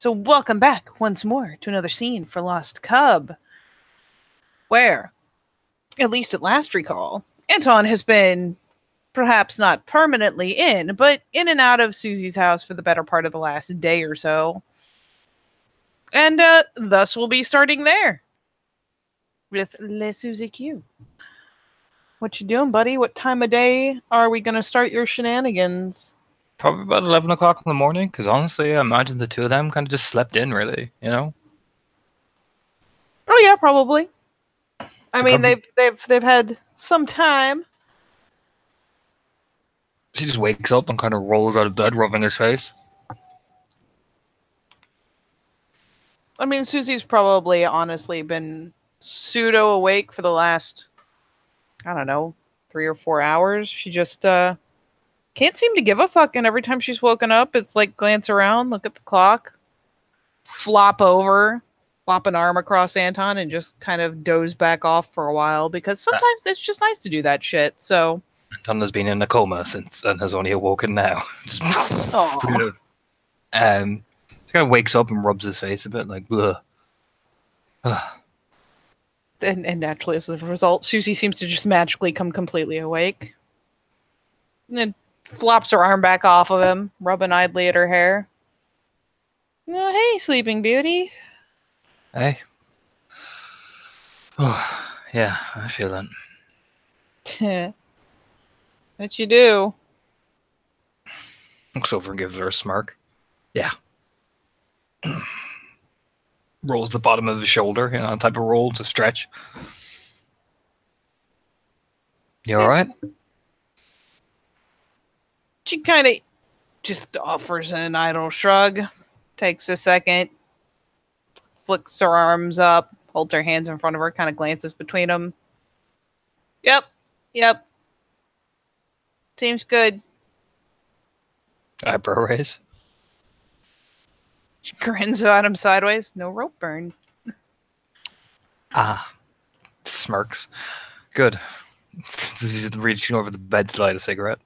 So, welcome back once more to another scene for Lost Cub, where, at least at last recall, Anton has been perhaps not permanently in, but in and out of Susie's house for the better part of the last day or so. And thus we'll be starting there with Le Susie Q. What you doing, buddy? What time of day are we going to start your shenanigans? Probably about 11 o'clock in the morning, because honestly, I imagine the two of them kind of just slept in, really, you know? Oh yeah, probably. I So mean, probably they've had some time. she just wakes up and kind of rolls out of bed, rubbing his face. I mean, Susie's probably honestly been pseudo awake for the last, I don't know, 3 or 4 hours. She just can't seem to give a fuck, and every time she's woken up, it's like glance around, look at the clock, flop over, flop an arm across Anton, and just kind of doze back off for a while because Uh, sometimes it's just nice to do that shit. So, Anton has been in a coma since and has only awoken now. Just, you oh, know, he kind of wakes up and rubs his face a bit, like, ugh. and naturally as a result, Susie seems to just magically come completely awake. And then flops her arm back off of him, rubbing idly at her hair. Oh, hey, Sleeping Beauty. Hey? Oh, yeah, I feel that. What you do? Looks over and gives her a smirk. Yeah. Rolls the bottom of his shoulder, type of roll to stretch. You alright? She kind of just offers an idle shrug, takes a second, flicks her arms up, holds her hands in front of her, kind of glances between them. Yep, yep. Seems good. Eyebrow raise. She grins at him sideways. No rope burn. Ah. Smirks. Good. She's reaching over the bed to light a cigarette.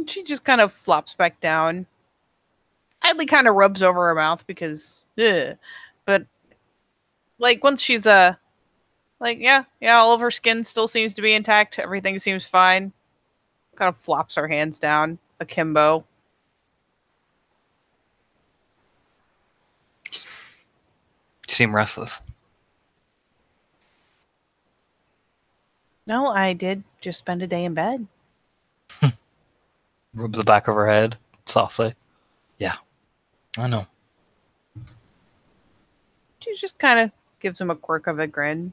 She just kind of flops back down. Idly kind of rubs over her mouth because, ugh. But like once she's like yeah, all of her skin still seems to be intact. Everything seems fine. Kind of flops her hands down akimbo. You seem restless. No, I did just spend a day in bed. Rubs the back of her head softly. Yeah, I know. She just kind of gives him a quirk of a grin.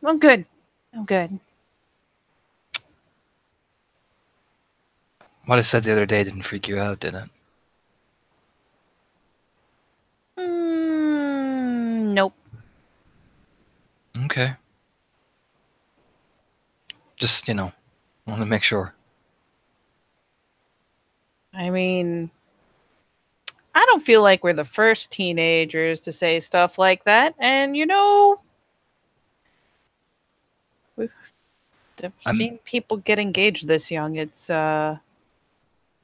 I'm good. I'm good. What I said the other day didn't freak you out, did it? Nope. Okay. Just, want to make sure. I mean, I don't feel like we're the first teenagers to say stuff like that. And, we've seen people get engaged this young. It's, I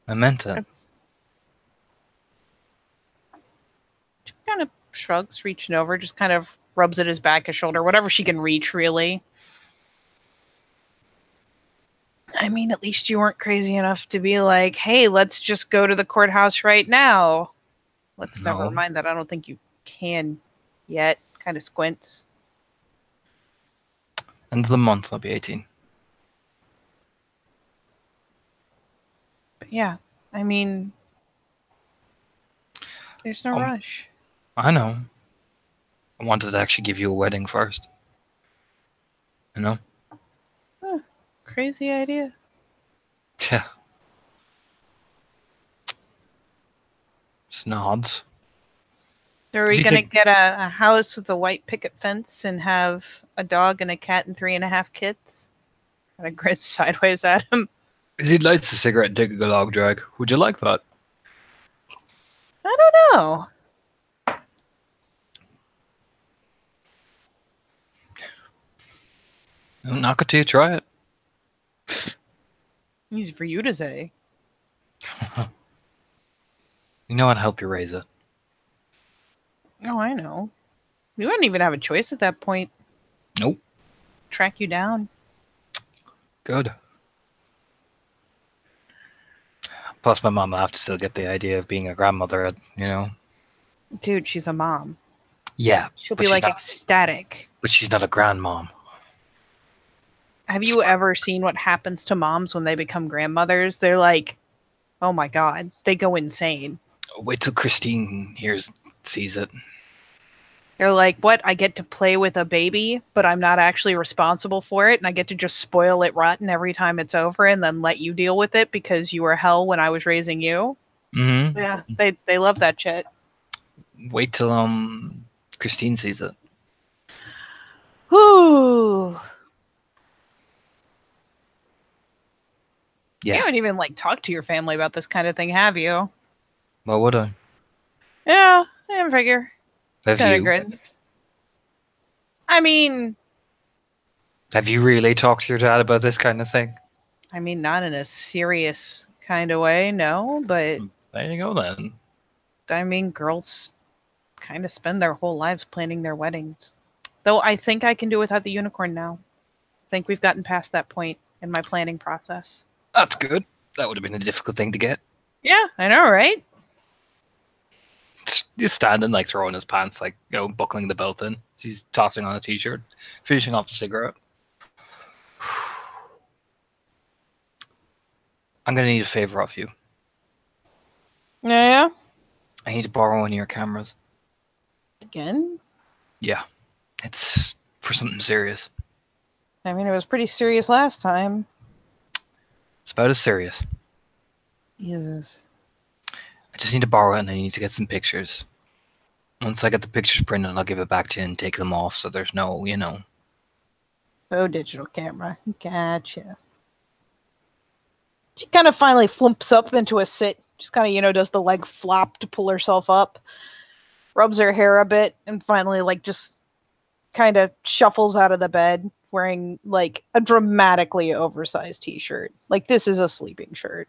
meant it. She kind of shrugs, reaching over, just kind of rubs at his back, his shoulder, whatever she can reach, really. I mean, at least you weren't crazy enough to be like, hey, let's just go to the courthouse right now. Let's never mind that. I don't think you can yet. Kind of squints. End of the month, I'll be 18. But yeah, I mean, there's no rush. I know. I wanted to actually give you a wedding first. You know? Crazy idea. Yeah. Just nods. Are we going to get a house with a white picket fence and have a dog and a cat and 3.5 kids? Kind of grins sideways at him. As he lights the cigarette and takes a log drag. Would you like that? I don't know. Don't knock it till you try it. Easy for you to say. You know I'd help you raise it. Oh, I know. We wouldn't even have a choice at that point. Nope. Track you down. Good. Plus, my mom will have to still get the idea of being a grandmother, you know? Dude, she's a mom. Yeah, She'll but be she's like not. ecstatic. But she's not a grandmom. Have you ever seen what happens to moms when they become grandmothers? They're like, oh my God, they go insane. Wait till Christine sees it. They're like, what? I get to play with a baby, but I'm not actually responsible for it. And I get to just spoil it rotten every time it's over and then let you deal with it because you were hell when I was raising you. Mm-hmm. Yeah, they love that shit. Wait till Christine sees it. Whew. You Yeah. haven't even like talked to your family about this kind of thing, have you? Well, would I? Yeah, I figure. Have Kind of you? grins. I mean, Have you really talked to your dad about this kind of thing? not in a serious kind of way, no. But There you go then. girls kind of spend their whole lives planning their weddings. Though I think I can do without the unicorn now. I think we've gotten past that point in my planning process. That's good. That would have been a difficult thing to get. Yeah, I know, right? He's standing, like, throwing his pants, like, buckling the belt in. He's tossing on a t-shirt, finishing off the cigarette. I'm going to need a favor off you. Yeah. I need to borrow one of your cameras. Again? Yeah. It's for something serious. It was pretty serious last time. It's about as serious. Jesus. I just need to borrow it and I need to get some pictures. Once I get the pictures printed, I'll give it back to you and take them off so there's no, So digital camera. Gotcha. She kind of finally flumps up into a sit. Just kind of, does the leg flop to pull herself up. Rubs her hair a bit and finally, just kind of shuffles out of the bed wearing, a dramatically oversized t-shirt. This is a sleeping shirt.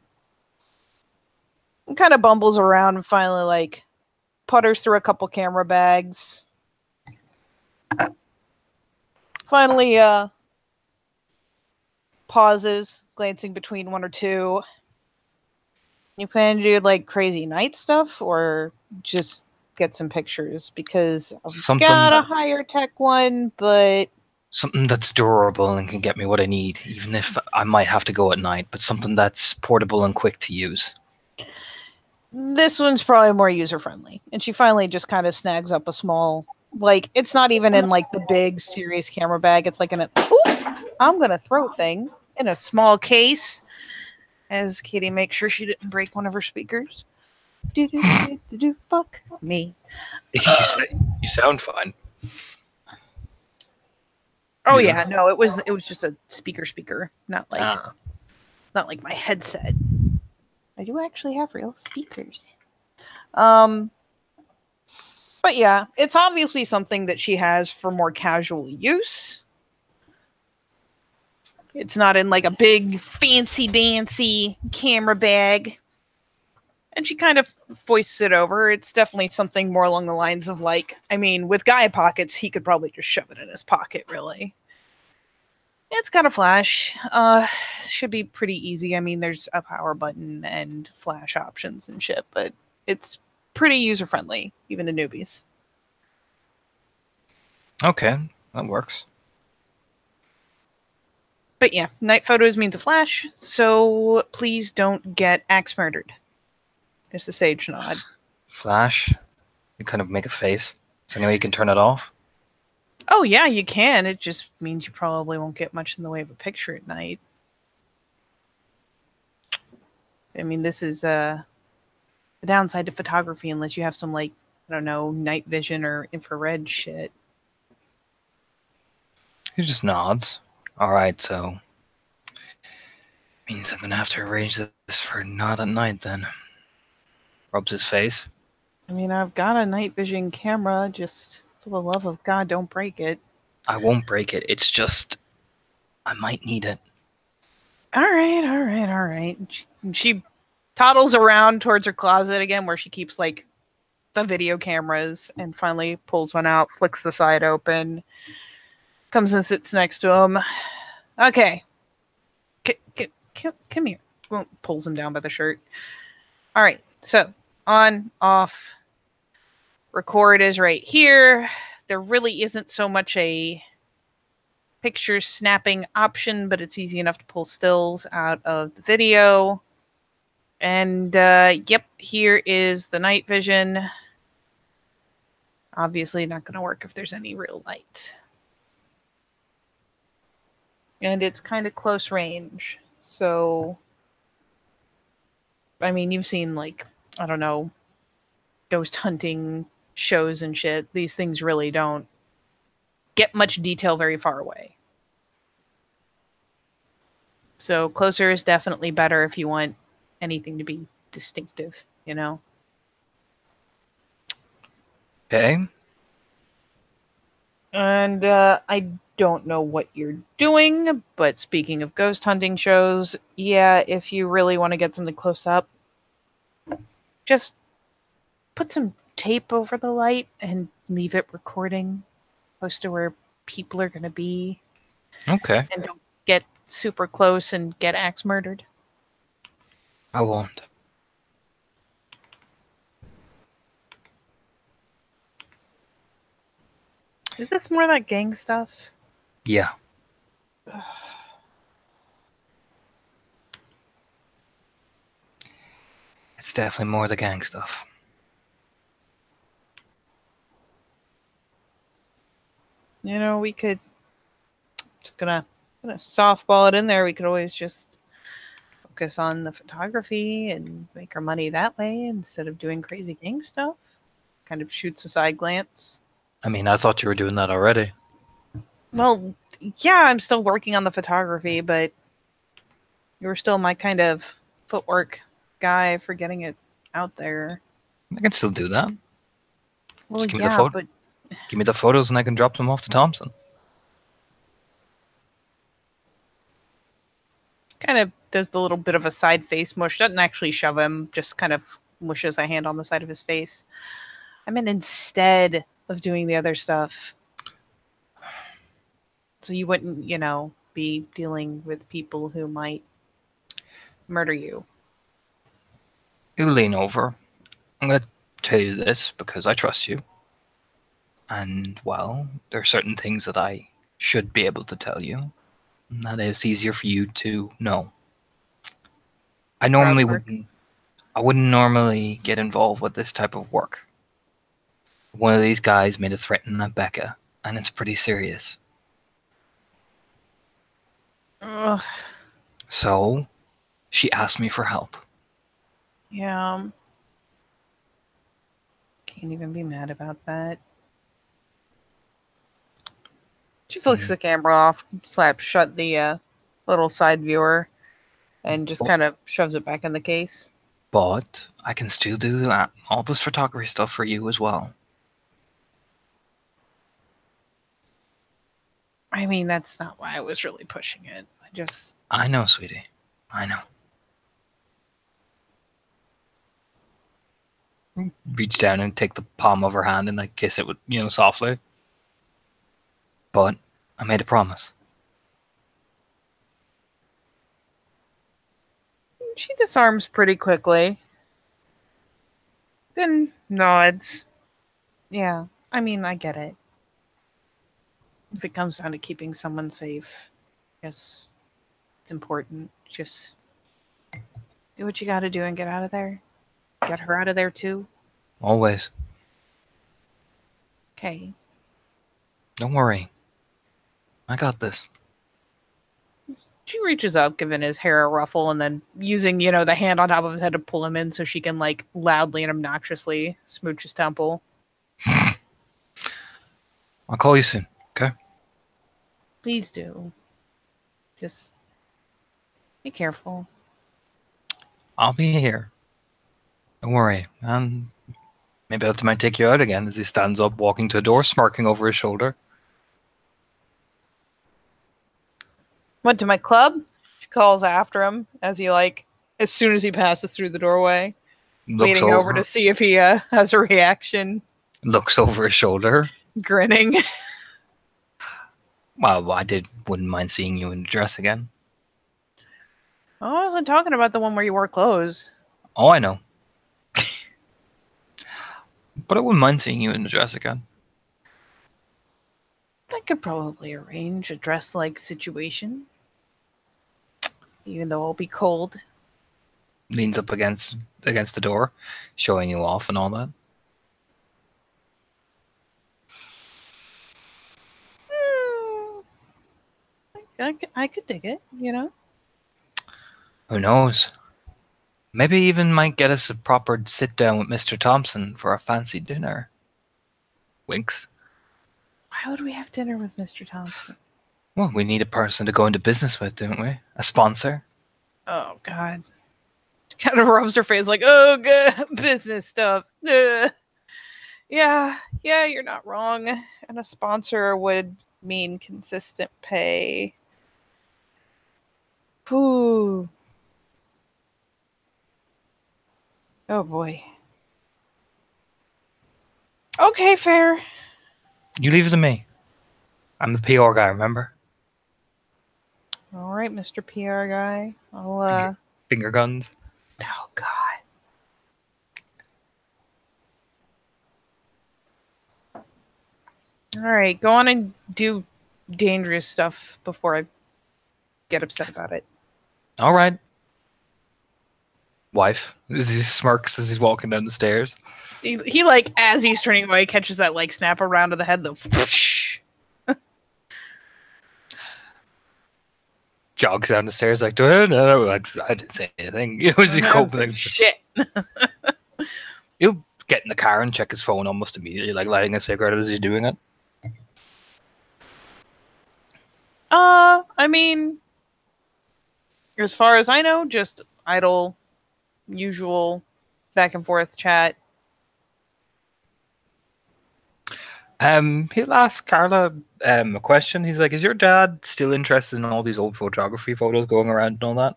And kind of bumbles around and finally, putters through a couple camera bags. Finally, pauses, glancing between one or two. You plan to do crazy night stuff or just get some pictures? Because I've got a higher tech one, but something that's durable and can get me what I need, even if I might have to go at night, but something that's portable and quick to use. This one's probably more user-friendly. And she finally just kind of snags up a small, it's not even in the big serious camera bag. It's in a, I'm going to throw things in a small case as Katie makes sure she didn't break one of her speakers. Fuck me. You sound fine. Oh yeah, no, it was just a speaker, not like my headset. I do actually have real speakers. But yeah, it's obviously something that she has for more casual use. It's not in a big fancy dancy camera bag. And she kind of foists it over. It's definitely something more along the lines of with guy pockets, he could probably just shove it in his pocket, really. It's got a flash. Should be pretty easy. There's a power button and flash options and shit, but it's pretty user-friendly, even to newbies. Okay, that works. But yeah, night photos means a flash, so please don't get axe murdered. There's the sage nod. Flash? You kind of make a face. Is there any way you can turn it off? Oh yeah, you can. It just means you probably won't get much in the way of a picture at night. This is the downside to photography unless you have some night vision or infrared shit. He just nods. Alright, so means I'm gonna have to arrange this for not at night then. Rubs his face. I've got a night vision camera, just for the love of God, don't break it. I won't break it. It's just I might need it. All right. She toddles around towards her closet again where she keeps like the video cameras and finally pulls one out, flicks the side open, comes and sits next to him. Okay. Come here. Pulls him down by the shirt. All right. So on, off, record is right here. There really isn't so much a picture snapping option, but it's easy enough to pull stills out of the video. And yep, here is the night vision. Obviously not going to work if there's any real light. And it's kind of close range. So, I mean, you've seen like, I don't know, ghost hunting shows and shit. These things really don't get much detail very far away. So closer is definitely better if you want anything to be distinctive, you know? Okay. And I don't know what you're doing, but speaking of ghost hunting shows, yeah, if you really want to get something close up, just put some tape over the light and leave it recording close to where people are going to be. Okay. And don't get super close and get axe murdered. I won't. Is this more like gang stuff? Yeah. It's definitely more the gang stuff. You know, we could gonna softball it in there. We could always just focus on the photography and make our money that way instead of doing crazy gang stuff. Kind of shoots a side glance. I mean, I thought you were doing that already. Well, yeah, I'm still working on the photography, but you were still my kind of footwork guy for getting it out there. I can still do that. Well, Just give me the yeah, photo. but Give me the photos and I can drop them off to Thompson. kind of does the little bit of a side face mush. Doesn't actually shove him, just kind of mushes a hand on the side of his face. I mean, instead of doing the other stuff. So you wouldn't, you know, be dealing with people who might murder you. You lean over. I'm going to tell you this because I trust you. And, well, there are certain things that I should be able to tell you. And that is easier for you to know. I wouldn't normally get involved with this type of work. One of these guys made a threat at Becca, and it's pretty serious. Ugh. So, she asked me for help. Yeah. Can't even be mad about that. She flicks the camera off, slaps shut the little side viewer, and just kind of shoves it back in the case. But I can still do that, all this photography stuff for you as well. I mean, that's not why I was really pushing it. I know, sweetie. I know. Reach down and take the palm of her hand and like kiss it with, softly. But I made a promise. She disarms pretty quickly. Then nods. Yeah, I mean, I get it. If it comes down to keeping someone safe, yes, it's important. Just do what you gotta do and get out of there. Get her out of there too. Always. Okay. Don't worry. I got this. She reaches up, giving his hair a ruffle, and then using, the hand on top of his head to pull him in so she can, like, loudly and obnoxiously smooch his temple. I'll call you soon, okay? Please do. Just be careful. I'll be here. Don't worry. And maybe I might take you out again as he stands up, walking to the door, smirking over his shoulder. Went to my club. She calls after him as he, like, as soon as he passes through the doorway, Looks leaning over to see if he has a reaction, looks over his shoulder. grinning. Well, wouldn't mind seeing you in the dress again. I wasn't talking about the one where you wore clothes. Oh, I know. But I wouldn't mind seeing you in the dress again. I could probably arrange a dress-like situation, even though I'll be cold. Leans up against the door, showing you off and all that. I could dig it, you know? Who knows? Maybe even might get us a proper sit down with Mr. Thompson for a fancy dinner. Winks. Why would we have dinner with Mr. Thompson? Well, we need a person to go into business with, don't we? A sponsor. Oh, God. Kind of rubs her face like, oh, good business stuff. Ugh. Yeah, you're not wrong. And a sponsor would mean consistent pay. Ooh. Oh, boy. Okay, fair. You leave it to me. I'm the PR guy, remember? All right, Mr. PR guy. I'll, Finger guns. Oh, God. All right, go on and do dangerous stuff before I get upset about it. All right. Wife. As he smirks as he's walking down the stairs. He like, as he's turning away, catches that, like, snap around to the head, the whoosh. Jogs down the stairs like, no, I didn't say anything. It was shit. He'll get in the car and check his phone almost immediately, like lighting a cigarette as he's doing it. I mean, as far as I know, just idle, usual, back and forth chat. He'll ask Carla a question. He's like, is your dad still interested in all these old photography photos going around and all that?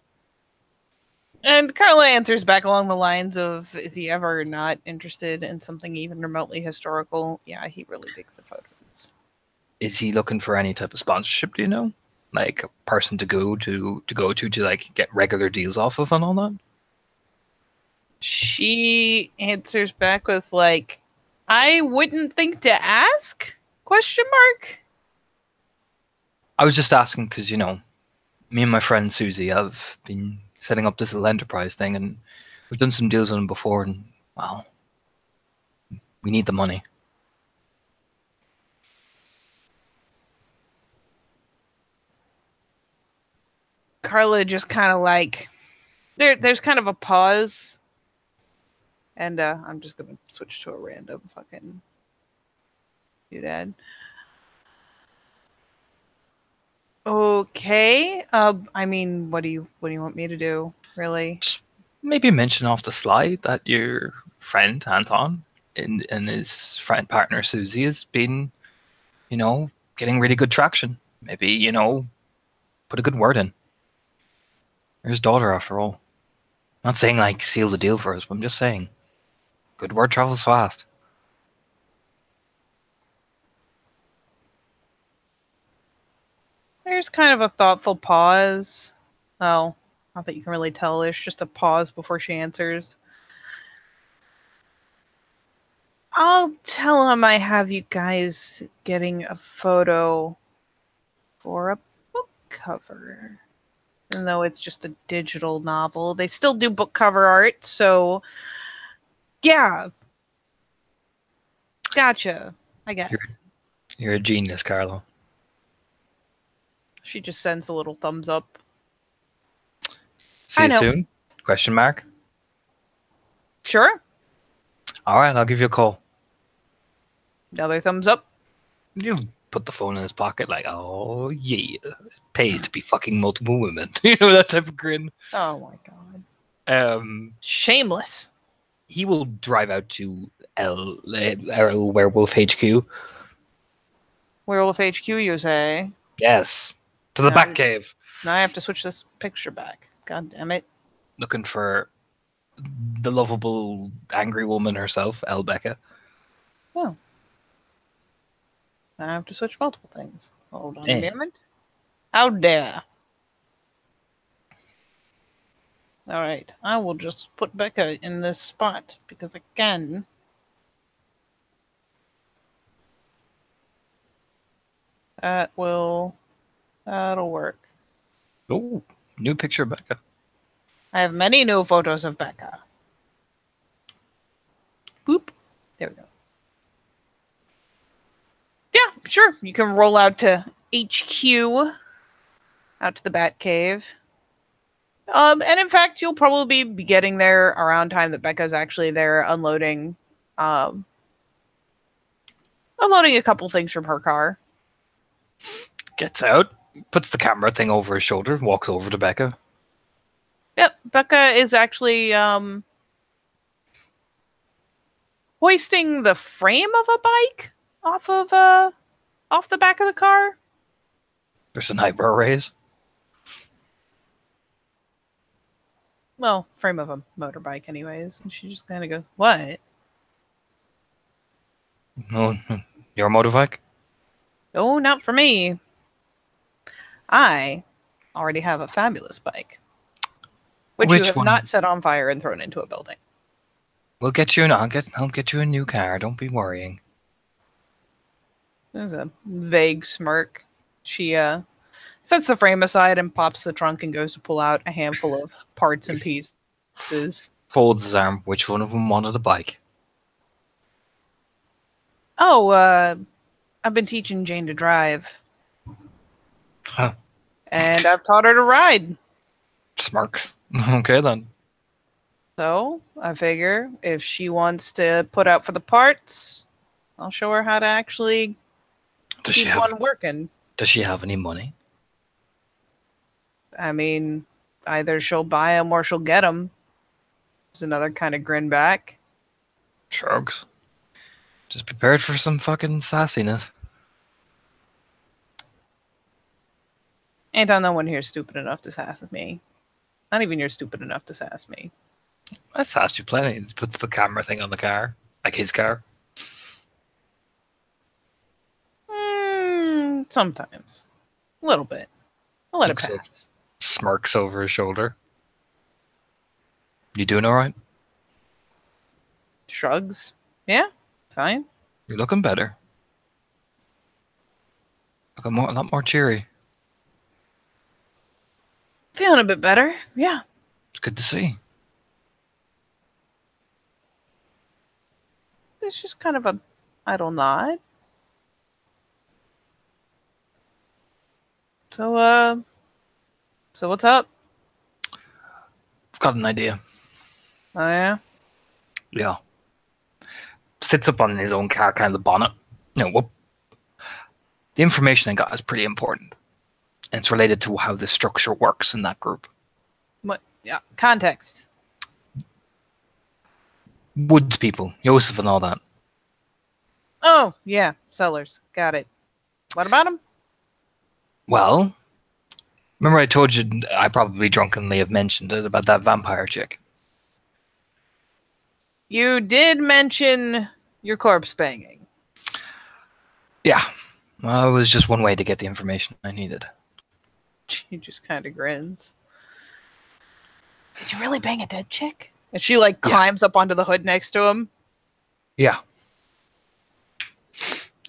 And Carla answers back along the lines of, is he ever not interested in something even remotely historical? Yeah, he really digs the photos. Is he looking for any type of sponsorship, do you know? Like a person to go to like get regular deals off of and all that? She answers back with, like, I wouldn't think to ask? Question mark? I was just asking because, you know, me and my friend Susie have been setting up this little enterprise thing, and we've done some deals with them before, and, well, we need the money. Carla just kind of like, there's kind of a pause. And I'm just going to switch to a random fucking doodad. Okay. I mean, what do you want me to do, really? Just maybe mention off the slide that your friend Anton and his friend partner Susie has been, you know, getting really good traction. Maybe, you know, put a good word in. You're his daughter, after all. I'm not saying, like, seal the deal for us, but I'm just saying, good word travels fast. There's kind of a thoughtful pause. Oh, not that you can really tell. There's just a pause before she answers. I'll tell him I have you guys getting a photo for a book cover. Even though it's just a digital novel, they still do book cover art, so yeah. Gotcha, I guess. You're a genius, Carlo. She just sends a little thumbs up. See you soon? Question mark? Sure. All right, I'll give you a call. Another thumbs up. You put the phone in his pocket like, oh, yeah. It pays to be fucking multiple women. You know, that type of grin. Oh, my God. Shameless. He will drive out to Werewolf HQ. Werewolf HQ, you say? Yes. To the Batcave. Now I have to switch this picture back. God damn it. looking for the lovable, angry woman herself, El Becca. Oh. I have to switch multiple things. Hold on a Eh. moment. How dare. Alright, I will just put Becca in this spot because I can. That'll work. Oh, new picture of Becca. I have many new photos of Becca. Boop. There we go. Yeah, sure. You can roll out to HQ, out to the Batcave. And in fact, you'll probably be getting there around time that Becca's actually there unloading a couple things from her car. Gets out, puts the camera thing over his shoulder, walks over to Becca. Yep, Becca is actually hoisting the frame of a bike off the back of the car. There's an eyebrow raise. Well, frame of a motorbike, anyways. And she just kind of goes, "What? No, your motorbike? Oh, not for me. I already have a fabulous bike, which you Which have one? not set on fire and thrown into a building." We'll get you I'll get you a new car. Don't be worrying. There's a vague smirk. She sets the frame aside and pops the trunk and goes to pull out a handful of parts and pieces. Folds his arm. Which one of them wanted a bike? Oh, I've been teaching Jane to drive. Huh. And I've taught her to ride. Smirks. Okay then. So I figure if she wants to put out for the parts, I'll show her how to actually Does she keep have one working. Does she have any money? I mean, either she'll buy them or she'll get them. There's another kind of grin back. Shrugs. Just prepared for some fucking sassiness. Ain't no one here stupid enough to sass me. Not even you're stupid enough to sass me. I sassed you plenty. He puts the camera thing on the car. Like his car. Sometimes. A little bit. I'll let it Looks like- pass. Smirks over his shoulder. You doing alright? Shrugs. Yeah, fine. You're looking better. Looking a lot more cheery. Feeling a bit better. Yeah. It's good to see. It's just kind of a idle nod. So what's up? I've got an idea. Oh yeah? Yeah. Sits up on his own car, kind of the bonnet. The information I got is pretty important. And it's related to how the structure works in that group. What? Yeah. Context. Woods people, Joseph and all that. Oh, yeah. Sellers. Got it. What about him? Well, remember I told you I probably drunkenly have mentioned it about that vampire chick. You did mention your corpse banging. Yeah. Well, it was just one way to get the information I needed. She just kind of grins. Did you really bang a dead chick? And she like climbs up onto the hood next to him. Yeah.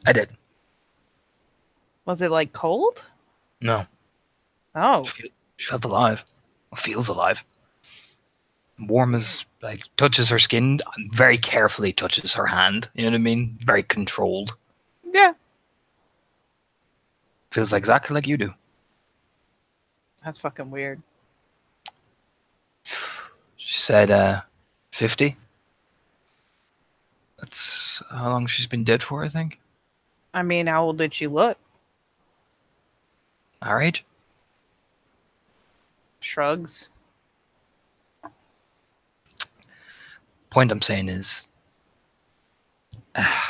I did. Was it like cold? No. Oh. She felt alive. Feels alive. Warm as, like, touches her skin, very carefully touches her hand. You know what I mean? Very controlled. Yeah. Feels exactly like you do. That's fucking weird. She said 50. That's how long she's been dead for, I think. I mean, how old did she look? Our age? Shrugs. Point I'm saying is,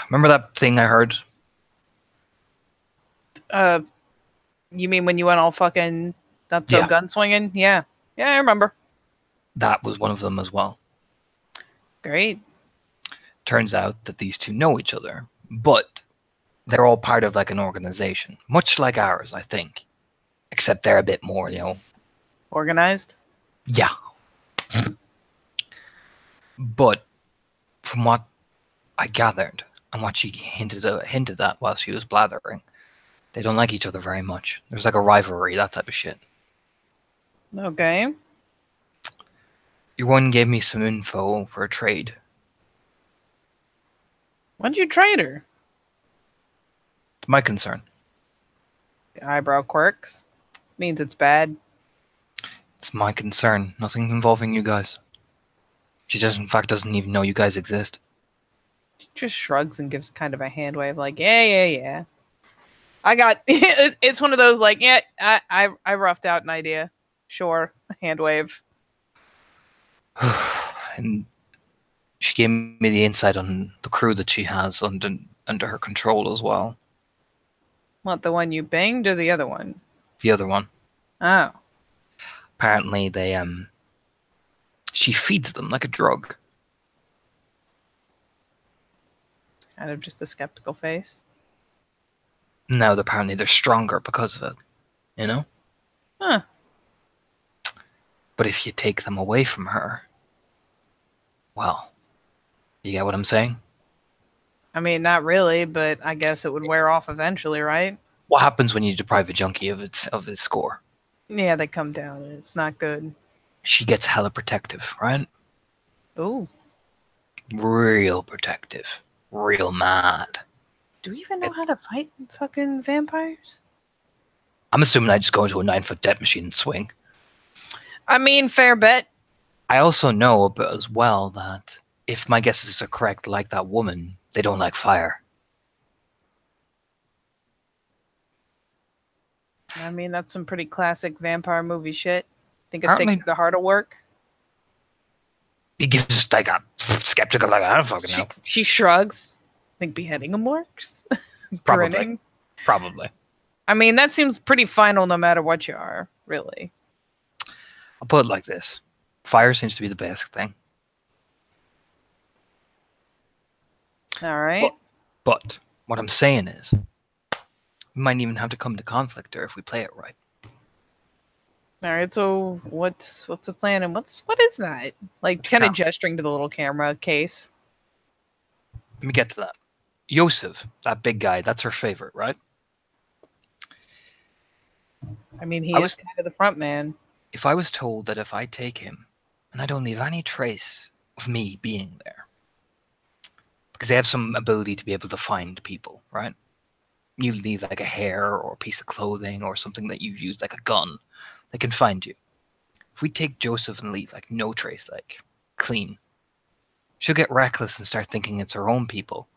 remember that thing I heard? You mean when you went all fucking not so Yeah. gun swinging? Yeah. Yeah, I remember. That was one of them as well. Great. Turns out that these two know each other, but they're all part of like an organization, much like ours, I think. Except they're a bit more, Organized? Yeah. But from what I gathered and what she hinted at while she was blathering, they don't like each other very much. There's like a rivalry, that type of shit. Okay. Your one gave me some info for a trade. When'd you trade her? It's my concern. The eyebrow quirks. Means it's bad. It's my concern. Nothing involving you guys. She just, in fact, doesn't even know you guys exist. She just shrugs and gives kind of a hand wave, like, yeah. I got. It's one of those like, yeah, I roughed out an idea. Sure, hand wave. And she gave me the insight on the crew that she has under her control as well. What, the one you banged or the other one? The other one. Oh. Apparently she feeds them like a drug. Kind of just a skeptical face. Now apparently they're stronger because of it. You know? Huh. But if you take them away from her, well, you get what I'm saying? I mean, not really, but I guess it would wear off eventually, right? What happens when you deprive a junkie of its score? Yeah, they come down and it's not good. She gets hella protective, right? Ooh. Real protective. Real mad. Do we even know how to fight fucking vampires? I'm assuming I just go into a 9-foot death machine and swing. I mean, fair bet. I also know as well that if my guesses are correct, like that woman, they don't like fire. I mean, that's some pretty classic vampire movie shit. Think a Apparently- stake to the heart will work? He gives like a skeptical, like, I don't fucking know. She shrugs. Think beheading him works? Probably. Grinning. Probably. I mean, that seems pretty final no matter what you are, really. I'll put it like this. Fire seems to be the best thing. All right. But what I'm saying is, we might even have to come to conflict there if we play it right. All right. So what's the plan and what is that? Like kind of gesturing to the little camera case. Let me get to that. Yosef, that big guy, that's her favorite, right? I mean, he is kind of the front man. If I was told that if I take him and I don't leave any trace of me being there, because they have some ability to be able to find people, right? You leave like a hair or a piece of clothing or something that you've used, like a gun, they can find you. If we take Joseph and leave like no trace, like clean, she'll get reckless and start thinking it's her own people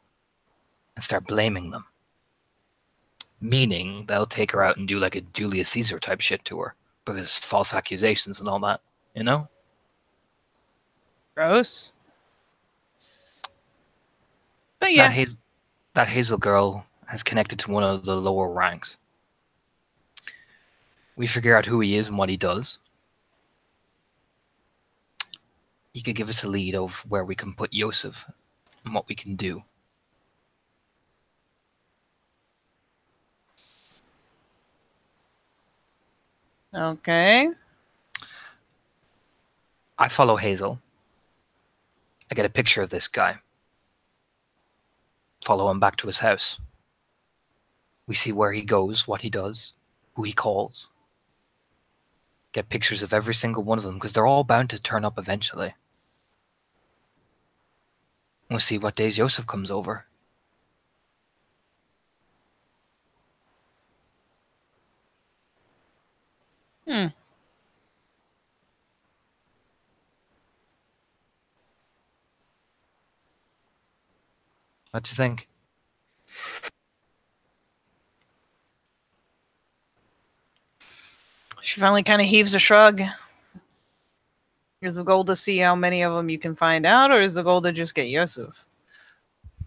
and start blaming them. Meaning they'll take her out and do like a Julius Caesar type shit to her because false accusations and all that, you know? Gross. But yeah. That Hazel girl has connected to one of the lower ranks. We figure out who he is and what he does. He could give us a lead of where we can put Yosef and what we can do. Okay. I follow Hazel. I get a picture of this guy. Follow him back to his house. We see where he goes, what he does, who he calls. Get pictures of every single one of them because they're all bound to turn up eventually. We'll see what days Yosef comes over. What do you think? She finally kind of heaves a shrug. Is the goal to see how many of them you can find out, or is the goal to just get Yosef?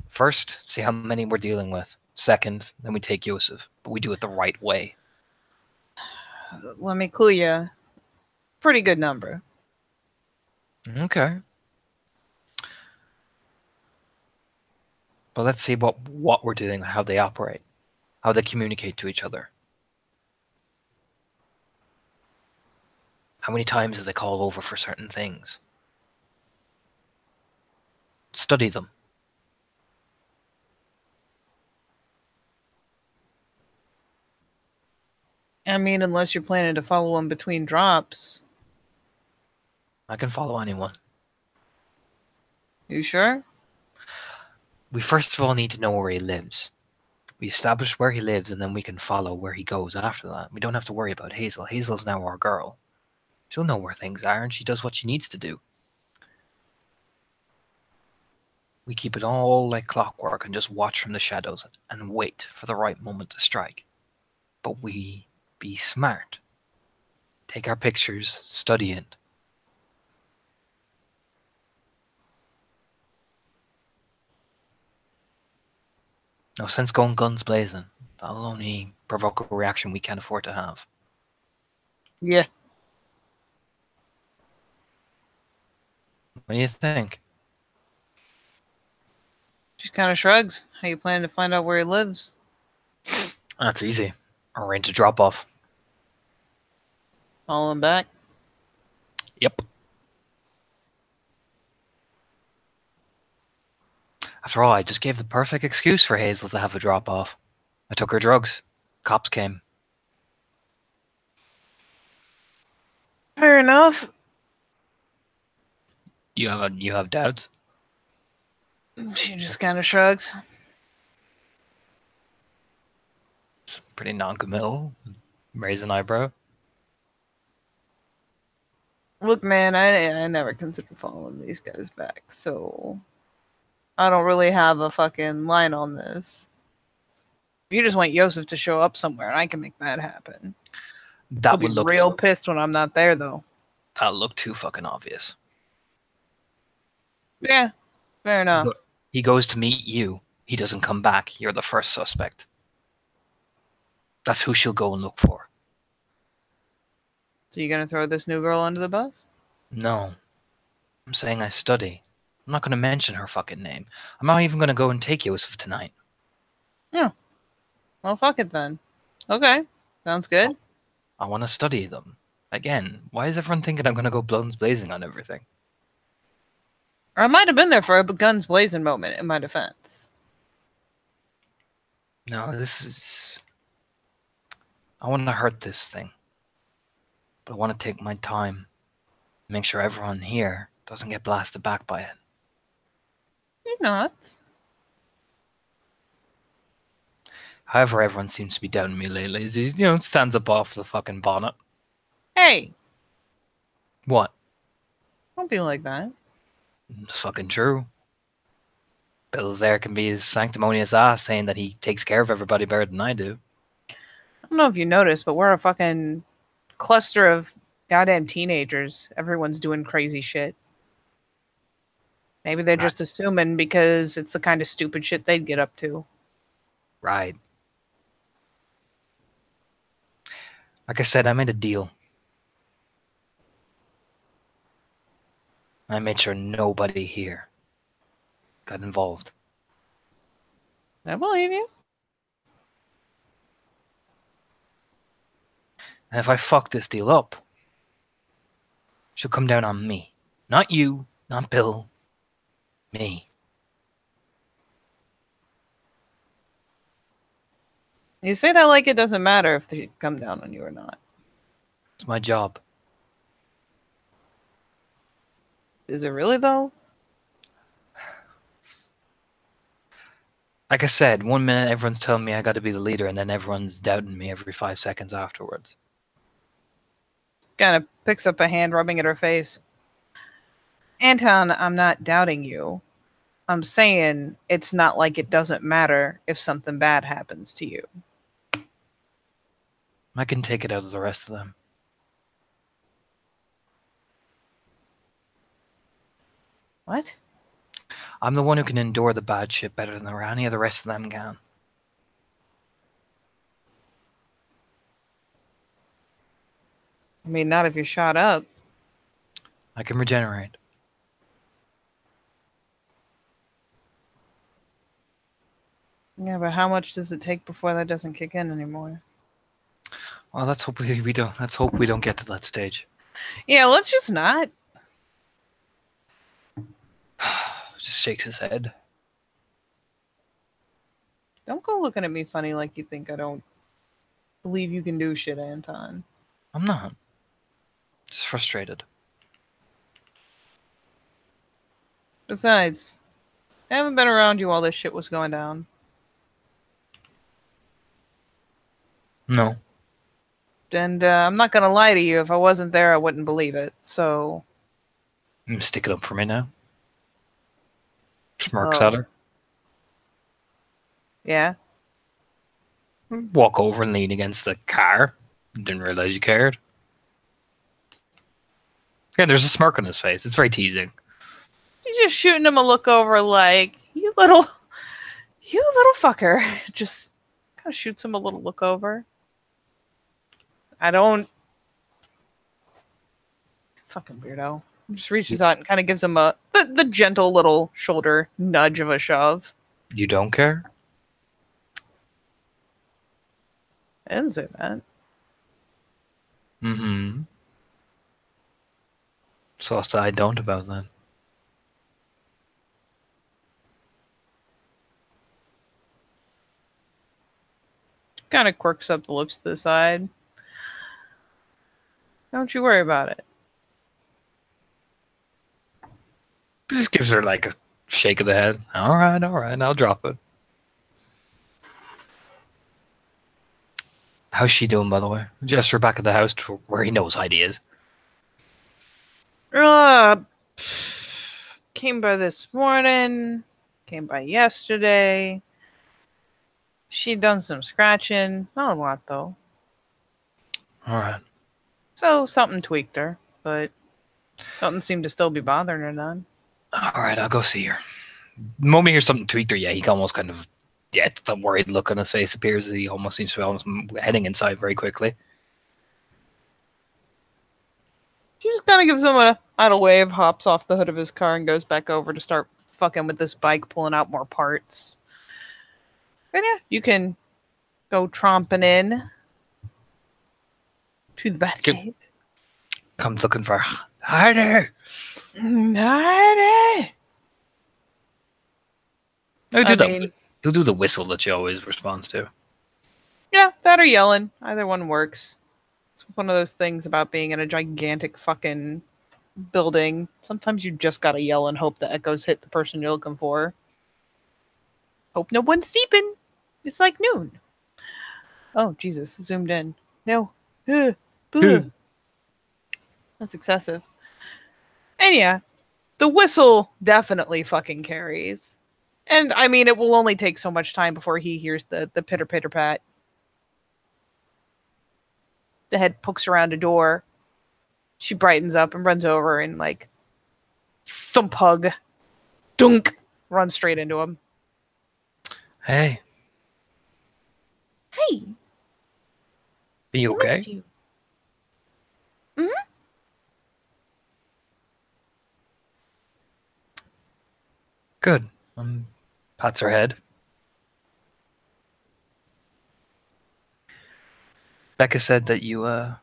First, see how many we're dealing with. Second, then we take Yosef, but we do it the right way. Let me clue you. Pretty good number. Okay. But let's see what we're doing, how they operate, how they communicate to each other. How many times do they call over for certain things? Study them. I mean, unless you're planning to follow him between drops. I can follow anyone. You sure? We first of all need to know where he lives. We establish where he lives, and then we can follow where he goes after that. We don't have to worry about Hazel. Hazel's now our girl. She'll know where things are, and she does what she needs to do. We keep it all like clockwork and just watch from the shadows and wait for the right moment to strike. But we be smart. Take our pictures, study it. No sense going guns blazing. That'll only provoke a reaction we can't afford to have. Yeah. What do you think? She kind of shrugs. How you planning to find out where he lives? That's easy. Arrange a drop off. Follow him back? Yep. After all, I just gave the perfect excuse for Hazel to have a drop off. I took her drugs. Cops came. Fair enough. You have doubts? She just kind of shrugs. Pretty non-committal. Raise an eyebrow. Look, man, I never considered following these guys back, so I don't really have a fucking line on this. If you just want Yosef to show up somewhere, I can make that happen. He'll That be would look real pissed when I'm not there, though. that looked too fucking obvious. Yeah, fair enough. He goes to meet you. He doesn't come back. You're the first suspect. That's who she'll go and look for. So you gonna throw this new girl under the bus? No. I'm saying I study. I'm not going to mention her fucking name. I'm not even going to go and take Yosef tonight. Yeah. Well, fuck it then. Okay, sounds good. I want to study them. Again, why is everyone thinking I'm going to go guns blazing on everything? Or I might have been there for a guns blazing moment, in my defense. No, this is... I want to hurt this thing. But I want to take my time. Make sure everyone here doesn't get blasted back by it. You're not. However, everyone seems to be doubting me lately. He, stands up off the fucking bonnet. Hey, What? don't be like that. It's fucking true. Bill's there can be his sanctimonious ass saying that he takes care of everybody better than I do. I don't know if you noticed, but we're a fucking cluster of goddamn teenagers. Everyone's doing crazy shit. Maybe they're Right. just assuming because it's the kind of stupid shit they'd get up to. Right. Like I said, I made a deal. I made sure nobody here got involved. I believe you. And if I fuck this deal up, she'll come down on me. Not you, not Bill. Me. You say that like it doesn't matter if they come down on you or not. It's my job. Is it really, though? Like I said, 1 minute everyone's telling me I gotta be the leader, and then everyone's doubting me every 5 seconds afterwards. Kind of picks up a hand, rubbing at her face. Anton, I'm not doubting you. I'm saying it's not like it doesn't matter if something bad happens to you. I can take it out of the rest of them. What? I'm the one who can endure the bad shit better than any of the rest of them can. I mean, not if you're shot up. I can regenerate. Yeah, but how much does it take before that doesn't kick in anymore? Well, let's hope we don't. Let's hope we don't get to that stage. Yeah, let's just not. Just shakes his head. Don't go looking at me funny like you think I don't believe you can do shit, Anton. I'm not. Just frustrated. Besides, I haven't been around you while this shit was going down. No. And I'm not gonna lie to you, if I wasn't there, I wouldn't believe it. So, Stick it up for me now. Smirks Oh. at her. yeah. Walk over and lean against the car. Didn't realize you cared. Yeah, there's a smirk on his face. It's very teasing. You're just shooting him a look over like, you little fucker. Just kind of shoots him a little look over. I don't. Fucking weirdo. Just reaches out and kind of gives him the gentle little shoulder nudge of a shove. You don't care? I didn't say that. Mm-hmm. So what's the I don't about that? Kind of quirks up the lips to the side. Don't you worry about it. Just gives her like a shake of the head. All right, I'll drop it. How's she doing, by the way? Gesture back at the house to where he knows Heidi is. Came by this morning. Came by yesterday. She done some scratching. Not a lot, though. All right. So something tweaked her, but something seemed to still be bothering her then. All right, I'll go see her. The moment he hears something tweaked her, yeah, he almost kind of, yeah, the worried look on his face appears. He almost seems to be almost heading inside very quickly. She just kind of gives him a idle wave, hops off the hood of his car, and goes back over to start fucking with this bike, pulling out more parts. And yeah, you can go tromping in to the Batcave. Comes looking for Heidi. Heidi! He'll do the whistle that she always responds to. Yeah, that or yelling. Either one works. It's one of those things about being in a gigantic fucking building. Sometimes you just gotta yell and hope the echoes hit the person you're looking for. Hope no one's sleeping. It's like noon. Oh, Jesus. Zoomed in. No. That's excessive. And yeah, the whistle definitely fucking carries. And I mean, it will only take so much time before he hears the pitter pitter pat. The head pokes around a door. She brightens up and runs over and like thump hug. Dunk. Runs straight into him. Hey. Hey. Are you okay? You. Mm-hmm. Good. Pats her head. Becca said that you had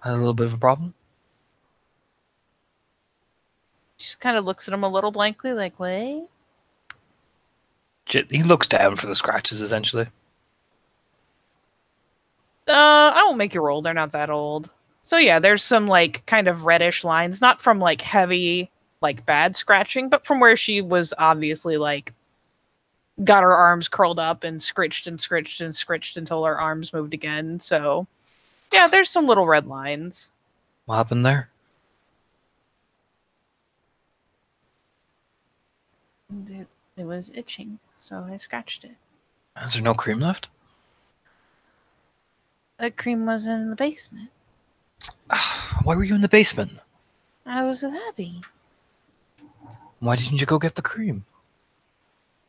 a little bit of a problem. Just kind of looks at him a little blankly, like, what? He looks down for the scratches, essentially. I won't make you roll. They're not that old. So yeah, there's some like kind of reddish lines, not from like heavy, like bad scratching, but from where she was obviously like got her arms curled up and scritched and scritched and scritched until her arms moved again. So yeah, there's some little red lines. What happened there? It was itching, so I scratched it. Is there no cream left? The cream was in the basement. Why were you in the basement? I was with Abby. Why didn't you go get the cream?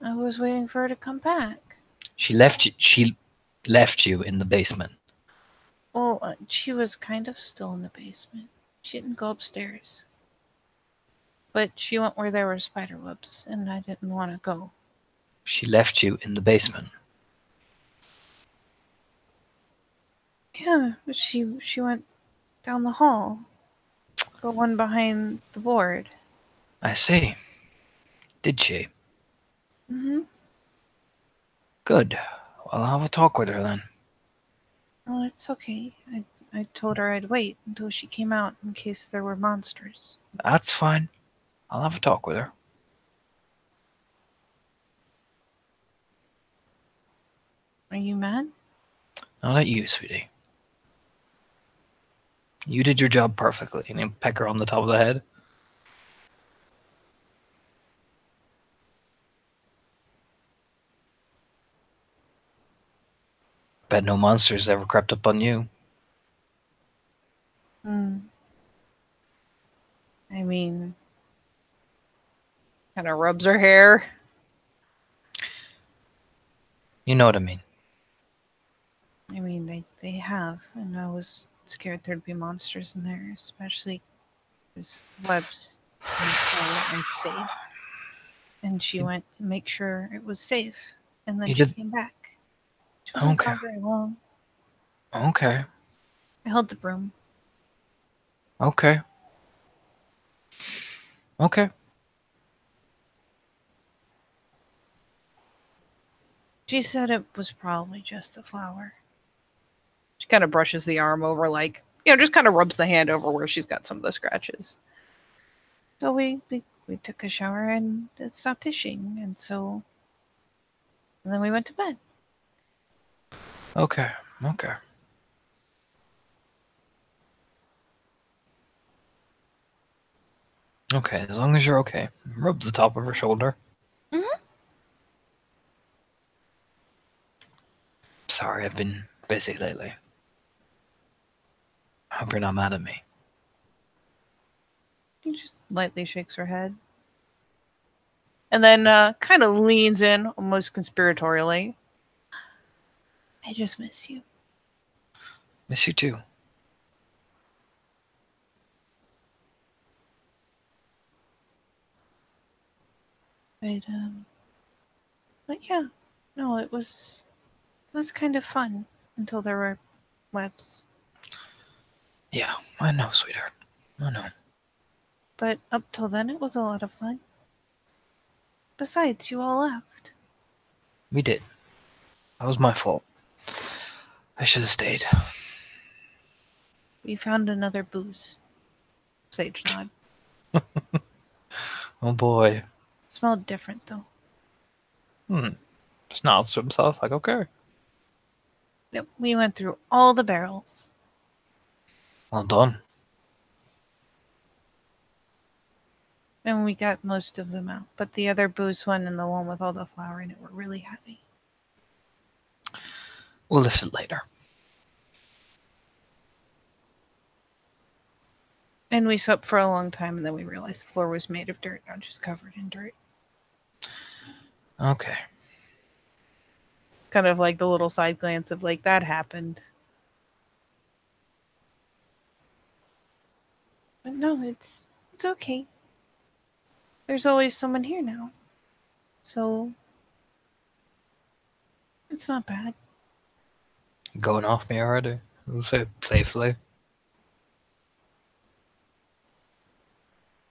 I was waiting for her to come back. She left you in the basement. Well, she was kind of still in the basement. She didn't go upstairs. But she went where there were spider webs, and I didn't want to go. She left you in the basement. Yeah, but she went down the hall. The one behind the board. I see. Did she? Mm-hmm. Good. Well, I'll have a talk with her then. Oh, it's okay. I told her I'd wait until she came out in case there were monsters. That's fine. I'll have a talk with her. Are you mad? Not at you, sweetie. You did your job perfectly. And you peck her on the top of the head. Bet no monsters ever crept up on you. Hmm. I mean, kind of rubs her hair. You know what I mean. I mean, they have, and I was scared there'd be monsters in there, especially because the webs. And so I stayed, and she went to make sure it was safe, and then You she did- came back. She wasn't Okay. gone very long. Okay. I held the broom. Okay. Okay. She said it was probably just the flower. She kind of brushes the arm over, like, just kind of rubs the hand over where she's got some of the scratches. So we took a shower and it stopped itching, and then we went to bed. Okay. Okay. Okay, as long as you're okay. Rub the top of her shoulder. Mhm. Sorry, I've been busy lately. I hope you're not mad at me. She just lightly shakes her head. And then kind of leans in, almost conspiratorially. I just miss you. Miss you too. But yeah, no, it was kind of fun until there were webs. Yeah, I know, sweetheart. I know. But up till then, it was a lot of fun. Besides, you all left. We did. That was my fault. I should have stayed. We found another booze. Sage nod. Oh boy. Smelled different though. Just nods to himself, like, okay. Yep, we went through all the barrels. Well done. And we got most of them out. But the other booze one and the one with all the flour in it were really heavy. We'll lift it later. And we slept for a long time, and then we realized the floor was made of dirt, not just covered in dirt. Okay. Kind of like the little side glance of, like, that happened. But no, it's okay. There's always someone here now. So it's not bad. Going off me already? We'll say playfully.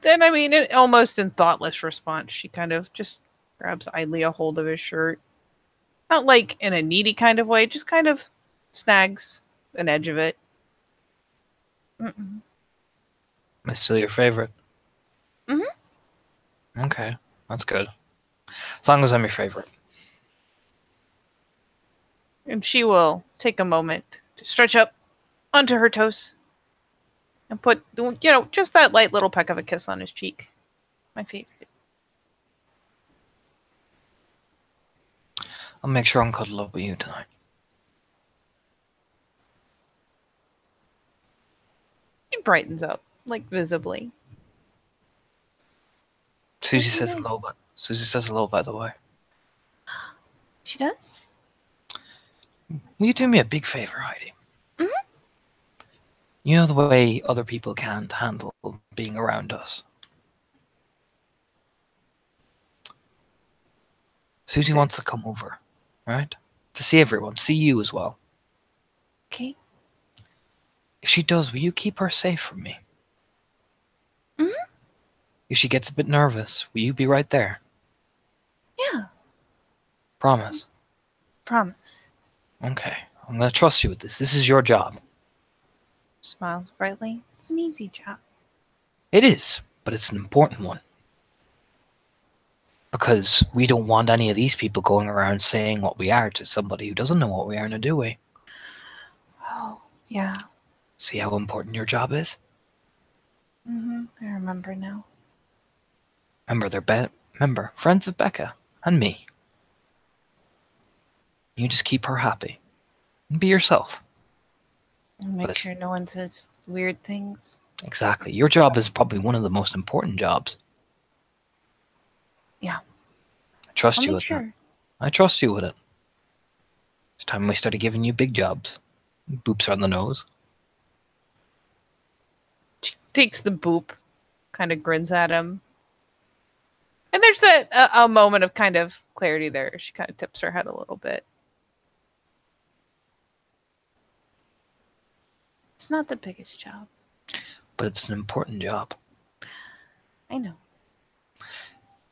Then, I mean, almost in thoughtless response, she kind of just grabs idly a hold of his shirt. Not like in a needy kind of way, just kind of snags an edge of it. Mm-mm. It's still your favorite? Mhm. Okay, that's good. As long as I'm your favorite. And she will take a moment to stretch up onto her toes and put, just that light little peck of a kiss on his cheek. My favorite. I'll make sure I'm cuddled up with you tonight. He brightens up, like, visibly. Susie Yes, he says is. hello, Susie says hello, by the way. She does? Will you do me a big favor, Heidi? Mhm. You know the way other people can't handle being around us. Susie wants to come over, right? To see everyone, see you as well. Okay. If she does, will you keep her safe from me? Mhm. If she gets a bit nervous, will you be right there? Yeah. Promise. Promise. Okay. I'm going to trust you with this. This is your job. Smiles brightly. It's an easy job. It is, but it's an important one. Because we don't want any of these people going around saying what we are to somebody who doesn't know what we are, now do we? Oh, yeah. See how important your job is? I remember now. Remember, remember, friends of Becca and me. You just keep her happy. And be yourself. And make sure no one says weird things. Exactly. Your job is probably one of the most important jobs. Yeah. I trust I'll you make with sure. that. I trust you with it. It's time we started giving you big jobs. Boops on the nose. She takes the boop, kind of grins at him. And there's that a moment of kind of clarity there. She kind of tips her head a little bit. It's not the biggest job. But it's an important job. I know.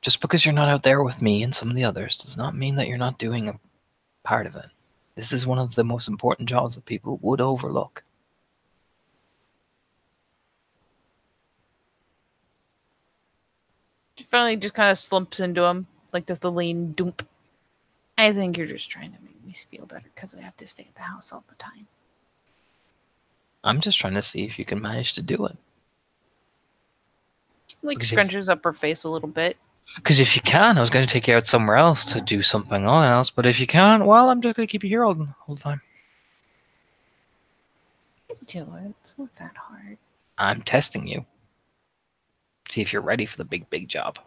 Just because you're not out there with me and some of the others does not mean that you're not doing a part of it. This is one of the most important jobs that people would overlook. She finally just kind of slumps into him, like does the lean doomp. I think you're just trying to make me feel better because I have to stay at the house all the time. I'm just trying to see if you can manage to do it. She, like, Because scrunches up her face a little bit. Because if you can, I was going to take you out somewhere else to do something else. But if you can't, well, I'm just going to keep you here all the time. Do it. It's not that hard. I'm testing you. See if you're ready for the big, big job.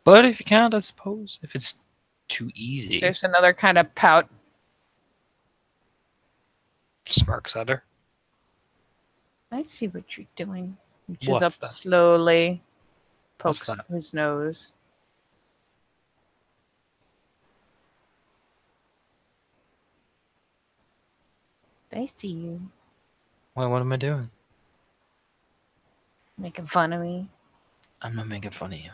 But if you can't, I suppose. If it's too easy. There's another kind of pout. Smirks at her. I see what you're doing. Reaches What's up that? slowly. What's Pokes that? his nose. I see you. Well, what am I doing? Making fun of me. I'm not making fun of you.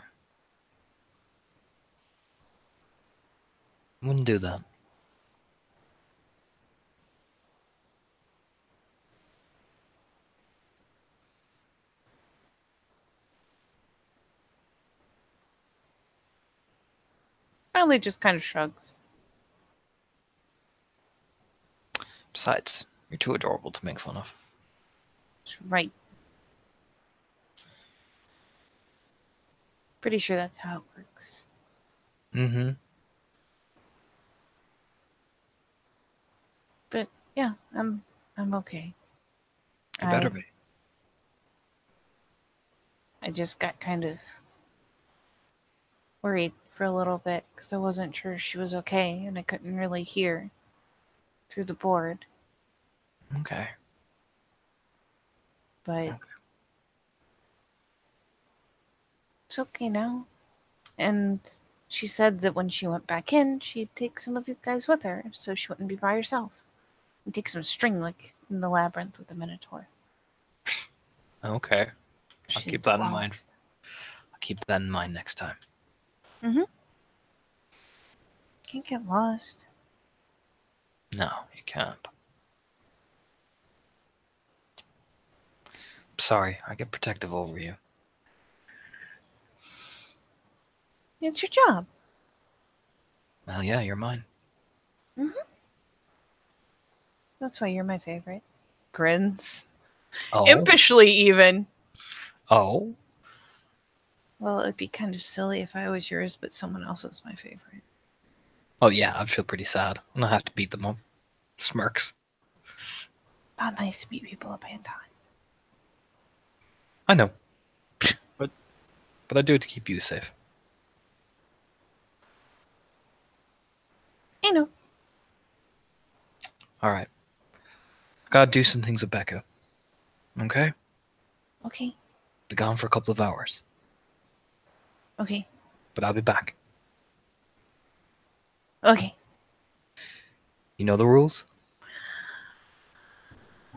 I wouldn't do that. Finally just kind of shrugs. Besides, you're too adorable to make fun of. That's right. Pretty sure that's how it works. Mm-hmm. But yeah, I'm okay. You better be. I just got kind of worried for a little bit because I wasn't sure she was okay and I couldn't really hear through the board. Okay. But Okay. it's okay now. And she said that when she went back in, she'd take some of you guys with her so she wouldn't be by herself. And take some string like in the labyrinth with the Minotaur. Okay. I'll She keep that in mind. lost. I'll keep that in mind next time. Can't get lost. No, you can't. Sorry, I get protective over you. It's your job. Well, yeah, you're mine. That's why you're my favorite. Grins. Oh. Impishly, even. Oh. Well, it'd be kind of silly if I was yours, but someone else was my favorite. Oh, yeah, I'd feel pretty sad. I'm gonna have to beat them up. Smirks. Not nice to beat people up in time. I know. but I do it to keep you safe. I know. Alright. Gotta do some things with Becca. Okay? Okay. Be gone for a couple of hours, Okay. but I'll be back. Okay. You know the rules?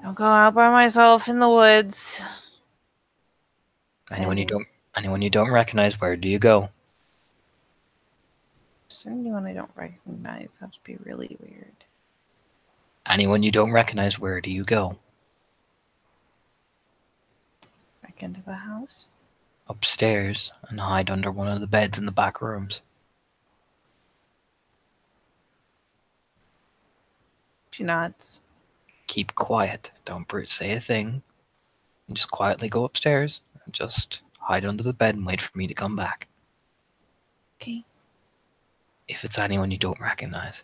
Don't go out by myself in the woods. Anyone you And don't recognize, where do you go? anyone I don't recognize. That would be really weird. Anyone you don't recognize, where do you go? Back into the house. Upstairs and hide under one of the beds in the back rooms. She nods. Keep quiet. Don't say a thing. And just quietly go upstairs and just hide under the bed and wait for me to come back. Okay. If it's anyone you don't recognize.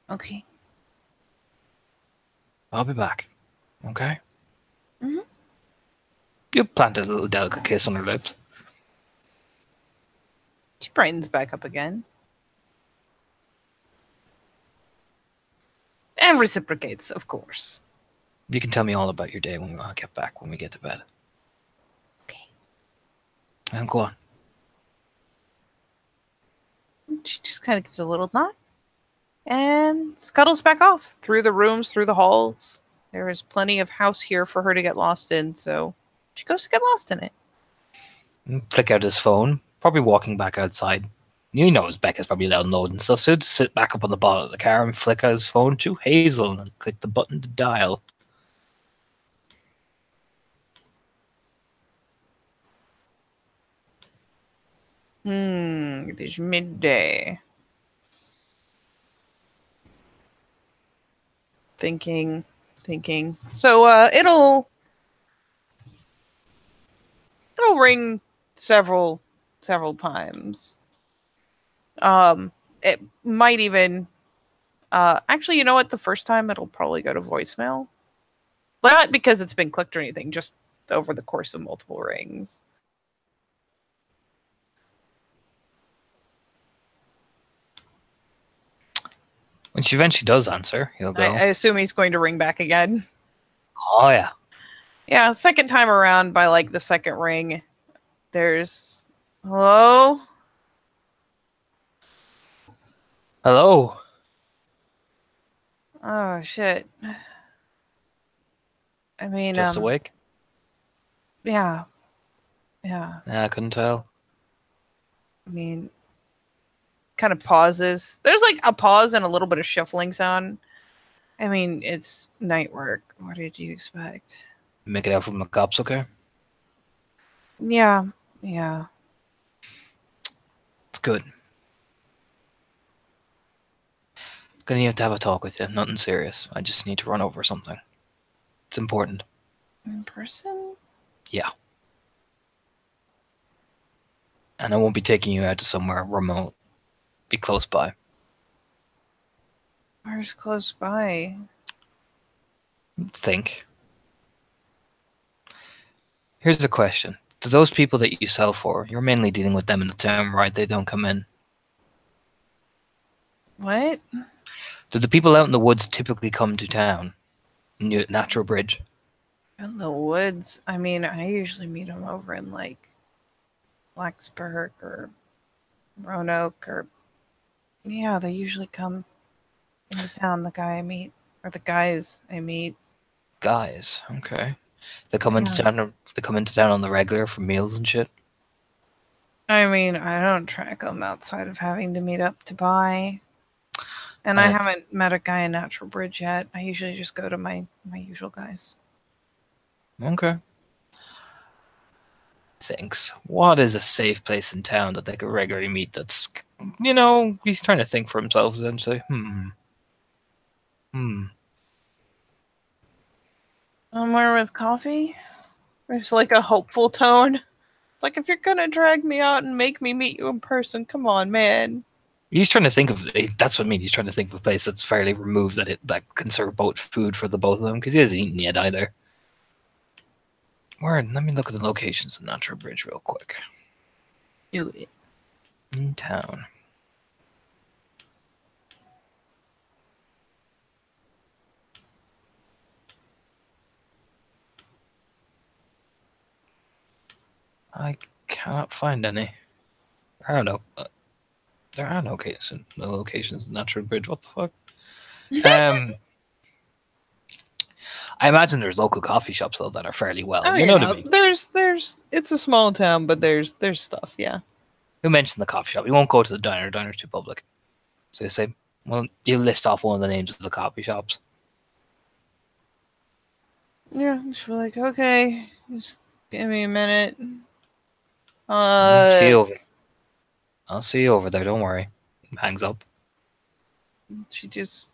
Okay. I'll be back. Okay? Mm-hmm. You planted a little delicate kiss on her lips. She brightens back up again. And reciprocates, of course. You can tell me all about your day when I get back, when we get to bed. Okay. And go on. She just kind of gives a little nod and scuttles back off through the rooms, through the halls. There is plenty of house here for her to get lost in, so she goes to get lost in it. Flick out his phone, probably walking back outside. You know his Becca's probably downloading stuff, so he'll just sit back up on the bottom of the car and flick out his phone to Hazel and click the button to dial. It is midday. Thinking. So it'll ring several times. It might even actually, you know what? The first time it'll probably go to voicemail. But not because it's been clicked or anything, just over the course of multiple rings. When she eventually does answer, he'll go, I assume he's going to ring back again. oh yeah. Yeah, second time around, by like the second ring, there's hello? Hello? Oh shit. I mean, Just awake? yeah. Yeah, I couldn't tell. I mean, kind of pauses. There's like a pause and a little bit of shuffling sound. I mean, it's night work. What did you expect? Make it out from the cops, okay? Yeah. It's good. Gonna have to have a talk with you. Nothing serious. I just need to run over something. It's important. In person? Yeah. And I won't be taking you out to somewhere remote. Be close by. Where's close by? Think. Here's a question. Do those people that you sell for, you're mainly dealing with them in the town, right? They don't come in. What? Do the people out in the woods typically come to town? Natural Bridge. In the woods? I mean, I usually meet them over in like Blacksburg or Roanoke or yeah, they usually come into town. The guys I meet. Guys, okay. They come into town. They come into town on the regular for meals and shit. I mean, I don't track them outside of having to meet up to buy. And I haven't met a guy in Natural Bridge yet. I usually just go to my usual guys. Okay. Thanks. What is a safe place in town that they could regularly meet that's, he's trying to think for himself and say, Somewhere with coffee? There's like a hopeful tone. It's like, if you're gonna drag me out and make me meet you in person, come on, man. He's trying to think of, that's what I mean, he's trying to think of a place that's fairly removed that can serve both food for the both of them, because he hasn't eaten yet either. Let me look at the locations in Natural Bridge real quick. Do it. In town. I cannot find any. I don't know. There are no locations in Natural Bridge. What the fuck? Um, I imagine there's local coffee shops though that are fairly well. Oh You know what I yeah, mean? there's it's a small town, but there's stuff. Yeah. Who mentioned the coffee shop? You won't go to the diner. The diner's too public. So you say, well, you list off one of the names of the coffee shops. Yeah, just like, okay, just give me a minute. See you over. I'll see you over there. Don't worry. Hangs up. She just,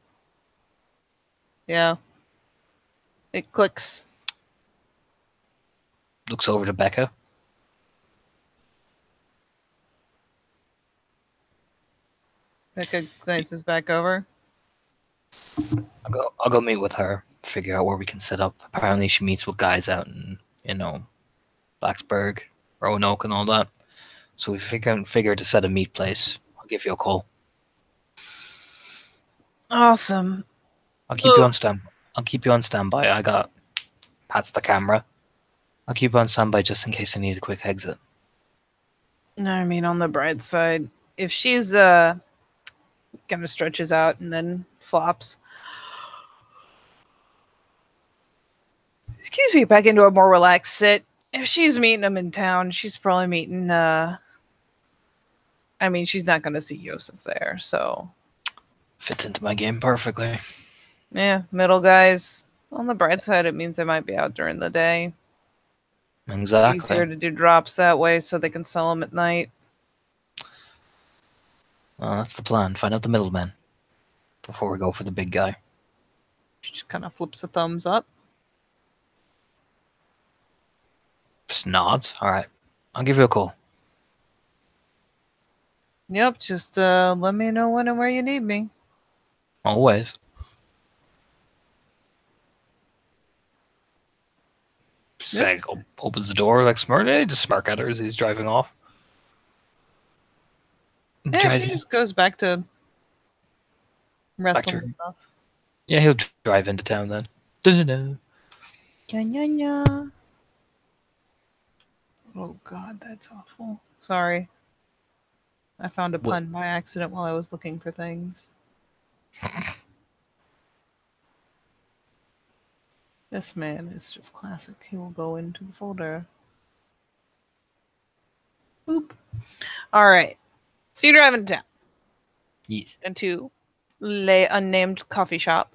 yeah, it clicks. Looks over to Becca. Becca glances back over. I'll go meet with her. Figure out where we can set up. Apparently, she meets with guys out in Blacksburg, Roanoke, and all that. So we figure to set a meet place. I'll give you a call. Awesome. I'll keep you on stand. I'll keep you on standby. I got Pat's the camera. I'll keep you on standby just in case I need a quick exit. I mean, on the bright side, if she's kind of stretches out and then flops. Excuse me, back into a more relaxed sit. If she's meeting him in town, she's probably meeting. I mean, she's not going to see Yosef there, so Fits into my game perfectly. yeah, middle guys. On the bright side, it means they might be out during the day. Exactly. Easier to do drops that way so they can sell them at night. Well, that's the plan. Find out the middleman before we go for the big guy. She just kind of flips a thumbs up. Just nods. All right. I'll give you a call. Yep, just let me know when and where you need me. Always. Seg opens the door like smirk. Just smirk at her as he's driving off. Yeah, she just goes back to wrestling to- and stuff. Yeah, he'll drive into town then. Dun-dun-dun. Nya. Oh god, that's awful. Sorry. I found a pun by accident while I was looking for things. This man is just classic. He will go into the folder. Boop. Alright. So you're driving to town. Yes. Into Le Unnamed Coffee Shop.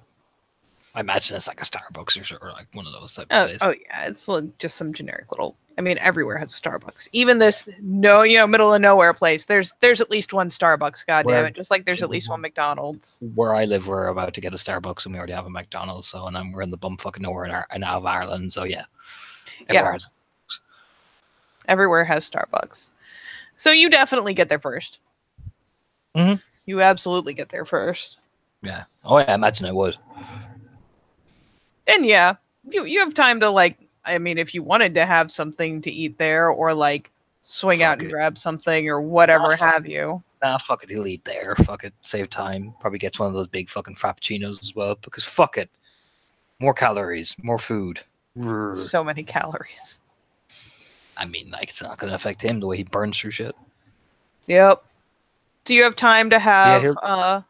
I imagine it's like a Starbucks or like one of those type of places. Oh yeah, it's like just some generic little. I mean, everywhere has a Starbucks. Even this middle of nowhere place. There's at least one Starbucks. Goddamn it! Just like there's at least one McDonald's. Where I live, we're about to get a Starbucks, and we already have a McDonald's. So, and we're in the bumfucking nowhere in out of Ireland. So yeah, Everywhere has Starbucks. So you definitely get there first. Mm-hmm. You absolutely get there first. Yeah. Oh, yeah, I imagine I would. And yeah, you have time to like. I mean, if you wanted to have something to eat there, or like swing out and grab something, or whatever have you. Nah, fuck it, he'll eat there. Fuck it, save time. Probably gets one of those big fucking frappuccinos as well. Because fuck it, more calories, more food. So many calories. I mean, like it's not gonna affect him the way he burns through shit. Yep. Do you have time to have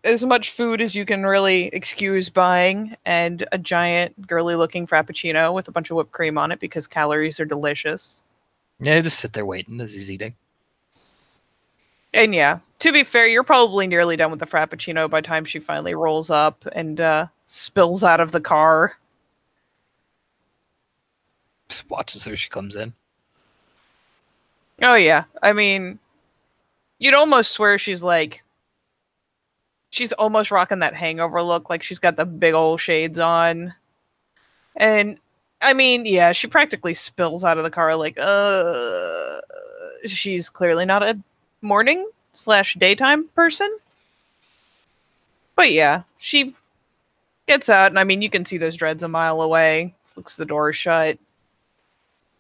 as much food as you can really excuse buying, and a giant girly looking frappuccino with a bunch of whipped cream on it because calories are delicious? Yeah, just sit there waiting as he's eating. And yeah, to be fair, you're probably nearly done with the frappuccino by the time she finally rolls up and spills out of the car. Just watches her, she comes in. Oh yeah, I mean, you'd almost swear she's almost rocking that hangover look, like she's got the big old shades on. And I mean, yeah, she practically spills out of the car like, she's clearly not a morning/daytime person. But yeah, she gets out, and I mean, you can see those dreads a mile away, looks the door shut,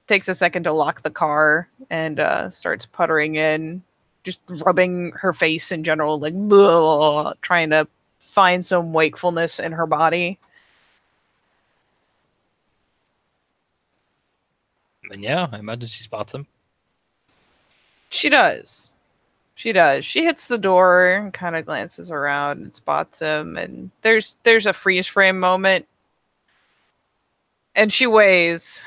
takes a second to lock the car, and starts puttering in, just rubbing her face in general, like, bleh, trying to find some wakefulness in her body. And yeah, I imagine she spots him. She does. She does. She hits the door and kind of glances around and spots him, and there's a freeze frame moment, and she weighs,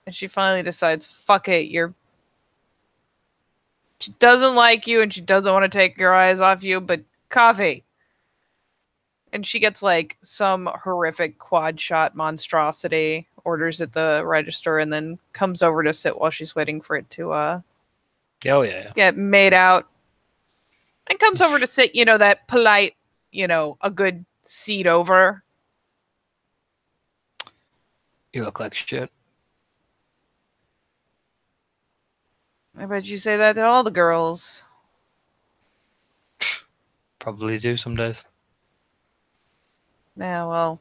and she finally decides, "Fuck it, you're." She doesn't like you, and she doesn't want to take your eyes off you, but coffee. And she gets like some horrific quad shot monstrosity, orders at the register, and then comes over to sit while she's waiting for it to Oh yeah. get made out. And comes over to sit, that polite, a good seat over. You look like shit. I bet you say that to all the girls. Probably do some days. Yeah, well,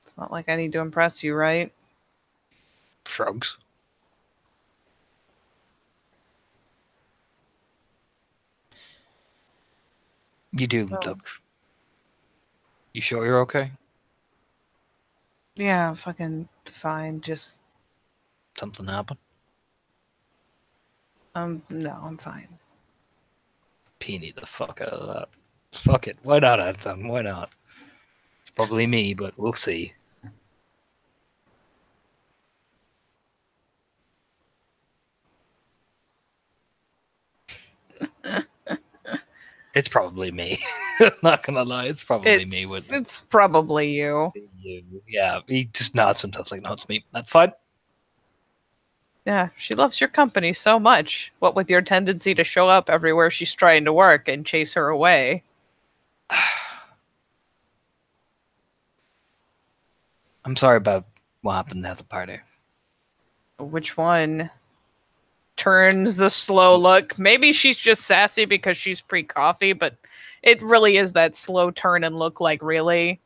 it's not like I need to impress you, right? Shrugs. You do Oh. look. You sure you're okay? Yeah, fucking fine. Just, Something happened? no, I'm fine. Peony the fuck out of that. Fuck it. Why not, Anton? Why not? It's probably me, but we'll see. It's probably me. Not gonna lie, it's probably me with It's probably you. you. Yeah, he just nods himself like, no, it's me. That's fine. Yeah, she loves your company so much. What with your tendency to show up everywhere she's trying to work and chase her away. I'm sorry about what happened at the party. Which one turns the slow look? Maybe she's just sassy because she's pre-coffee, but it really is that slow turn and look like, really?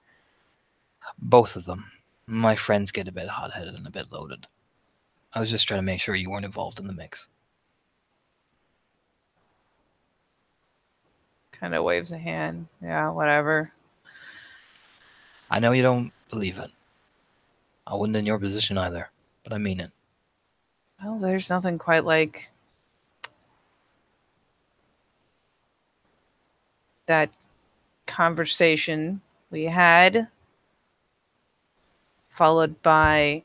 Both of them. My friends get a bit hot-headed and a bit loaded. I was just trying to make sure you weren't involved in the mix. Kind of waves a hand. Yeah, whatever. I know you don't believe it. I wouldn't in your position either, but I mean it. Well, there's nothing quite like that conversation we had, followed by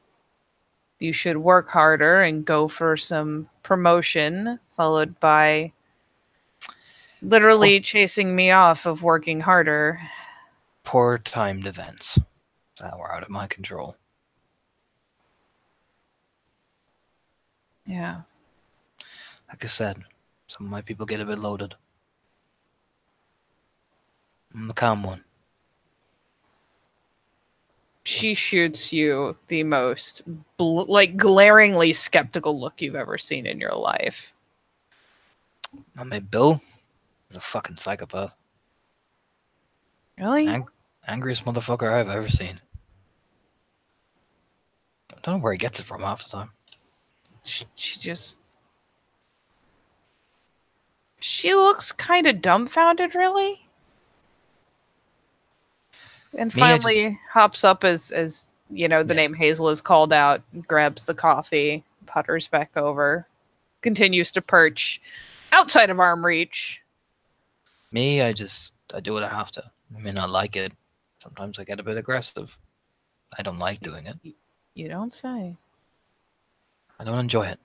you should work harder and go for some promotion, followed by literally chasing me off of working harder. Poor timed events that were out of my control. Yeah. Like I said, some of my people get a bit loaded. I'm the calm one. She shoots you the most glaringly skeptical look you've ever seen in your life. My mate Bill is a fucking psychopath. Really? Angriest motherfucker I've ever seen. I don't know where he gets it from half the time. She looks kind of dumbfounded, really. And finally hops up as the name Hazel is called out, grabs the coffee, putters back over, continues to perch outside of arm reach. Me, I do what I have to. I may not like it. Sometimes I get a bit aggressive. I don't like doing it. You don't say. I don't enjoy it.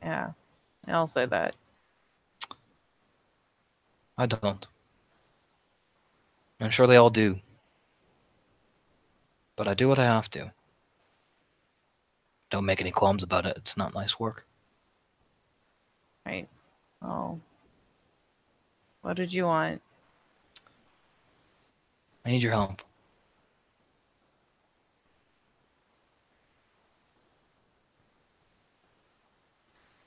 Yeah, I'll say that. I don't. I'm sure they all do. But I do what I have to. Don't make any qualms about it. It's not nice work. Right. Oh. What did you want? I need your help.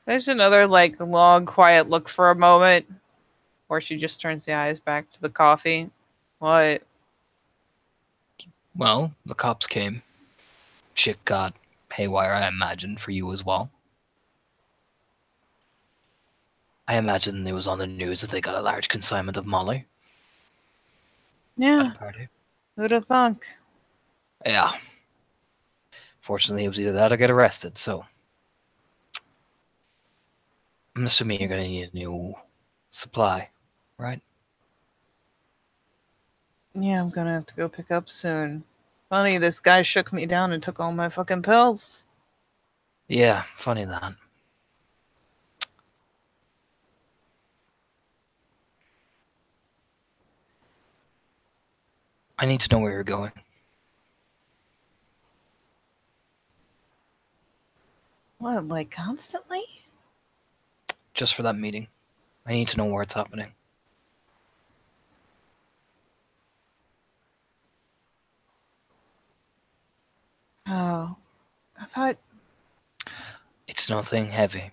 There's another long, quiet look for a moment, where she just turns the eyes back to the coffee. What? Well, the cops came. Shit got haywire, I imagine, for you as well. I imagine it was on the news that they got a large consignment of Molly. Yeah. At a party. Who'd have thunk? Yeah. Fortunately, it was either that or get arrested, so I'm assuming you're gonna need a new supply, right? Yeah, I'm gonna have to go pick up soon. Funny, this guy shook me down and took all my fucking pills. Yeah, funny that. I need to know where you're going. What, like constantly? Just for that meeting. I need to know where it's happening. Oh, I thought. It's nothing heavy.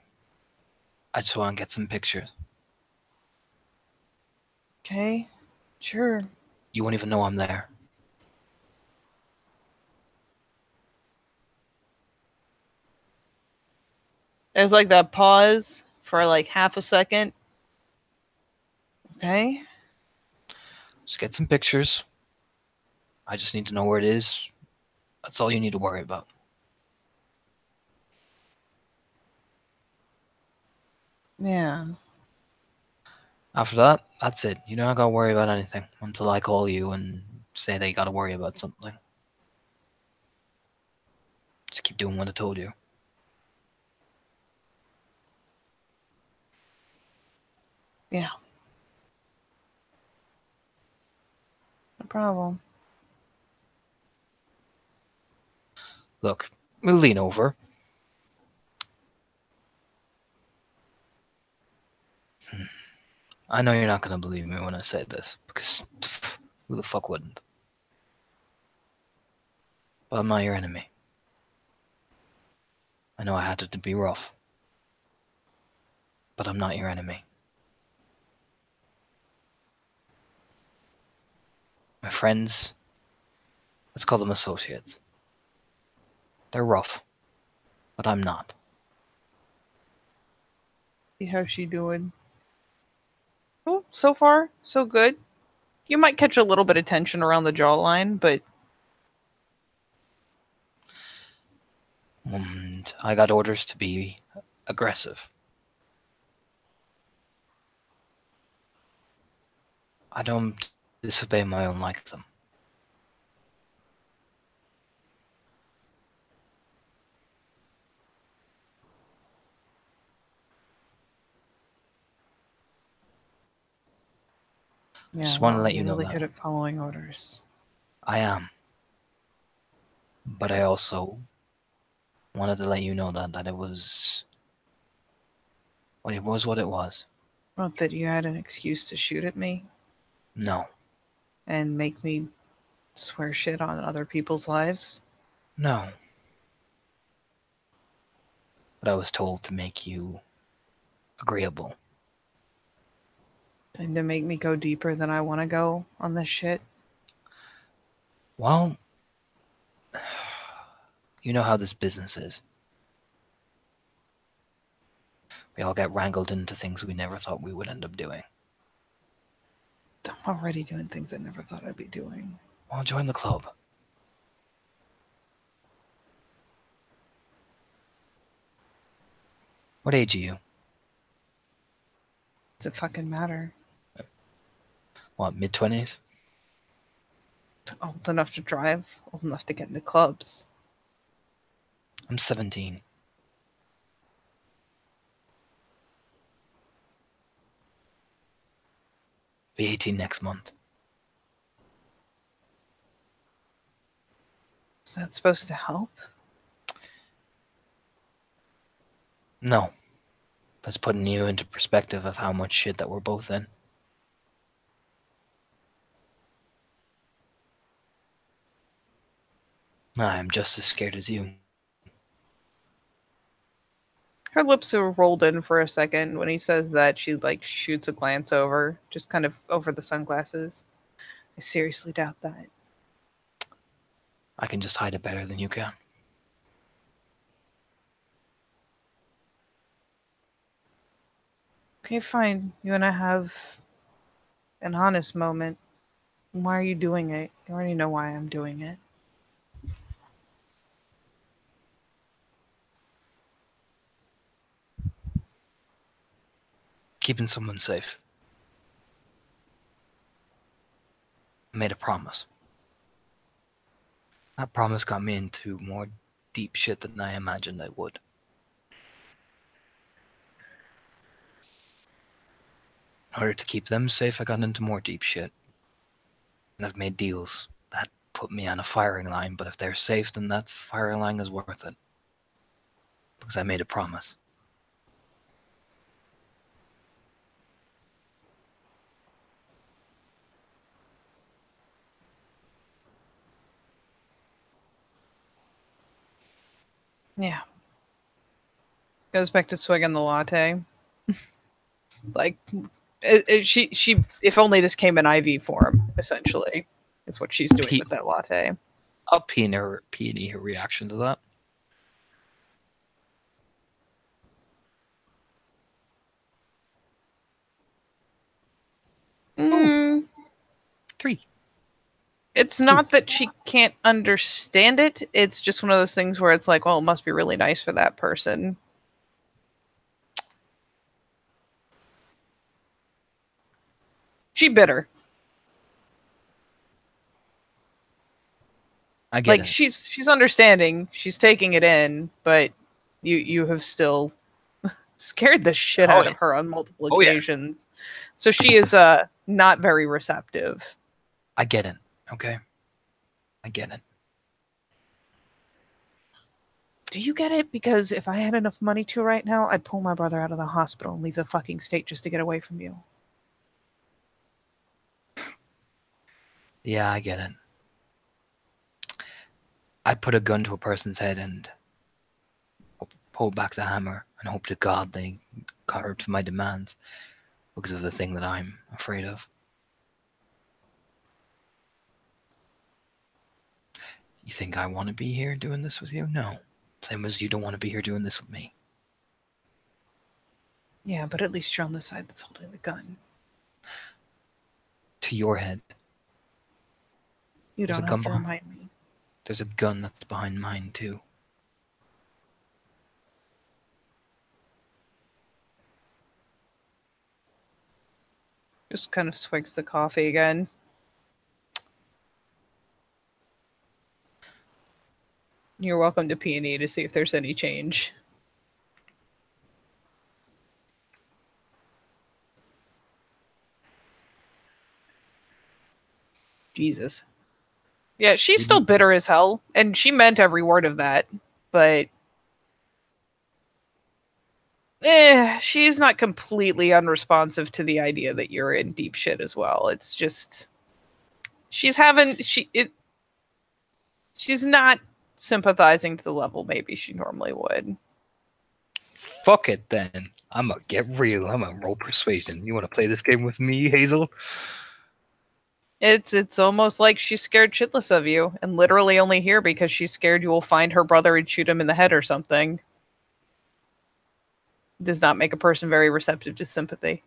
I just want to get some pictures. Okay, sure. You won't even know I'm there. There's like that pause for like half a second. Okay. Just get some pictures. I just need to know where it is. That's all you need to worry about. Yeah. After that, that's it. You don't gotta worry about anything until I call you and say that you gotta worry about something. Just keep doing what I told you. Yeah. No problem. Look, we'll lean over. I know you're not gonna believe me when I say this, because who the fuck wouldn't? But I'm not your enemy. I know I had it to be rough, but I'm not your enemy. My friends, let's call them associates. They're rough, but I'm not. See how she doing. Oh, so far, so good. You might catch a little bit of tension around the jawline, but And I got orders to be aggressive. I don't disobey my own like them. yeah, Just want to well, let you you're know really that good at following orders. I am. But I also wanted to let you know that it was what it was. Not that you had an excuse to shoot at me No. and make me swear shit on other people's lives. No. But I was told to make you agreeable. And to make me go deeper than I want to go on this shit. Well, you know how this business is. We all get wrangled into things we never thought we would end up doing. I'm already doing things I never thought I'd be doing. Well, join the club. What age are you? Does it fucking matter? What, mid-20s? Old enough to drive, old enough to get into clubs. I'm 17. Be 18 next month. Is that supposed to help? No. That's putting you into perspective of how much shit that we're both in. I'm just as scared as you. Her lips are rolled in for a second. When he says that, she like shoots a glance over, just kind of over the sunglasses. I seriously doubt that. I can just hide it better than you can. Okay, fine. You and I have an honest moment. Why are you doing it? You already know why I'm doing it. keeping someone safe. I made a promise. That promise got me into more deep shit than I imagined I would. In order to keep them safe, I got into more deep shit. And I've made deals that put me on a firing line, but if they're safe, then that firing line is worth it. Because I made a promise. Yeah. Goes back to swigging the latte. Like, she. If only this came in IV form. Essentially, it's what she's doing with that latte. I'll peony her reaction to that. Mm, 3. it's not that she can't understand it. It's just one of those things where it's like, well, it must be really nice for that person. She bitter. I get Like it. she's understanding. She's taking it in, but you have still scared the shit out of her on multiple occasions. Yeah. So she is not very receptive. I get it. Okay. I get it. Do you get it? Because if I had enough money to right now, I'd pull my brother out of the hospital and leave the fucking state just to get away from you. Yeah, I get it. I'd put a gun to a person's head and pull back the hammer and hope to God they cover to my demands because of the thing that I'm afraid of. You think I want to be here doing this with you? No. Same as you don't want to be here doing this with me. Yeah, but at least you're on the side that's holding the gun. To your head. You don't have to remind me. There's a gun that's behind mine, too. Just kind of swigs the coffee again. You're welcome to P&E to see if there's any change. Jesus. Yeah, she's still bitter as hell, and she meant every word of that, but she's not completely unresponsive to the idea that you're in deep shit as well. It's just she's not sympathizing to the level maybe she normally would. Fuck it then. I'm gonna get real. I'm gonna roll persuasion. You want to play this game with me, Hazel? It's almost like she's scared shitless of you, and literally only here because she's scared you will find her brother and shoot him in the head or something. Does not make a person very receptive to sympathy.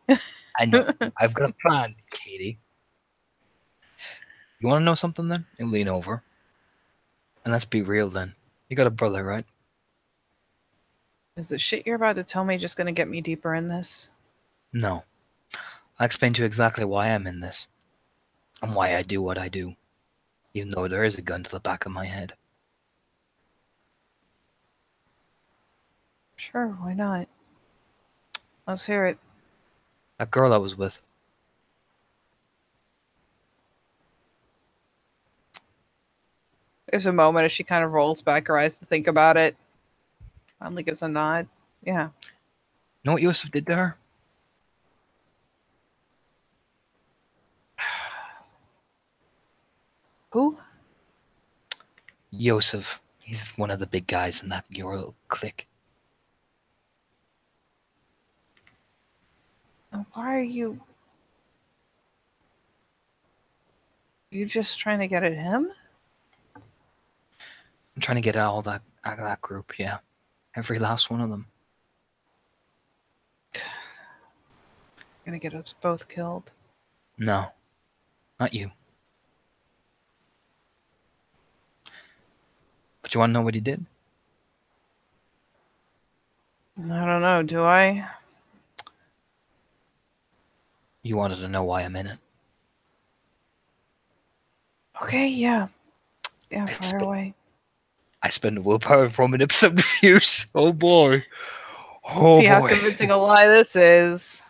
I know. I've got a plan, Katie. You want to know something then? You lean over. And let's be real then. You got a brother, right? Is the shit you're about to tell me just going to get me deeper in this? No. I'll explain to you exactly why I'm in this. And why I do what I do. Even though there is a gun to the back of my head. Sure, why not? Let's hear it. That girl I was with. There's a moment as she kind of rolls back her eyes to think about it. Finally gives a nod. Yeah. Know what Yosef did to her? Who? Yosef. He's one of the big guys in that your little clique. Why are you... You just trying to get at him? I'm trying to get out of that group, yeah. Every last one of them. Gonna get us both killed. No. Not you. But you want to know what he did? I don't know, do I? You wanted to know why I'm in it. Okay, yeah. Yeah, It's fire been- away. I spend willpower from an subterfuge. Oh boy. Oh See how boy. convincing a lie this is.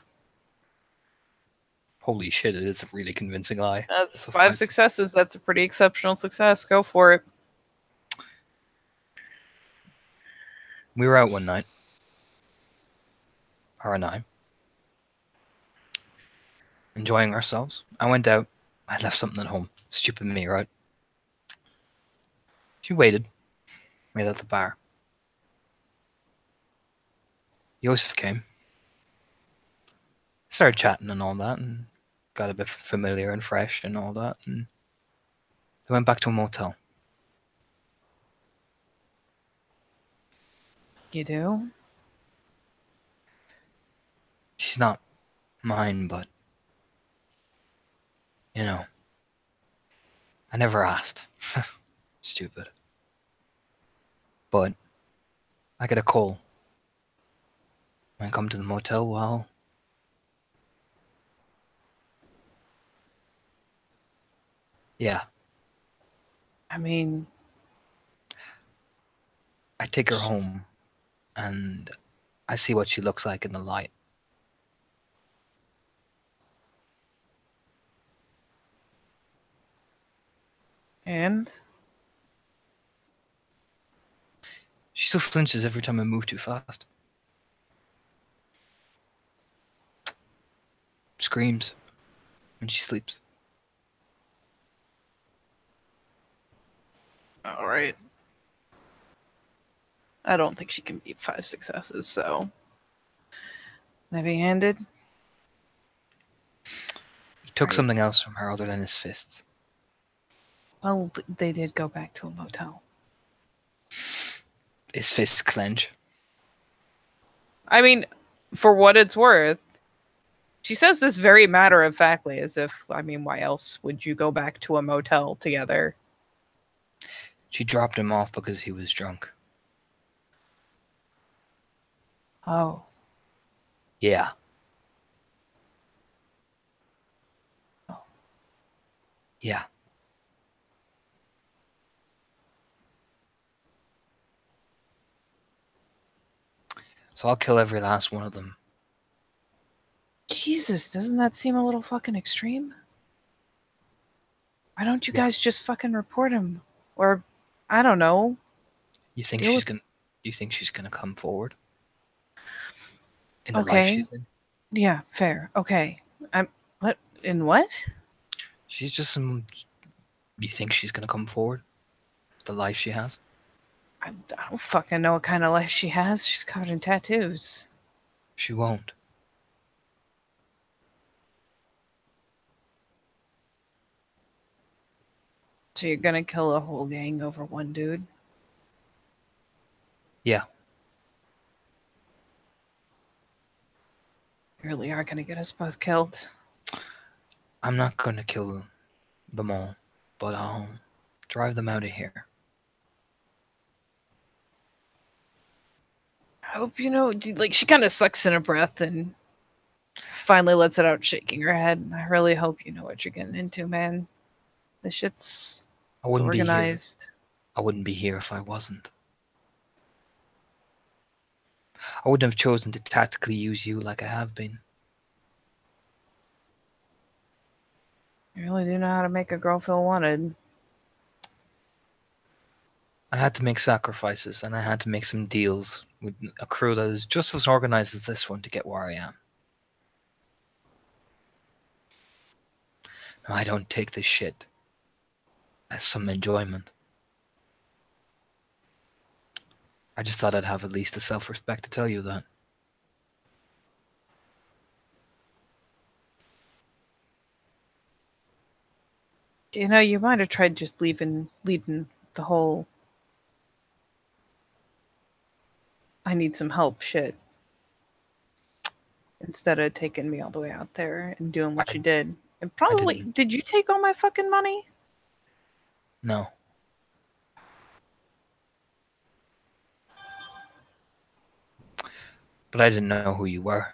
Holy shit, it is a really convincing lie. That's It's a 5 successes. That's a pretty exceptional success. Go for it. We were out one night. Her and I. Enjoying ourselves. I went out. I left something at home. Stupid me, right? She waited. Waited at the bar. Yosef came. Started chatting and all that, and got a bit familiar and fresh and all that, and they went back to a motel. You do? She's not mine, but you know, I never asked. Stupid. But I get a call. I come to the motel. Well, yeah, I mean, I take her home, and I see what she looks like in the light. and She still flinches every time I move too fast. Screams when she sleeps. all right. I don't think she can beat 5 successes, so heavy-handed. He took Right. something else from her other than his fists. Well, they did go back to a motel. His fists clench. I mean, for what it's worth, she says this very matter-of-factly, as if, I mean, why else would you go back to a motel together? She dropped him off because he was drunk. Oh, Yeah. Yeah. So I'll kill every last one of them. Jesus, doesn't that seem a little fucking extreme? Why don't you Yeah. guys just fucking report him? Or, I don't know. You think Deal she's with- gonna? You think she's gonna come forward? In the life Okay. she's in? Yeah, fair. Okay. What? In what? She's just some. You think she's gonna come forward? The life she has? I don't fucking know what kind of life she has. She's covered in tattoos. She won't. So you're gonna kill a whole gang over one dude? Yeah. You really are gonna get us both killed. I'm not gonna kill them all, but I'll drive them out of here. I hope you know, like, she kind of sucks in a breath and finally lets it out, shaking her head. I really hope you know what you're getting into, man. This shit's I wouldn't be here. organized. I wouldn't be here if I wasn't. I wouldn't have chosen to tactically use you like I have been. You really do know how to make a girl feel wanted. I had to make sacrifices, and I had to make some deals with a crew that is just as organized as this one to get where I am. No, I don't take this shit as some enjoyment. I just thought I'd have at least the self-respect to tell you that. You know, you might have tried just leading the whole I need some help shit. Instead of taking me all the way out there and doing what you did. And probably, didn't. did you take all my fucking money? No. But I didn't know who you were.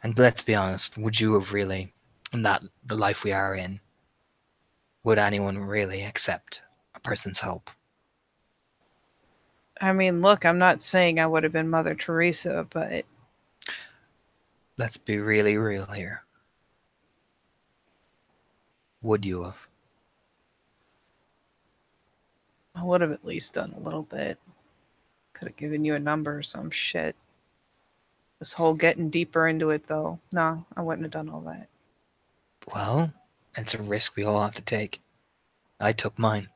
And let's be honest, would you have really, in the life we are in, would anyone really accept a person's help? I mean, look, I'm not saying I would have been Mother Teresa, but Let's be really real here. Would you have? I would have at least done a little bit. Could have given you a number or some shit. This whole getting deeper into it, though, no, I wouldn't have done all that. Well, it's a risk we all have to take. I took mine.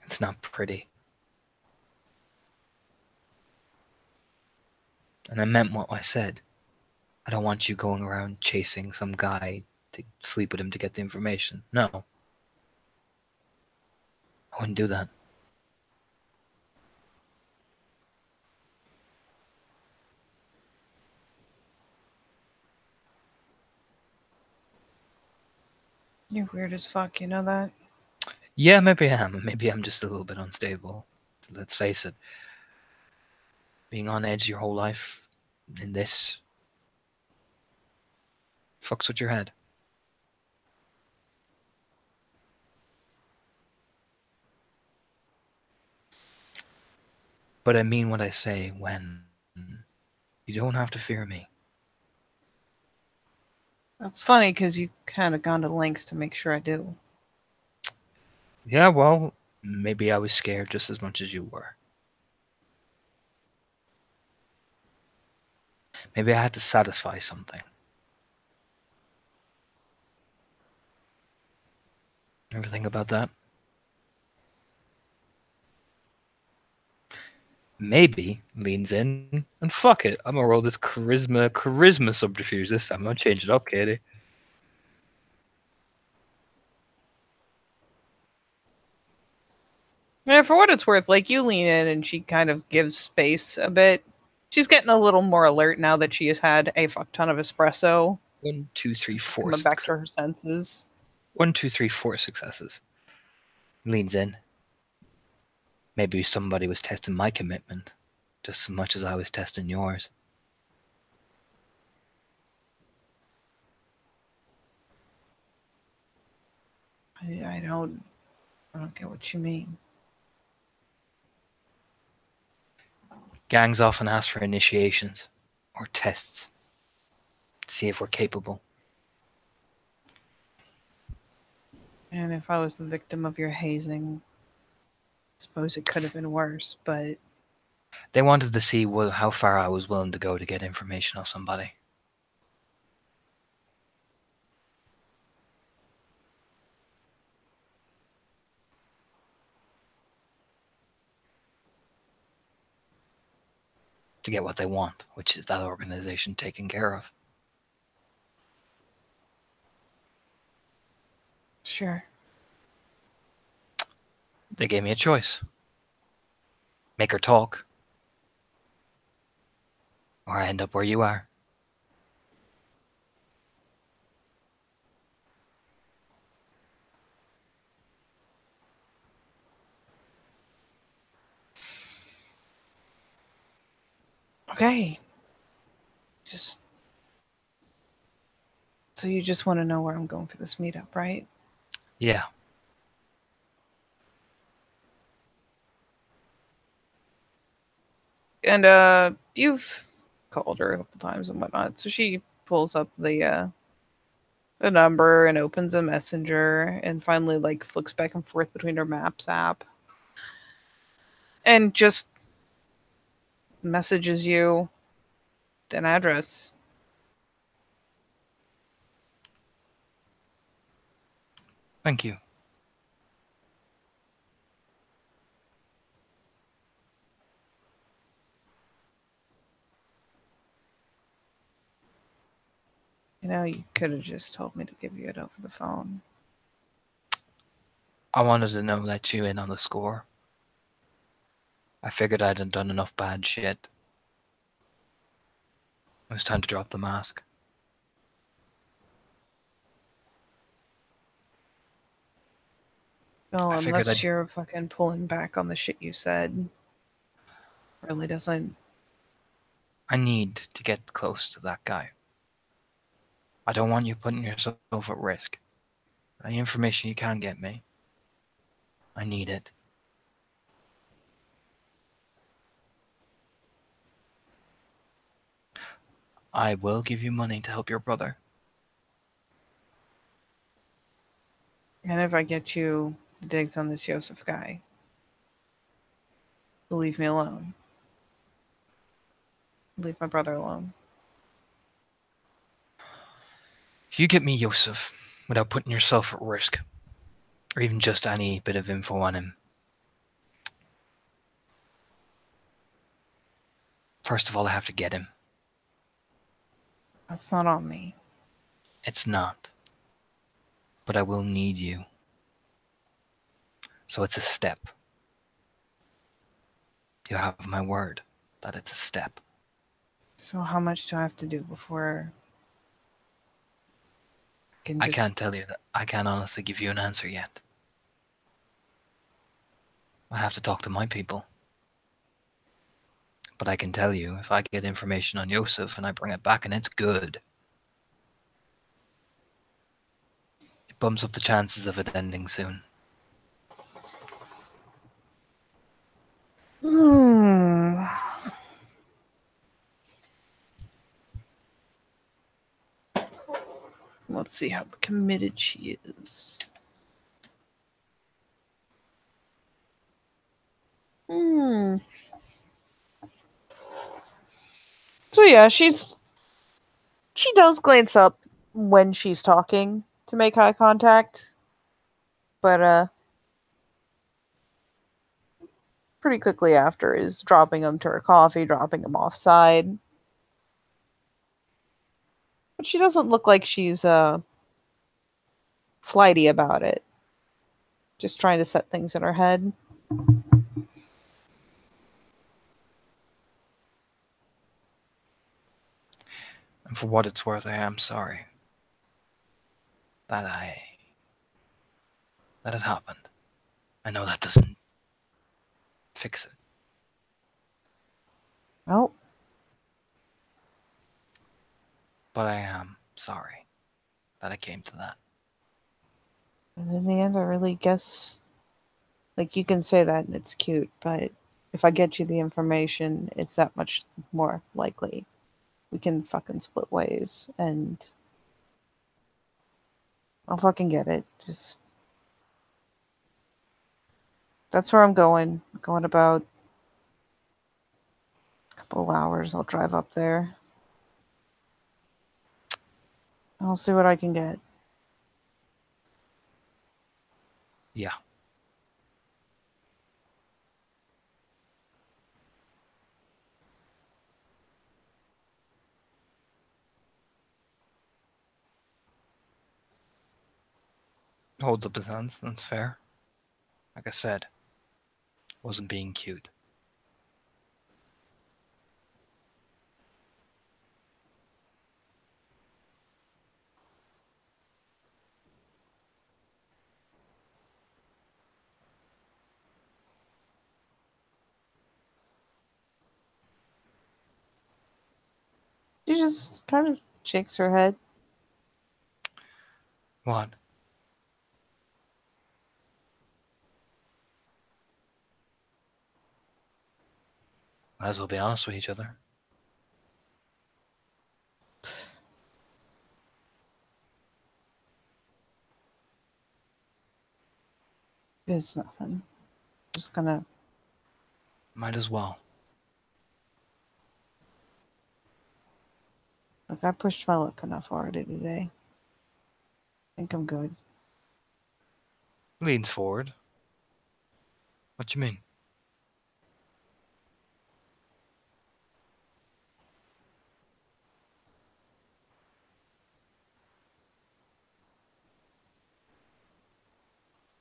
It's not pretty. And I meant what I said. I don't want you going around chasing some guy to sleep with him to get the information. No. I wouldn't do that. You're weird as fuck, you know that? Yeah, maybe I am. Maybe I'm just a little bit unstable. Let's face it. Being on edge your whole life in this fucks with your head. But I mean what I say when you don't have to fear me. That's funny because you kind of gone to lengths to make sure I do. Yeah, well, maybe I was scared just as much as you were. Maybe I had to satisfy something. Ever think about that? Maybe leans in and fuck it. I'm gonna roll this charisma subterfuge this time. I'm gonna change it up, Katie. Yeah, for what it's worth, like you lean in and she kind of gives space a bit. She's getting a little more alert now that she has had a fuck ton of espresso, 1, 2, 3, 4. coming back to her senses. 1, 2, 3, 4 successes. Leans in. Maybe somebody was testing my commitment just as much as I was testing yours. I don't get what you mean. Gangs often ask for initiations or tests to see if we're capable. And if I was the victim of your hazing, I suppose it could have been worse, but They wanted to see how far I was willing to go to get information off somebody. To get what they want, which is that organization taken care of. sure. They gave me a choice. Make her talk, or I end up where you are. Okay. Just so you just want to know where I'm going for this meetup, right? Yeah. And you've called her a couple times and whatnot, so she pulls up the number and opens a messenger and finally like flicks back and forth between her maps app and just messages you an address. Thank you. You know, you could have just told me to give you it over the phone. I wanted to know let you in on the score. I figured I hadn't done enough bad shit. It was time to drop the mask. Well, I figured unless I'd. you're fucking pulling back on the shit you said. Really doesn't. I need to get close to that guy. I don't want you putting yourself at risk. Any information you can get me, I need it. I will give you money to help your brother. And if I get you the digs on this Yosef guy, you'll leave me alone. Leave my brother alone. If you get me Yosef without putting yourself at risk, or even just any bit of info on him, first of all, I have to get him. That's not on me. It's not. But I will need you. So it's a step. You have my word that it's a step. So how much do I have to do before I can't tell you that. I can't honestly give you an answer yet. I have to talk to my people. But I can tell you, if I get information on Yosef and I bring it back and it's good, it bumps up the chances of it ending soon. Hmm. Let's see how committed she is. So yeah, she does glance up when she's talking to make eye contact, but pretty quickly after is dropping him to her coffee, dropping him offside. But she doesn't look like she's flighty about it. Just trying to set things in her head. And for what it's worth, I am sorry that it happened. I know that doesn't fix it. Oh, But I am sorry that it came to that. and in the end, I really guess, like, you can say that and it's cute, but if I get you the information, it's that much more likely we can fucking split ways, and I'll fucking get it. Just that's where I'm going. Going about a couple of hours. I'll drive up there. I'll see what I can get. Yeah. Holds up his hands, that's fair. Like I said, wasn't being cute. She just kind of shakes her head. What? Might as well be honest with each other. It's nothing. Just gonna. Might as well. Look, I pushed my luck enough already today. I think I'm good. Leans forward. What you mean?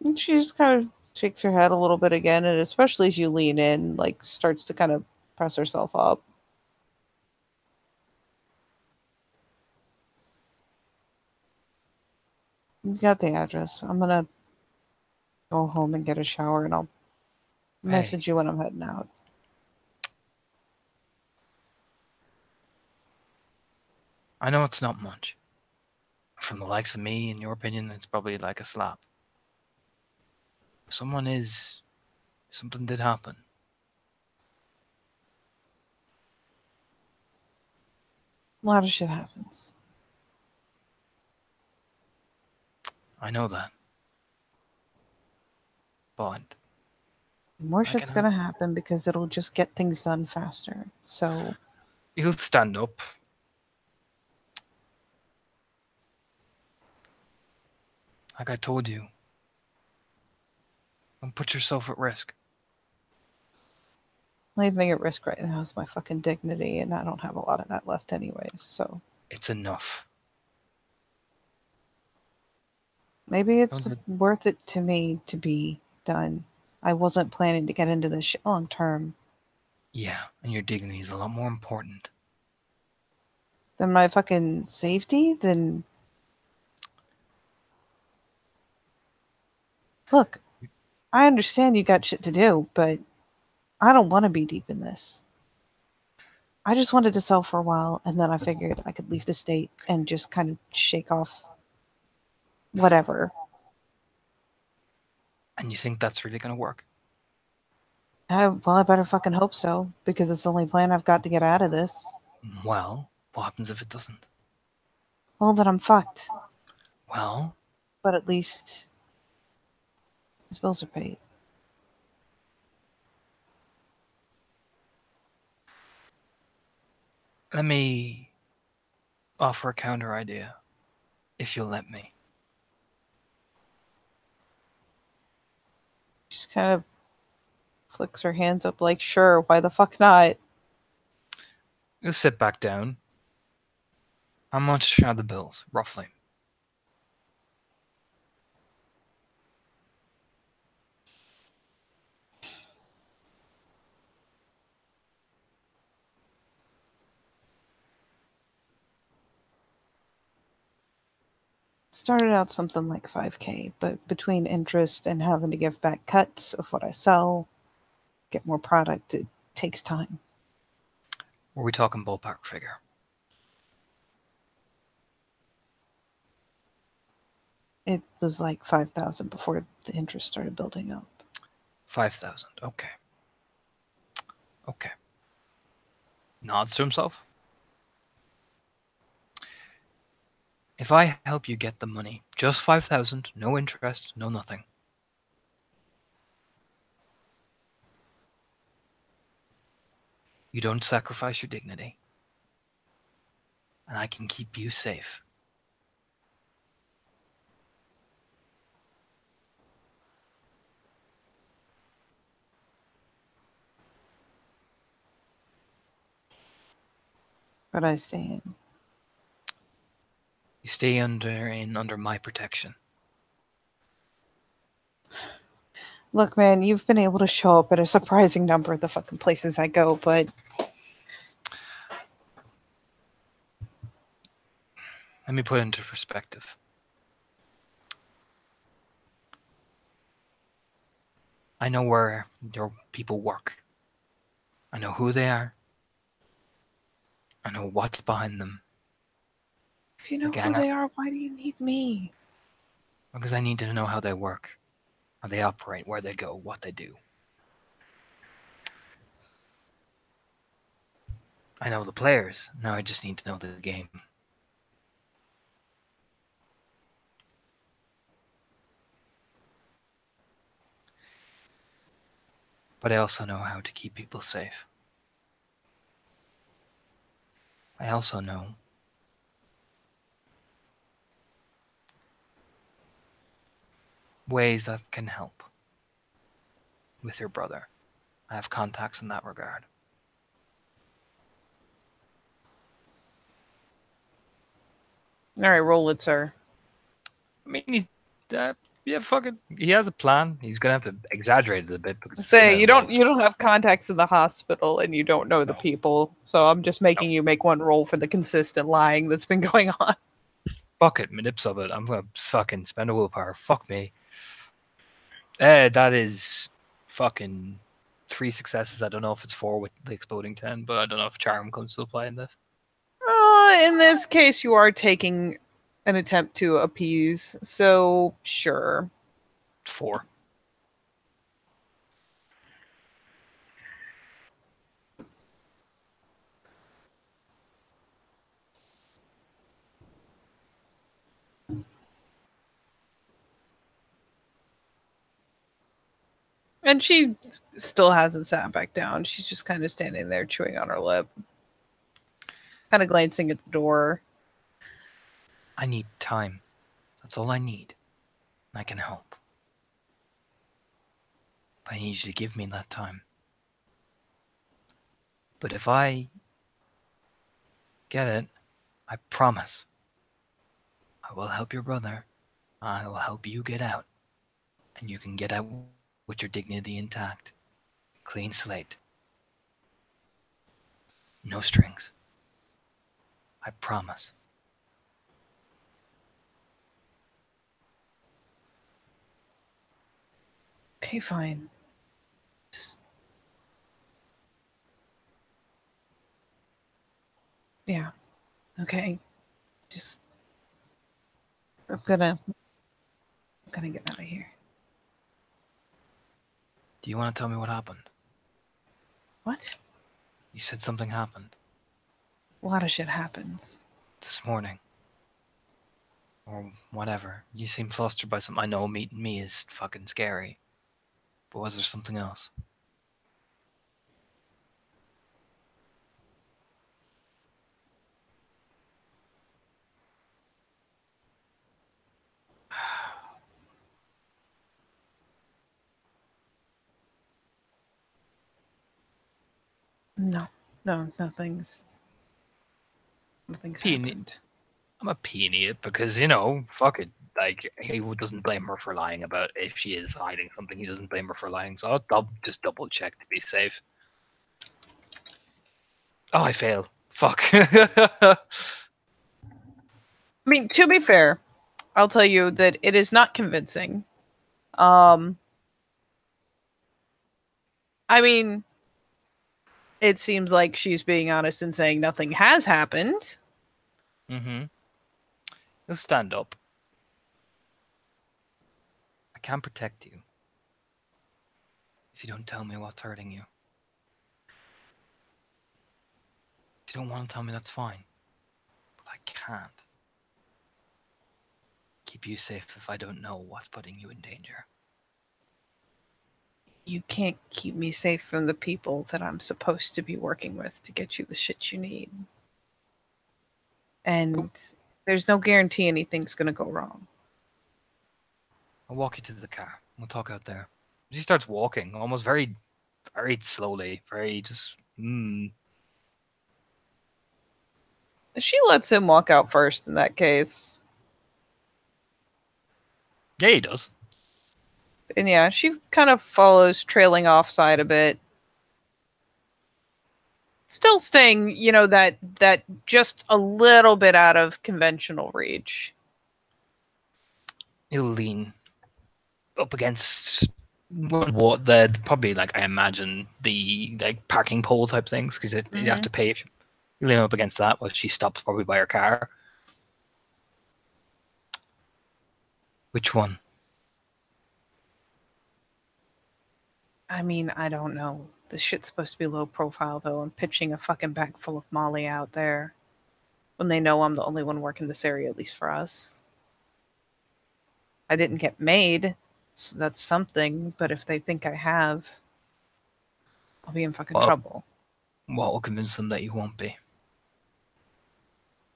And she just kind of shakes her head a little bit again, and especially as you lean in, like starts to kind of press herself up. You got the address. I'm gonna go home and get a shower, and I'll message you when I'm heading out. I know it's not much. From the likes of me, in your opinion, it's probably like a slap. Something did happen. A lot of shit happens. I know that. But More shit's gonna happen because it'll just get things done faster. So you'll stand up. Like I told you. Don't put yourself at risk. The only thing at risk right now is my fucking dignity, and I don't have a lot of that left anyways, so. It's enough. Maybe it's worth it to me to be done. I wasn't planning to get into this shit long term. Yeah, and your dignity is a lot more important. Than my fucking safety? Then. Look, I understand you got shit to do, but I don't want to be deep in this. I just wanted to sell for a while, and then I figured I could leave the state and just kind of shake off whatever. And you think that's really going to work? Well, I better fucking hope so, because it's the only plan I've got to get out of this. Well, what happens if it doesn't? Well, then I'm fucked. Well? But at least his bills are paid. Let me offer a counter idea, if you'll let me. She kind of flicks her hands up like, sure, why the fuck not? You'll sit back down. How much are the bills, roughly? Started out something like 5K, but between interest and having to give back cuts of what I sell, get more product, it takes time. Were we talking ballpark figure? It was like 5,000 before the interest started building up. 5,000, okay. Okay. Nods to himself. If I help you get the money, just 5,000, no interest, no nothing. You don't sacrifice your dignity. And I can keep you safe. But I stay in. You stay under my protection. Look, man, you've been able to show up at a surprising number of the fucking places I go, but... Let me put it into perspective. I know where your people work. I know who they are. I know what's behind them. If you know who they are, why do you need me? Because I need to know how they work, how they operate, where they go, what they do. I know the players. Now I just need to know the game. But I also know how to keep people safe. I also know ways that can help with your brother. I have contacts in that regard. All right, roll it, sir. I mean, he has a plan. He's gonna have to exaggerate it a bit because you don't have contacts in the hospital and you don't know the people, so I'm just making you make one roll for the consistent lying that's been going on. Fuck it, my nips of it. I'm gonna fucking spend a willpower. Fuck me. That is fucking 3 successes. I don't know if it's 4 with the exploding 10, but I don't know if charm comes to play in this. In this case, you are taking an attempt to appease, so sure. 4. And she still hasn't sat back down. She's just kind of standing there chewing on her lip, kind of glancing at the door. I need time. That's all I need. And I can help. But I need you to give me that time. But if I get it, I promise I will help your brother. I will help you get out. And you can get out with your dignity intact. Clean slate. No strings. I promise. Okay, fine. Just... Yeah. Okay. Just... I'm gonna get out of here. Do you want to tell me what happened? What? You said something happened. A lot of shit happens. This morning. Or whatever. You seem flustered by something. I know meeting me is fucking scary. But was there something else? No, nothing's happened. I'm a peony because, you know, fuck it. Like, he doesn't blame her for lying about if she is hiding something. He doesn't blame her for lying. So I'll just double check to be safe. Oh, I fail. Fuck. I mean, to be fair, I'll tell you that it is not convincing. I mean, it seems like she's being honest and saying nothing has happened. Mm-hmm. You'll stand up. I can protect you. If you don't tell me what's hurting you. If you don't want to tell me, that's fine. But I can't keep you safe if I don't know what's putting you in danger. You can't keep me safe from the people that I'm supposed to be working with to get you the shit you need. And there's no guarantee anything's gonna go wrong. I'll walk you to the car. We'll talk out there. She starts walking, almost very, very slowly, very just. She lets him walk out first in that case. Yeah, he does. And yeah, she kind of follows, trailing offside a bit. Still staying, you know, that just a little bit out of conventional reach. He'll lean up against what the probably, like, I imagine the like parking pole type things, because you have to pay. If you lean up against that while she stops probably by her car. Which one? I mean, I don't know. This shit's supposed to be low profile, though. I'm pitching a fucking bag full of Molly out there when they know I'm the only one working this area, at least for us. I didn't get made, so that's something. But if they think I have, I'll be in fucking trouble. What will convince them that you won't be?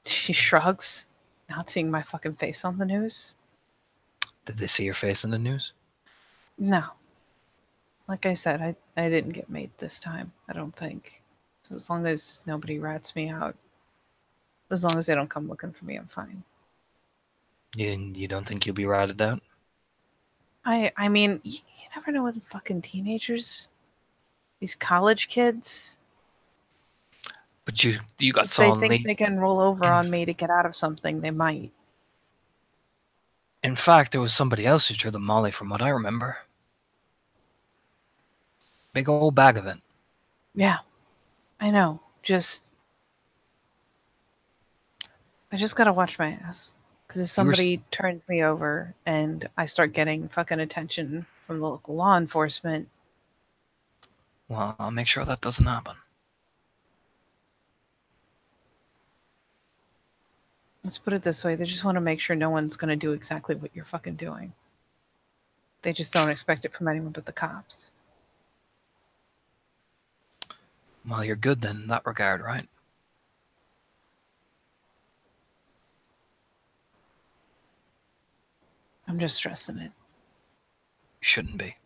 She shrugs, not seeing my fucking face on the news. Did they see your face in the news? No. Like I said, I didn't get made this time, I don't think. So as long as nobody rats me out, as long as they don't come looking for me, I'm fine. You don't think you'll be ratted out? I mean, you never know with fucking teenagers. These college kids. But you got if solidly... they think they can roll over on me to get out of something, they might. In fact, there was somebody else who threw the Molly, from what I remember. Big old bag of it. Yeah, I know. I just gotta watch my ass. Because if You were somebody turns me over and I start getting fucking attention from the local law enforcement, well, I'll make sure that doesn't happen. let's put it this way, they just want to make sure no one's gonna do exactly what you're fucking doing. They just don't expect it from anyone but the cops. Well, you're good then in that regard, right? I'm just stressing it. You shouldn't be.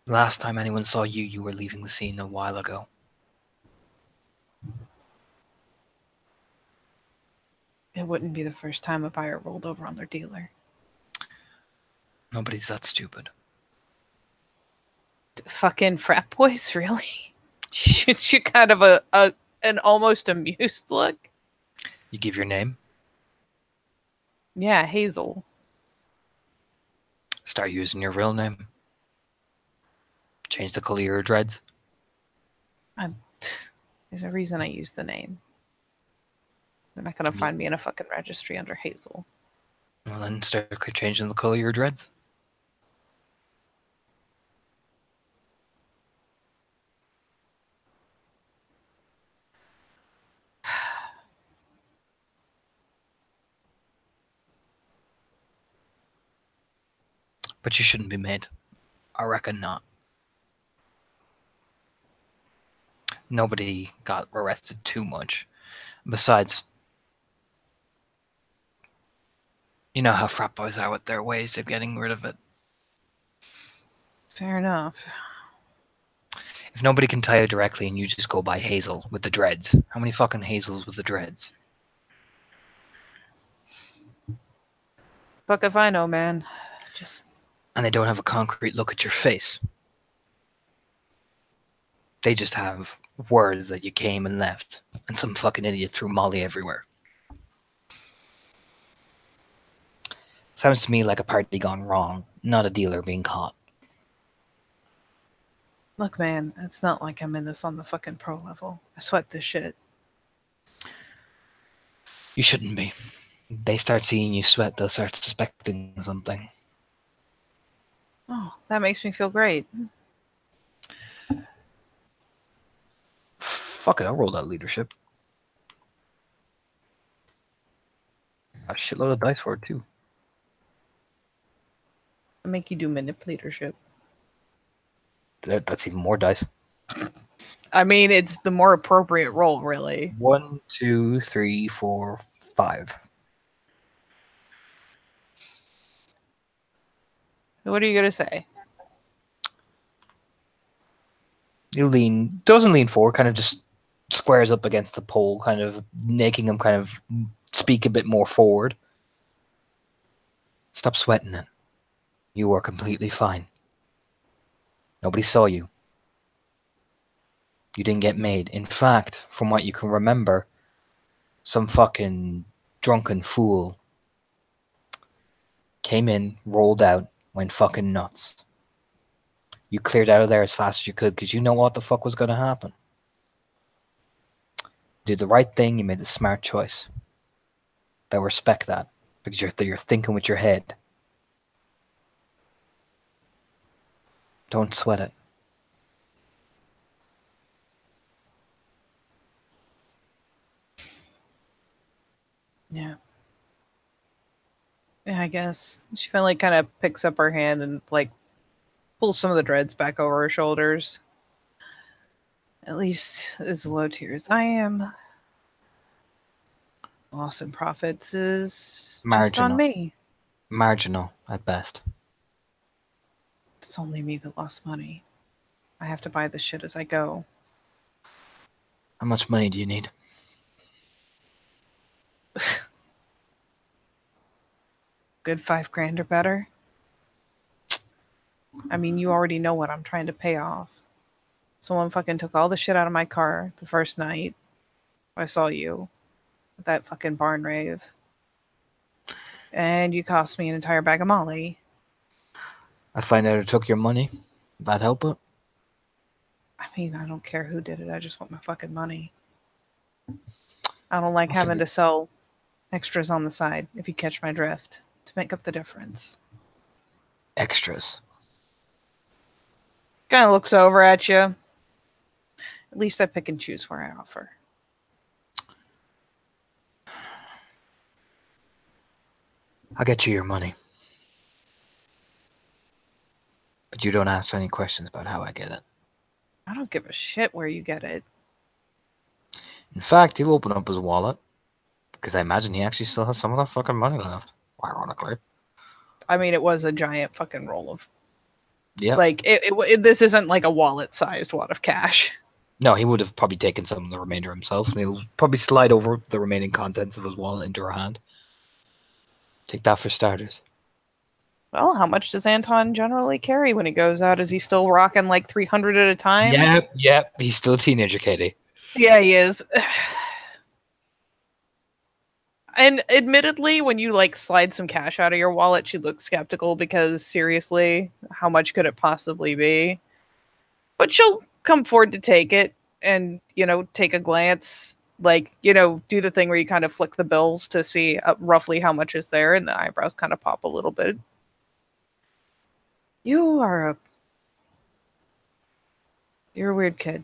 Last time anyone saw you, you were leaving the scene a while ago. It wouldn't be the first time a buyer rolled over on their dealer. Nobody's that stupid. Fucking frat boys, really? You kind of an almost amused look. You give your name, Yeah, Hazel. start using your real name. Change the color of your dreads. There's a reason I use the name. They're not gonna find me in a fucking registry under Hazel. Well, then start changing the color of your dreads. But you shouldn't be made. I reckon not. Nobody got arrested too much. Besides, you know how frat boys are with their ways of getting rid of it. Fair enough. If nobody can tie you directly and you just go by Hazel with the dreads, how many fucking Hazels with the dreads? Fuck if I know, man. Just And they don't have a concrete look at your face. They just have words that you came and left, and some fucking idiot threw Molly everywhere. Sounds to me like a party gone wrong, not a dealer being caught. look, man. It's not like I'm in this on the fucking pro level. I sweat this shit. You shouldn't be. They start seeing you sweat, they'll start suspecting something. Oh, that makes me feel great. Fuck it, I'll roll that leadership. A shitload of dice for it, too. I make you do manipulatorship. That's even more dice. I mean, it's the more appropriate role, really. 1, 2, 3, 4, 5. What are you gonna say? He doesn't lean forward, kind of just squares up against the pole, kind of making him kind of speak a bit more forward. Stop sweating it. You are completely fine. Nobody saw you. You didn't get made. In fact, from what you can remember, some fucking drunken fool came in, rolled out, went fucking nuts. You cleared out of there as fast as you could because you know what the fuck was going to happen. You did the right thing. You made the smart choice. They'll respect that because you're thinking with your head. Don't sweat it. Yeah. Yeah, I guess. She finally kind of picks up her hand and, like, pulls some of the dreads back over her shoulders. At least as low tier as I am. Loss in profits is just on Marginal. me. Marginal at best. It's only me that lost money. I have to buy this shit as I go. How much money do you need? Good $5,000 or better. I mean, you already know what I'm trying to pay off. Someone fucking took all the shit out of my car the first night I saw you at that fucking barn rave. And you cost me an entire bag of Molly. I find out who took your money. That help it? I mean, I don't care who did it. I just want my fucking money. I don't like That's a having good- to sell extras on the side, if you catch my drift, to make up the difference. Extras. Kind of looks over at you. At least I pick and choose where I offer. I'll get you your money. But you don't ask any questions about how I get it. I don't give a shit where you get it. In fact, he'll open up his wallet. Because I imagine he actually still has some of that fucking money left. Ironically. I mean, it was a giant fucking roll of... Yeah. Like, this isn't like a wallet-sized wad of cash. No, he would have probably taken some of the remainder himself, and he'll probably slide over the remaining contents of his wallet into her hand. Take that for starters. Well, how much does Anton generally carry when he goes out? Is he still rocking like 300 at a time? Yep. He's still a teenager, Katie. Yeah, he is. And admittedly, when you like slide some cash out of your wallet, she looks skeptical because seriously, how much could it possibly be? But she'll come forward to take it and, take a glance, like, do the thing where you kind of flick the bills to see roughly how much is there, and the eyebrows kind of pop a little bit. You're a weird kid.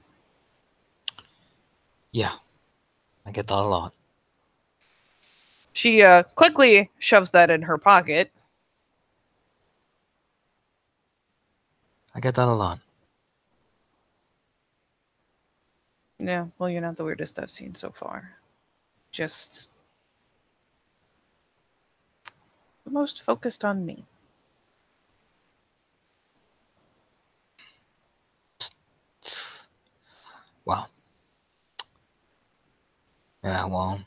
Yeah. I get that a lot. She quickly shoves that in her pocket. I get that a lot. Yeah, well, you're not the weirdest I've seen so far. Just the most focused on me. Wow. Yeah, well.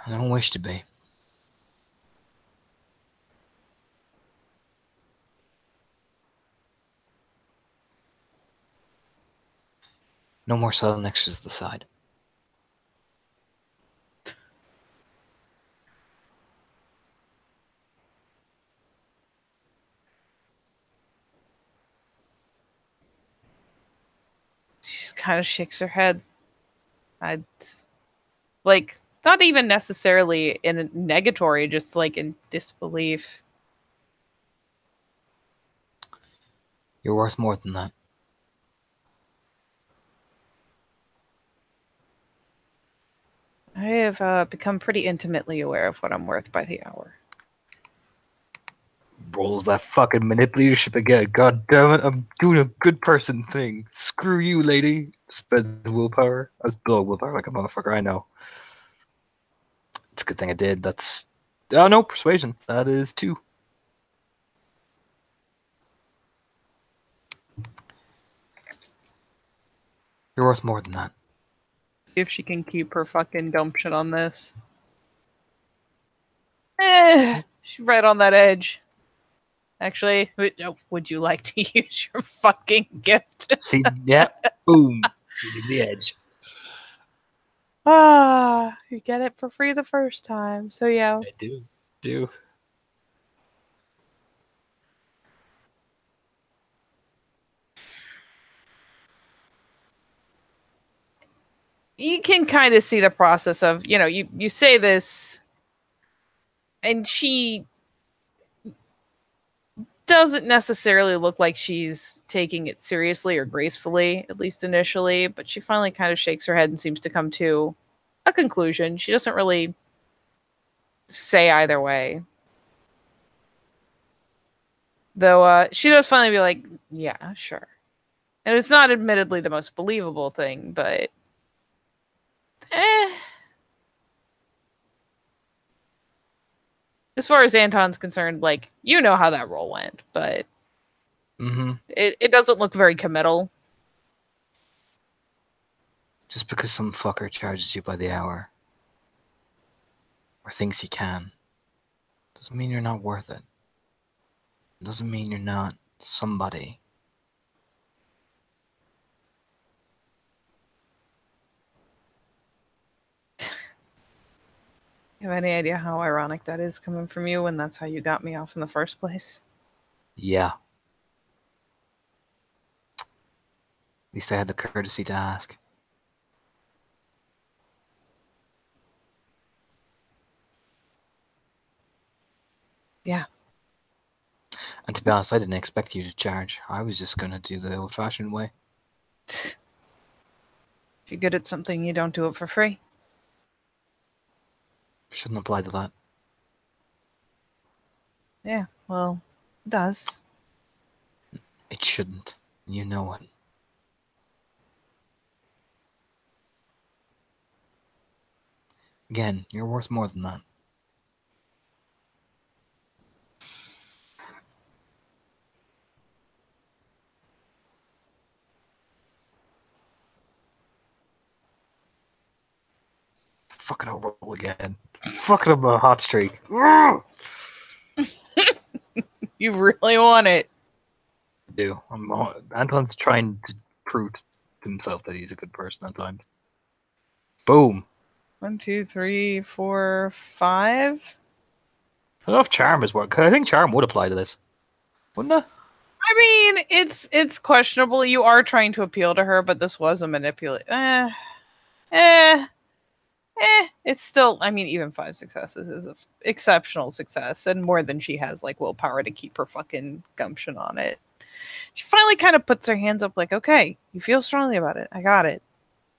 I don't wish to be. No more selling extras to the side. She kind of shakes her head. I'd like not even necessarily in a negatory, just like in disbelief. You're worth more than that. I have become pretty intimately aware of what I'm worth by the hour. Rolls that fucking manipulatorship again. God damn it, I'm doing a good person thing. Screw you, lady. Spend willpower. I was blowing willpower like a motherfucker, I know. It's a good thing I did. That's... Oh, no, persuasion. That is 2. You're worth more than that. If she can keep her fucking gumption on this. She's right on that edge. Actually, would you like to use your fucking gift? See, yeah, boom. Using the edge. You get it for free the first time. So yeah. I do. You can kind of see the process of, you say this and she doesn't necessarily look like she's taking it seriously or gracefully, at least initially, but she finally kind of shakes her head and seems to come to a conclusion. She doesn't really say either way. Though she does finally be like, yeah, sure. And it's not admittedly the most believable thing, but as far as Anton's concerned, like, you know how that roll went, but it doesn't look very committal. Just because some fucker charges you by the hour or thinks he can doesn't mean you're not worth it. It doesn't mean you're not somebody. You have any idea how ironic that is coming from you when that's how you got me off in the first place? Yeah. At least I had the courtesy to ask. Yeah. And to be honest, I didn't expect you to charge. I was just gonna do the old-fashioned way. If you're good at something, you don't do it for free. Shouldn't apply to that. Yeah, well, it does. It shouldn't. You know it. Again, you're worth more than that. Fucking I'll roll again. Fucking I'm a hot streak. I You really want it. do. Anton's trying to prove to himself that he's a good person at times. Boom. 1, 2, 3, 4, 5. I don't know if charm is what. I think charm would apply to this, wouldn't it? I mean, it's questionable. You are trying to appeal to her, but this was a manipulate. It's still. I mean, even 5 successes is an exceptional success, and more than she has like willpower to keep her fucking gumption on it. She finally kind of puts her hands up, like, "Okay, you feel strongly about it. I got it.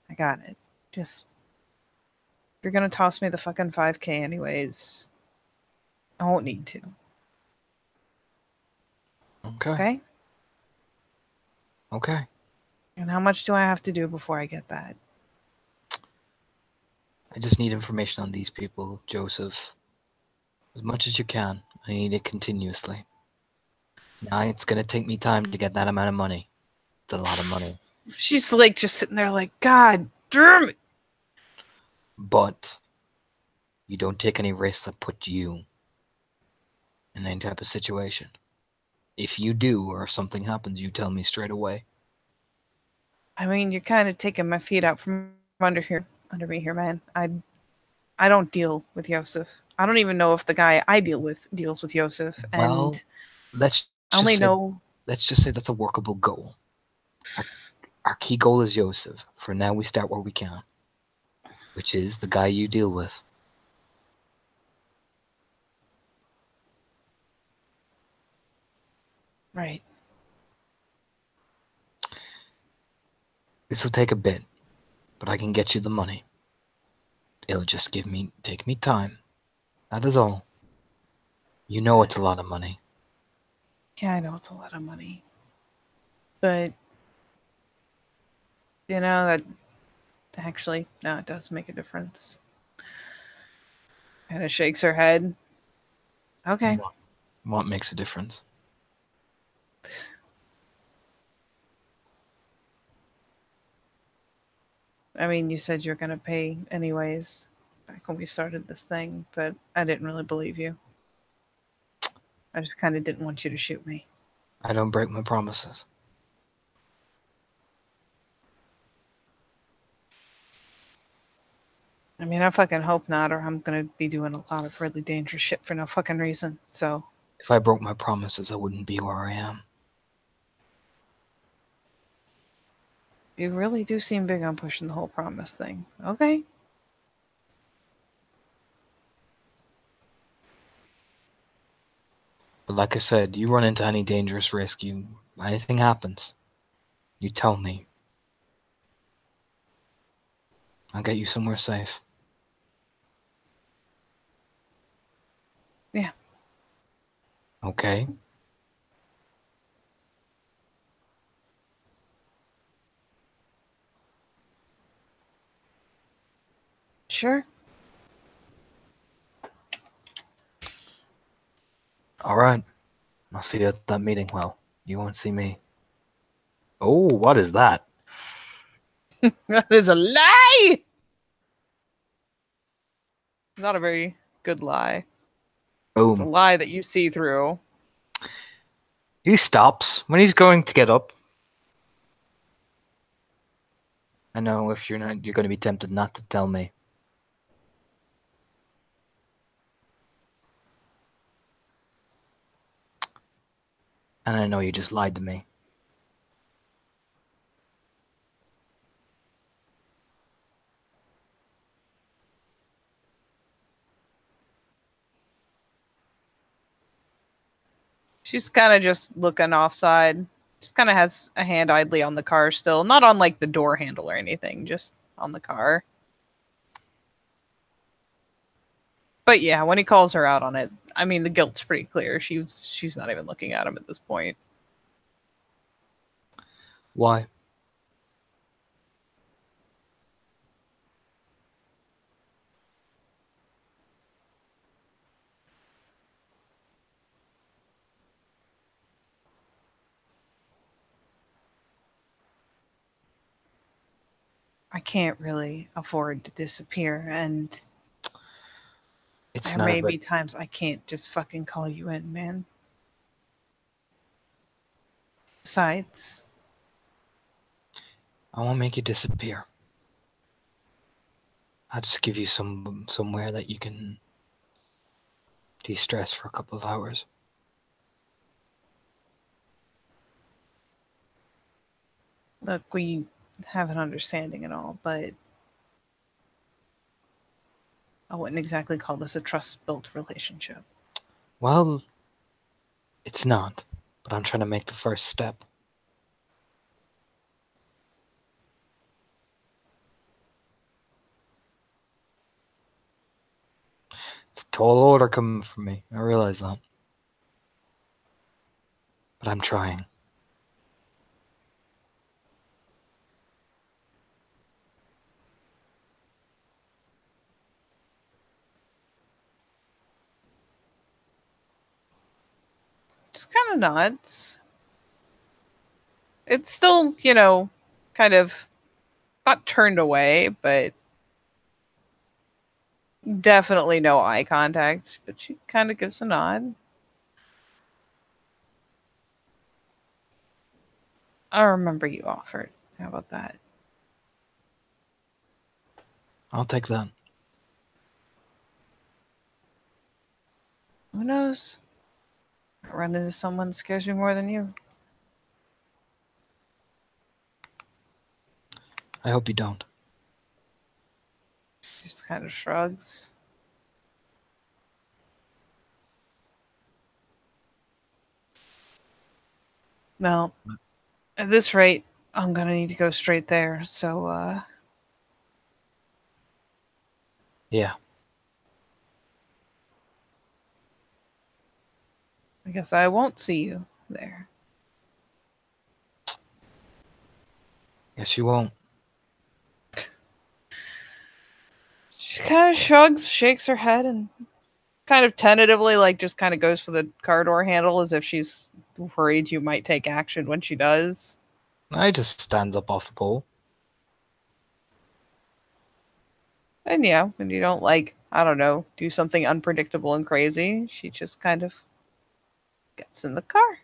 I got it. Just you're gonna toss me the fucking 5K anyways. I won't need to. Okay. Okay. Okay. And how much do I have to do before I get that? I just need information on these people, Joseph. As much as you can. I need it continuously. Now it's gonna take me time to get that amount of money. It's a lot of money. She's like just sitting there, like, God damn it. But you don't take any risks that put you in any type of situation. If you do, or if something happens, you tell me straight away. I mean, you're kind of taking my feet out from under me here, man. I don't deal with Yosef. I don't even know if the guy I deal with deals with Yosef. Well, And let's I only just say, know. let's just say that's a workable goal. Our key goal is Yosef. For now, we start where we can, which is the guy you deal with. Right. This will take a bit, but I can get you the money. It'll just take me time. That is all. You know it's a lot of money. Yeah, I know it's a lot of money. But, you know, that actually, no, it does make a difference. Kind of shakes her head. Okay. What makes a difference? I mean, you said you're going to pay anyways back when we started this thing, but I didn't really believe you. I just kind of didn't want you to shoot me. I don't break my promises. I mean, I fucking hope not, or I'm going to be doing a lot of really dangerous shit for no fucking reason. So, If I broke my promises, I wouldn't be where I am. you really do seem big on pushing the whole promise thing. Okay. But like I said, you run into any dangerous risk, anything happens, you tell me. I'll get you somewhere safe. Yeah. Okay. Sure. All right. I'll see you at that meeting. Well, you won't see me. Oh, what is that? That is a lie! Not a very good lie. It's a Boom. lie that you see through. He stops when he's going to get up. I know if you're not, you're going to be tempted not to tell me. And I know you just lied to me. She's kind of just looking offside. Just kind of has a hand idly on the car still. Not on like the door handle or anything, just on the car. But yeah, when he calls her out on it, I mean, the guilt's pretty clear. She's not even looking at him at this point. Why? I can't really afford to disappear, and It's there not may about... be times I can't just fucking call you in, man. Besides, I won't make you disappear. I'll just give you somewhere that you can de-stress for a couple of hours. look, we have an understanding and all, but I wouldn't exactly call this a trust-built relationship. Well, it's not, but I'm trying to make the first step. It's a tall order coming from me. I realize that. But I'm trying. Just kind of nods. It's still, kind of not turned away, but definitely no eye contact. But she kind of gives a nod. I remember you offered. How about that? I'll take that. Who knows? I run into someone that scares me more than you. I hope you don't. She just kind of shrugs. Well, at this rate, I'm gonna need to go straight there. So, Yeah. I guess I won't see you there. Yes, you won't. She kind of shrugs, shakes her head, and kind of tentatively, like, just kind of goes for the car door handle as if she's worried you might take action when she does. I just stands up off the pole. And yeah, when you don't, like, I don't know, do something unpredictable and crazy, she just kind of gets in the car.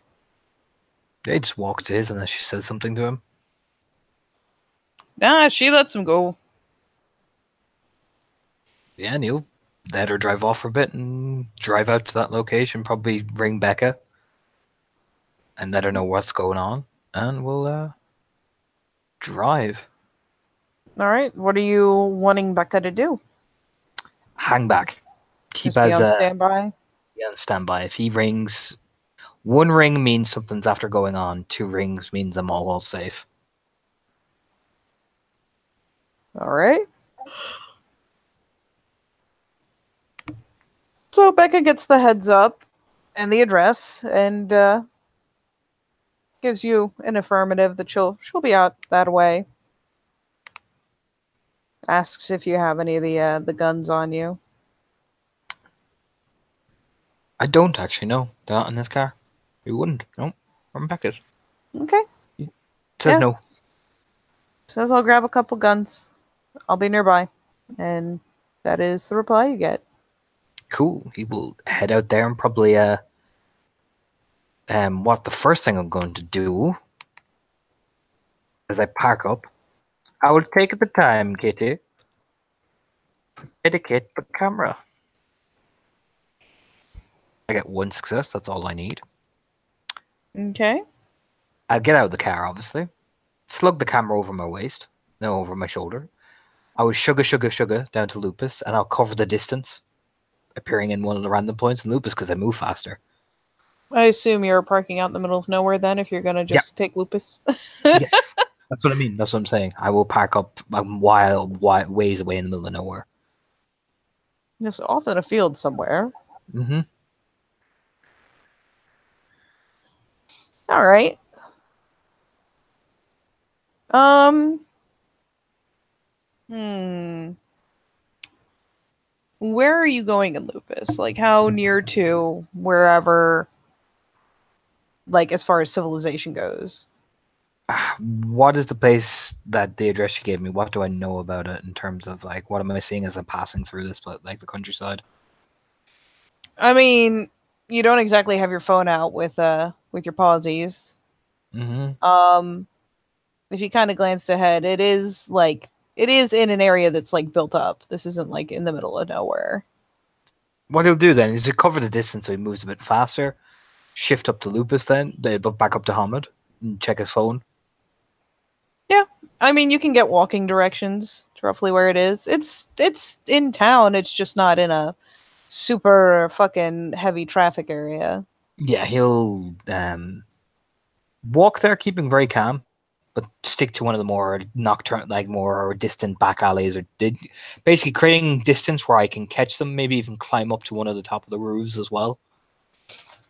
They just walk to his unless she says something to him. Nah, she lets him go. Yeah, and he'll let her drive off for a bit and drive out to that location, probably ring Becca and let her know what's going on, and we'll drive. All right, what are you wanting Becca to do? Hang back. Keep Just be as on standby? be on standby. If he rings, one ring means something's after going on. Two rings means I'm all safe. All right. So Becca gets the heads up and the address and gives you an affirmative that she'll be out that way. Asks if you have any of the guns on you. I don't actually know. They're not in this car. We wouldn't. Nope. I'm Becca's. Okay. It says Yeah. no. Says I'll grab a couple guns. I'll be nearby. And that is the reply you get. Cool. He will head out there and probably what the first thing I'm going to do as I park up, I will take the time, Kitty, to dedicate the camera. I get one success, that's all I need. Okay. I'd get out of the car, obviously. Slug the camera over my waist, no, over my shoulder. I would sugar down to Lupus, and I'll cover the distance, appearing in one of the random points in Lupus because I move faster. I assume you're parking out in the middle of nowhere then if you're gonna Yeah. just take Lupus. Yes. That's what I mean. That's what I'm saying. I will park up a ways away in the middle of nowhere. Just off in a field somewhere. Mm-hmm. All right. Um. Hmm. Where are you going in Lupus? Like, how near to wherever, like, as far as civilization goes? What is the place that the address you gave me? What do I know about it in terms of like what am I seeing as I'm passing through this, but like the countryside? I mean, you don't exactly have your phone out with your pauses. Mm-hmm. If you kind of glanced ahead, it is in an area that's like built up. This isn't like in the middle of nowhere. What he'll do then is to cover the distance so he moves a bit faster. Shift up to Lupus then, but back up to Hamid and check his phone. Yeah. I mean, you can get walking directions to roughly where it is. It's in town. It's just not in a super fucking heavy traffic area. Yeah, he'll walk there, keeping very calm, but stick to one of the more nocturne, like more distant back alleys, or basically creating distance where I can catch them. Maybe even climb up to one of the top of the roofs as well,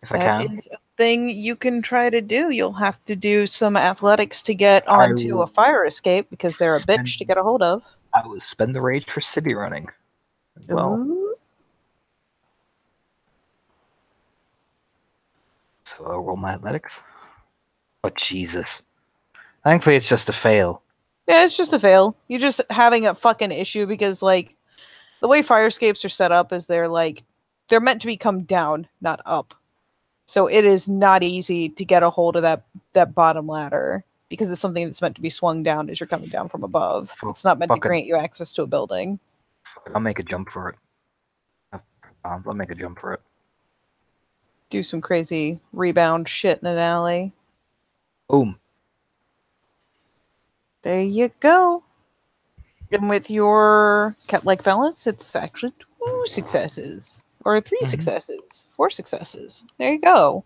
if I That can. is a thing you can try to do. You'll have to do some athletics to get I onto a will fire escape because they're a bitch to spend. get a hold of. I will spend the rage for city running as well. Ooh. So I'll roll my athletics. Oh Jesus! Thankfully, it's just a fail. Yeah, it's just a fail. You're just having a fucking issue because like the way fire escapes are set up is they're meant to be come down, not up. So it is not easy to get a hold of that bottom ladder because it's something that's meant to be swung down as you're coming down from above. Fuck, It's not meant to fuck it. grant you access to a building. I'll make a jump for it. I'll make a jump for it. Do some crazy rebound shit in an alley. Boom. There you go. And with your cat-like balance, it's actually 2 successes or 3 Mhm. successes, 4 successes. There you go.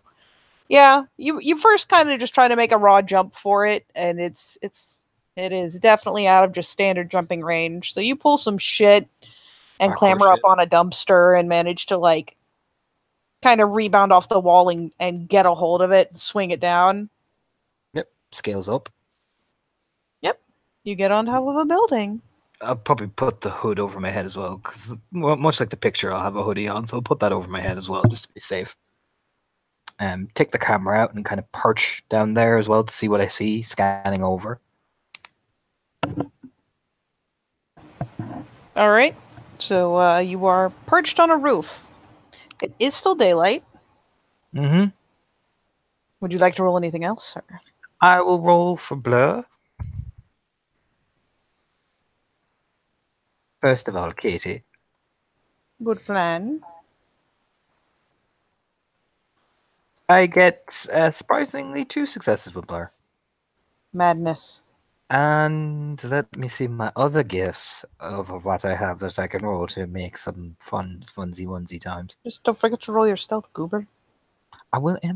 Yeah, you first kind of just try to make a raw jump for it, and it is definitely out of just standard jumping range. So you pull some shit and Parkour clamber up shit. on a dumpster and manage to like kind of rebound off the wall and get a hold of it and swing it down. Yep. Scales up. Yep, you get on top of a building. I'll probably put the hood over my head as well, because much like the picture, I'll have a hoodie on, so I'll put that over my head as well, just to be safe. Take the camera out and kind of perch down there as well to see what I see, scanning over. All right, so you are perched on a roof. It is still daylight. Mm-hmm. Would you like to roll anything else, sir? I will roll for blur. First of all, Katie. Good plan. I get surprisingly 2 successes with blur. Madness. And let me see my other gifts of what I have that I can roll to make some funsy onesie times. Just don't forget to roll your stealth, goober. I will. I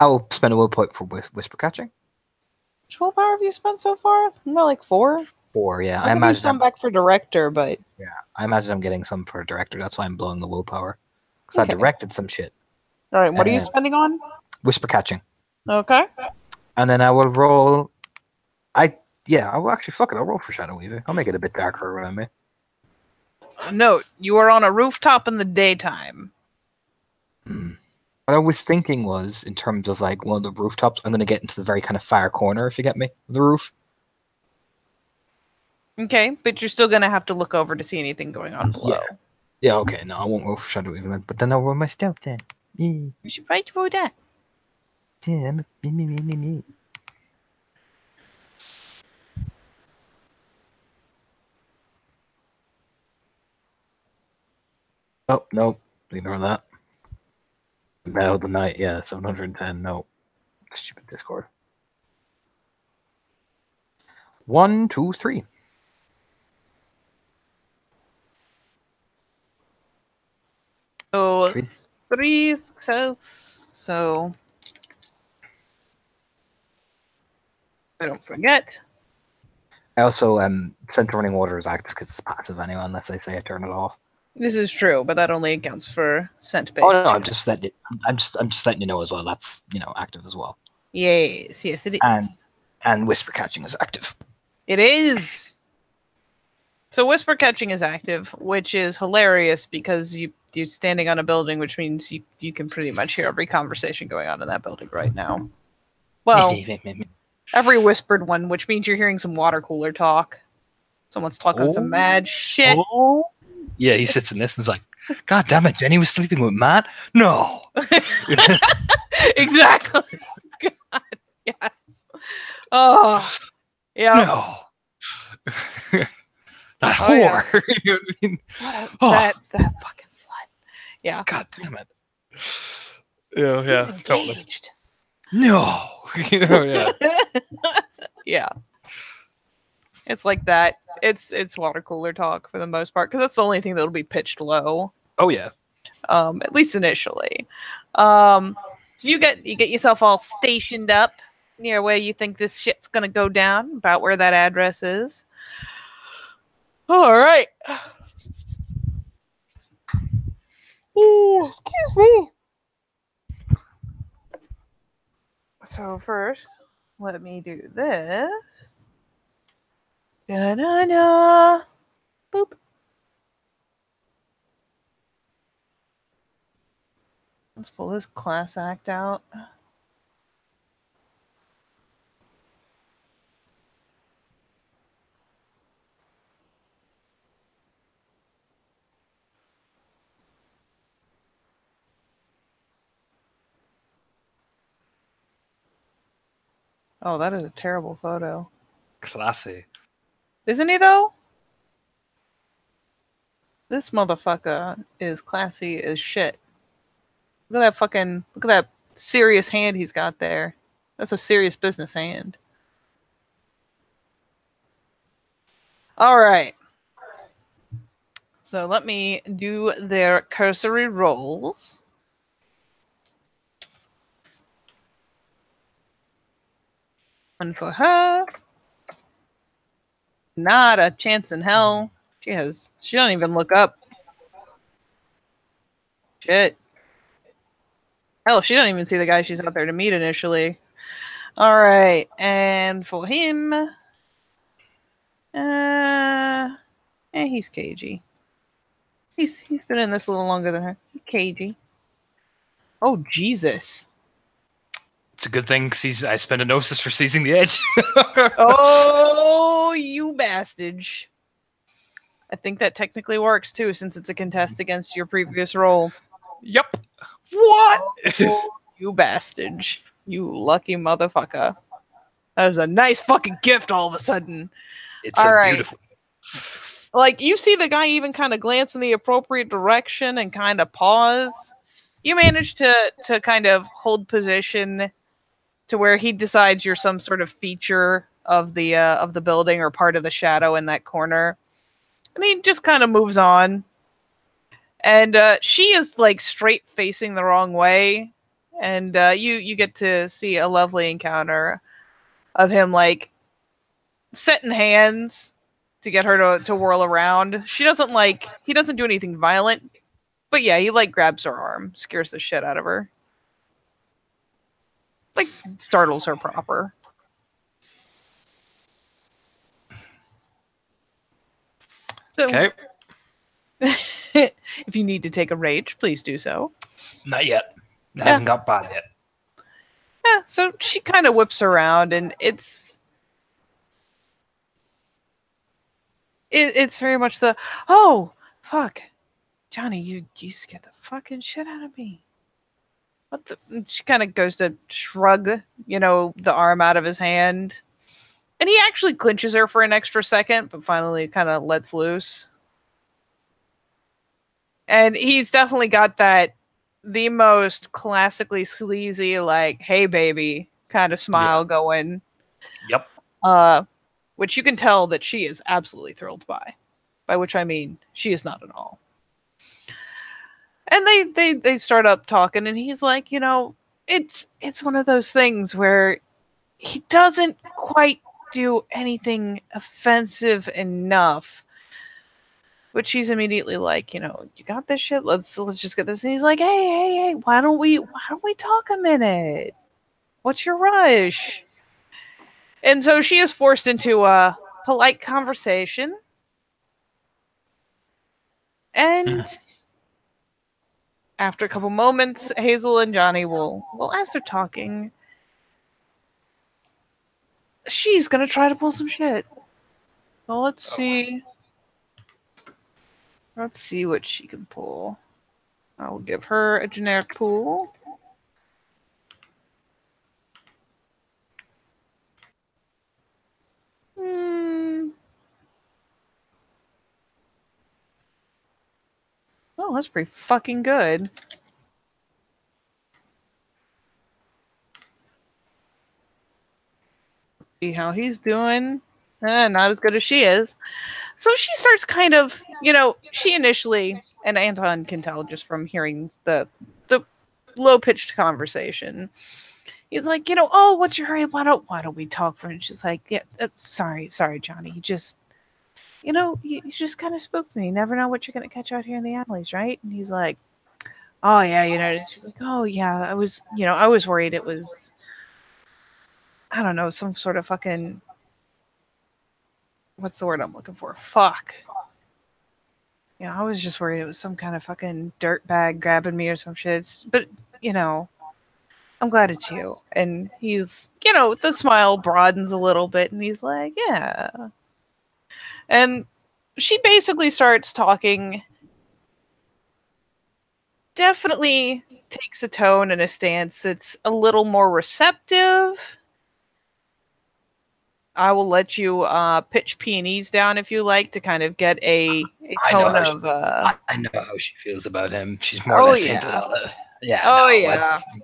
will spend a will point for whisper catching. Which willpower have you spent so far? Not like 4. 4, yeah. I'll give you some back for director, but I imagine I'm getting some for director. That's why I'm blowing the willpower. Because Okay. I directed some shit. all right. What are you spending on? Whisper catching. Okay. And then I will roll. I will actually fuck it. I'll roll for Shadow Weaving. I'll make it a bit darker around me. Note: you are on a rooftop in the daytime. What I was thinking was, in terms of like one of the rooftops, I'm going to get into the very kind of far corner, if you get me, of the roof. Okay, but you're still gonna have to look over to see anything going on below. Yeah, okay. No, I won't roll for Shadow Weaving, but then I'll roll my stealth then. Yeah, You should probably do that. I'm me. Oh, no. Ignore that. Now the night, yeah, 710. No, stupid Discord. 1, 2, 3. So Three. 3 success. So I don't forget. I also scent running water is active because it's passive anyway, unless I say I turn it off. This is true, but that only accounts for scent based. Oh no, I'm just letting you know as well. That's active as well. Yes, it is. And whisper catching is active. It is. So whisper catching is active, which is hilarious because you're standing on a building, which means you can pretty much hear every conversation going on in that building right now. Well, every whispered one, which means you're hearing some water cooler talk. Someone's talking some mad shit. Oh. Yeah, he sits and listens like, God damn it, Jenny was sleeping with Matt? No. Exactly. God, yes. Oh, yeah. No. That whore. Yeah. You know what I mean? That fucking slut. Yeah. God damn it. Yeah, He's totally. engaged. No. Yeah. Yeah. It's like that. It's water cooler talk for the most part because that's the only thing that'll be pitched low. Oh yeah. At least initially. So you get yourself all stationed up near where you think this shit's gonna go down, about where that address is. All right. Ooh, excuse me. So first, let me do this. Da-da-da. Boop. Let's pull this class act out. Oh, that is a terrible photo. Classy. Isn't he, though? This motherfucker is classy as shit. Look at that serious hand he's got there. That's a serious business hand. All right. So let me do their cursory rolls. One for her. Not a chance in hell. She don't even look up. Shit. Hell, she don't even see the guy she's out there to meet initially. All right, and for him, he's cagey. He's been in this a little longer than her. He's cagey. Oh Jesus! It's a good thing I spent a gnosis for seizing the edge. Oh, you bastard! I think that technically works too, since it's a contest against your previous roll. Yep. What? Oh, you bastard! You lucky motherfucker! That is a nice fucking gift. All of a sudden, It's all right. Beautiful. Like, you see the guy even kind of glance in the appropriate direction and kind of pause. You manage to kind of hold position to where he decides you're some sort of feature of the building or part of the shadow in that corner. And he just kind of moves on. And she is like straight facing the wrong way. And you get to see a lovely encounter of him like setting hands to get her to whirl around. He doesn't do anything violent, but yeah, he like grabs her arm, scares the shit out of her. Like startles her proper. So, Okay. if you need to take a rage, please do so. Not yet. It hasn't got bad yet. Yeah, so she kind of whips around, and it's very much the, oh, fuck. Johnny, you scared the fucking shit out of me. What the? She kind of goes to shrug, the arm out of his hand. And he actually clinches her for an extra second, but finally kind of lets loose. And he's definitely got that the most classically sleazy, like, hey baby kind of smile going. Yep. Which you can tell that she is absolutely thrilled by. By which I mean she is not at all. And they start up talking, and he's like, you know, it's one of those things where he doesn't quite do anything offensive enough. But she's immediately like, you know, you got this shit. Let's just get this. And he's like, hey, why don't we talk a minute? What's your rush? And so she is forced into a polite conversation. And after a couple moments, Hazel and Johnny will, as they're talking, she's gonna try to pull some shit. So let's see. Let's see what she can pull. I will give her a generic pool. Oh, that's pretty fucking good. See how he's doing. Not as good as she is. So she starts kind of, you know, she initially, and Anton can tell just from hearing the low-pitched conversation. He's like, you know, oh, what's your hurry? Why don't we talk for? And she's like, yeah, sorry, Johnny. You just, you know, you just kind of spooked me. You never know what you're gonna catch out here in the alleys, right? And he's like, oh yeah, you know. And she's like, oh yeah, I was worried it was, I don't know, some sort of fucking, what's the word I'm looking for? Fuck. Yeah, I was just worried it was some kind of fucking dirtbag grabbing me or some shit. But, you know, I'm glad it's you. And he's, you know, the smile broadens a little bit, and he's like, yeah. And she basically starts talking, definitely takes a tone and a stance that's a little more receptive. I will let you pitch peonies down if you like to kind of get a tone of. I know how she feels about him. She's more or less into that. Yeah. Oh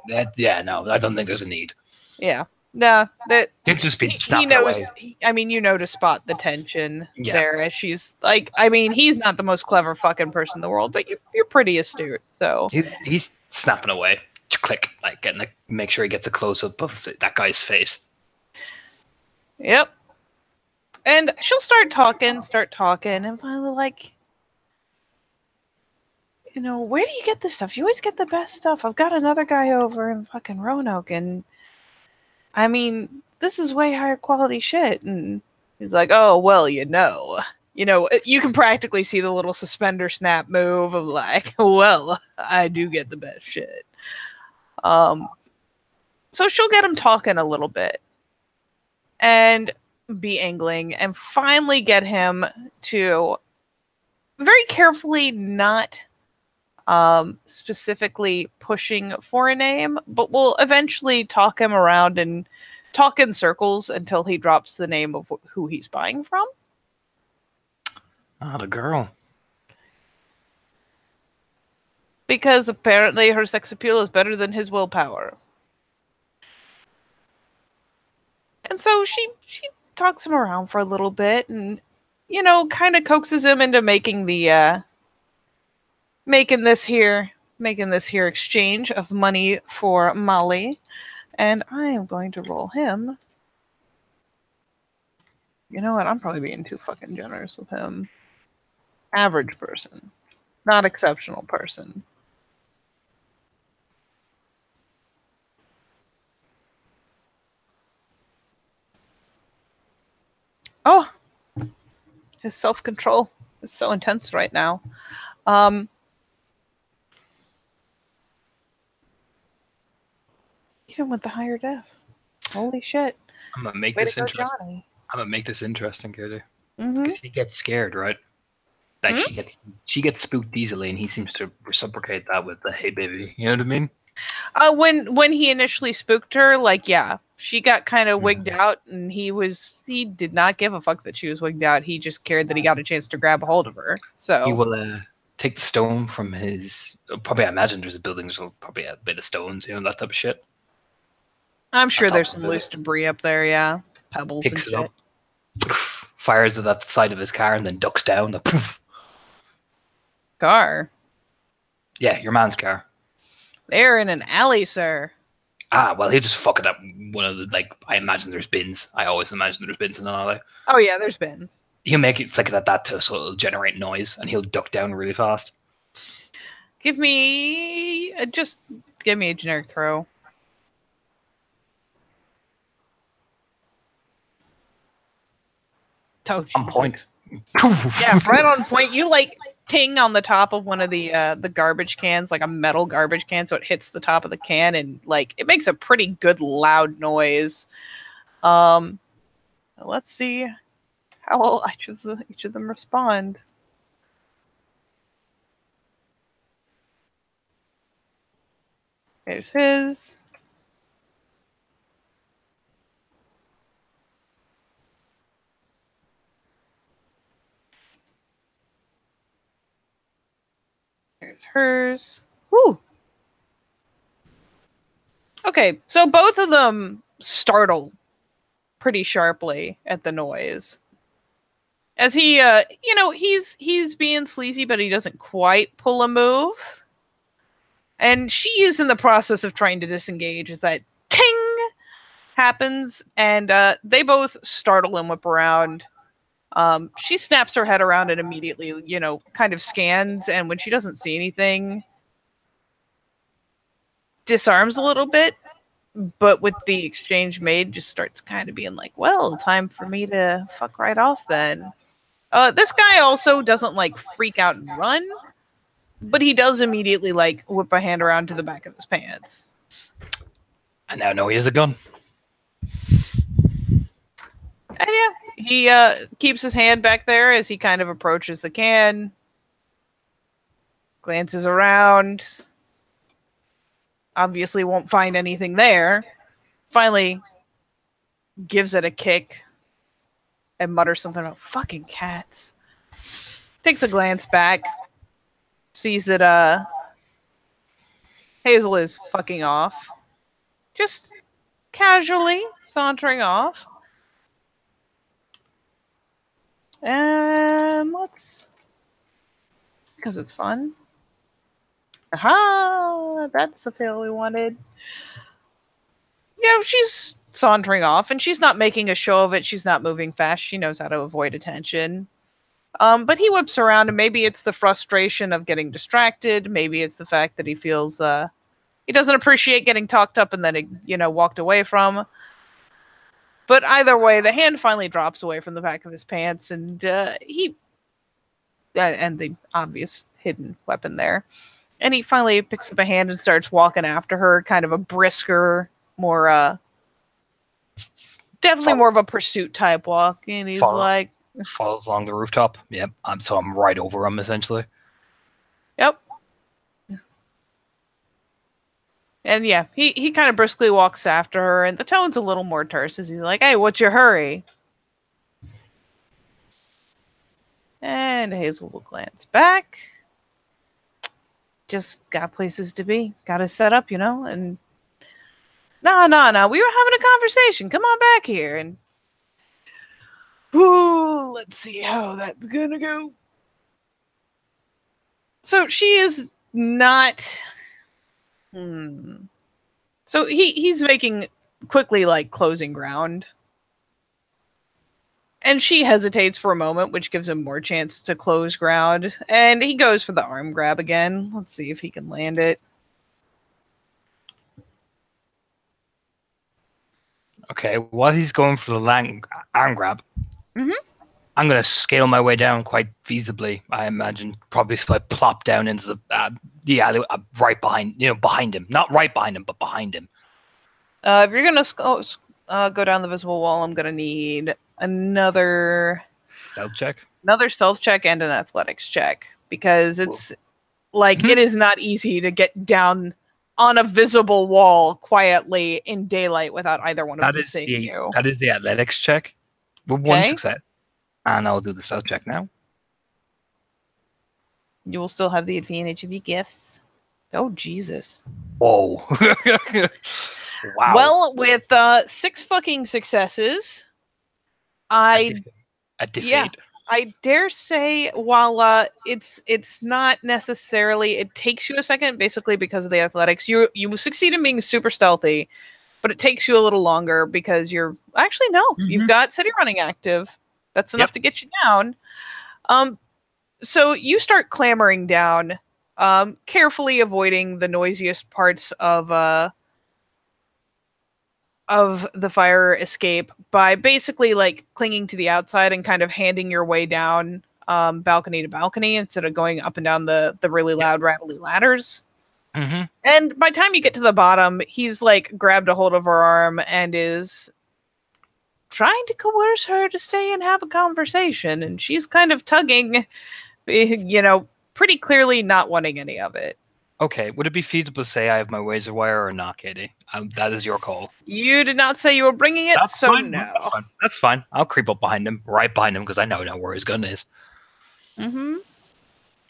no, yeah. No, I don't think there's a need. Yeah. No, that It'd just be he knows. I mean, you know, to spot the tension there, as she's like. I mean, he's not the most clever fucking person in the world, but you're pretty astute. So he's snapping away. Click, like getting make sure he gets a close up of that guy's face. Yep. And she'll start talking, and finally, like, you know, where do you get this stuff? You always get the best stuff. I've got another guy over in fucking Roanoke, and I mean, this is way higher quality shit. And he's like, oh, well, you know, you can practically see the little suspender snap move of like, well, I do get the best shit. So she'll get him talking a little bit and be angling and finally get him to very carefully not specifically pushing for a name, but we'll eventually talk him around and talk in circles until he drops the name of who he's buying from. Ah, the girl. Because apparently her sex appeal is better than his willpower. And so she talks him around for a little bit and, you know, kind of coaxes him into making the making this here exchange of money for Molly. And I am going to roll him. You know what? I'm probably being too fucking generous with him. Average person. Not exceptional person. Oh, his self-control is so intense right now. Even with the higher def. Holy shit. I'm gonna make this interesting. I'm gonna make this interesting, Katie. Because he gets scared, right? Like she gets spooked easily, and he seems to reciprocate that with the "Hey, baby," you know what I mean? When he initially spooked her, like, yeah, she got kind of wigged out, and he did not give a fuck that she was wigged out. He just cared that he got a chance to grab a hold of her. So take the stone from his. Probably, I imagine there's a building. There's probably a bit of stones, that type of shit. I'm sure top there's of some it. loose debris up there, yeah. Pebbles Picks and it shit. up, fires it at the side of his car, and then ducks down. Car. Yeah, your man's car. They're in an alley, sir. Ah, well, he'll just fuck it up. One of the, I imagine there's bins. I always imagine there's bins in an alley. Oh, yeah, there's bins. He'll make it flick it at that too, so it'll generate noise, and he'll duck down really fast. Give me a generic throw. Oh, On point. Yeah, right on point. You ting on the top of one of the garbage cans, like a metal garbage can, so it hits the top of the can and it makes a pretty good loud noise. Let's see how well each of them respond. There's his. There's hers. Woo! Okay, so both of them startle pretty sharply at the noise. As he, he's being sleazy, but he doesn't quite pull a move. And she is in the process of trying to disengage as that ting happens, and they both startle and whip around. She snaps her head around and immediately, kind of scans, and when she doesn't see anything, disarms a little bit, but with the exchange made, just starts kind of being like, well, time for me to fuck right off then. This guy also doesn't freak out and run, but he does immediately whip a hand around to the back of his pants. I now know he has a gun. And yeah, he keeps his hand back there as he kind of approaches the can, glances around, obviously won't find anything there, finally gives it a kick and mutters something about fucking cats. Takes a glance back, sees that Hazel is fucking off, just casually sauntering off. And let's, because it's fun. Aha! That's the fail we wanted. Yeah, she's sauntering off, and she's not making a show of it. She's not moving fast. She knows how to avoid attention. But he whips around, and maybe it's the frustration of getting distracted. Maybe it's the fact that he feels he doesn't appreciate getting talked up and then walked away from. But either way, the hand finally drops away from the back of his pants, and and the obvious hidden weapon there. And he finally picks up a hand and starts walking after her, kind of a brisker, more definitely more of a pursuit type walk. And he's falls along the rooftop. Yep. So I'm right over him essentially. Yep. And yeah, he kind of briskly walks after her, and the tone's a little more terse as he's like, "Hey, what's your hurry?" And Hazel will glance back. Just got places to be. Got to set up, and no. We were having a conversation. Come on back here. And let's see how that's gonna go. So she is not. So he's making quickly closing ground. And she hesitates for a moment, which gives him more chance to close ground. And he goes for the arm grab again. Let's see if he can land it. Okay, while he's going for the arm grab, I'm going to scale my way down quite feasibly, I imagine. Probably plop down into the alley right behind him. Not right behind him, but behind him. If you're going to go down the visible wall, I'm going to need another stealth check. Another stealth check and an athletics check. Because it's it is not easy to get down on a visible wall quietly in daylight without either one of them seeing you. That is the athletics check. With one success. And I'll do the stealth check now. You will still have the advantage of your gifts. Oh, Jesus. Whoa. Wow. Well, with 6 fucking successes, A yeah, defeat. I dare say, while it's not necessarily, it takes you a second, basically because of the athletics. You succeed in being super stealthy, but it takes you a little longer because you're actually no, you've got city running active. That's enough to get you down. So you start clambering down, carefully avoiding the noisiest parts of the fire escape by basically like clinging to the outside and kind of handing your way down balcony to balcony instead of going up and down the really loud rattly ladders. And by the time you get to the bottom, he's like grabbed a hold of her arm and is trying to coerce her to stay and have a conversation, and she's kind of tugging, pretty clearly not wanting any of it. Okay, would it be feasible to say I have my razor wire or not, Katie? That is your call. You did not say you were bringing it, That's so fine. no. That's fine. I'll creep up behind him, right behind him, because I know where his gun is. Mm-hmm.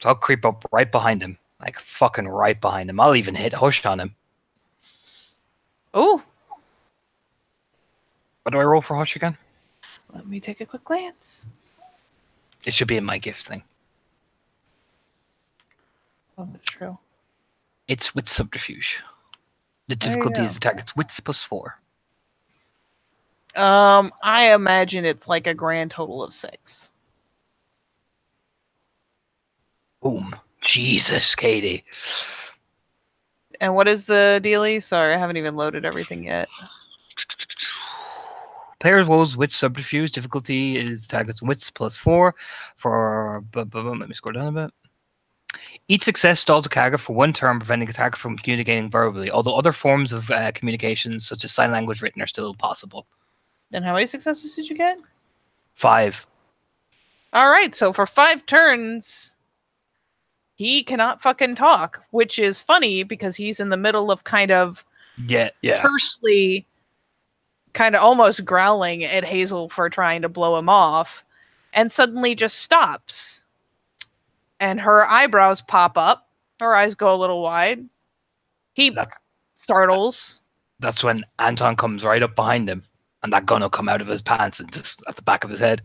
So I'll creep up right behind him, like fucking right behind him. I'll even hit Hush on him. Oh. What do I roll for Hush again? Let me take a quick glance. It should be in my gift thing. Oh, that's true. It's with subterfuge. The There you difficulty go. is the target's wits +4. I imagine it's like a grand total of 6. Boom. Jesus, Katie. And what is the dealie? Sorry, I haven't even loaded everything yet. Players rolls with subterfuge. Difficulty is target's wits +4 for. Let me scroll down a bit. Each success stalls a character for 1 turn, preventing a target from communicating verbally, although other forms of communications, such as sign language written, are still possible. Then how many successes did you get? 5. All right, so for 5 turns, he cannot fucking talk, which is funny because he's in the middle of kind of Yeah. tersely, kind of almost growling at Hazel for trying to blow him off, and suddenly just stops. And her eyebrows pop up. Her eyes go a little wide. He startles. That's when Anton comes right up behind him, and that gun will come out of his pants and just at the back of his head.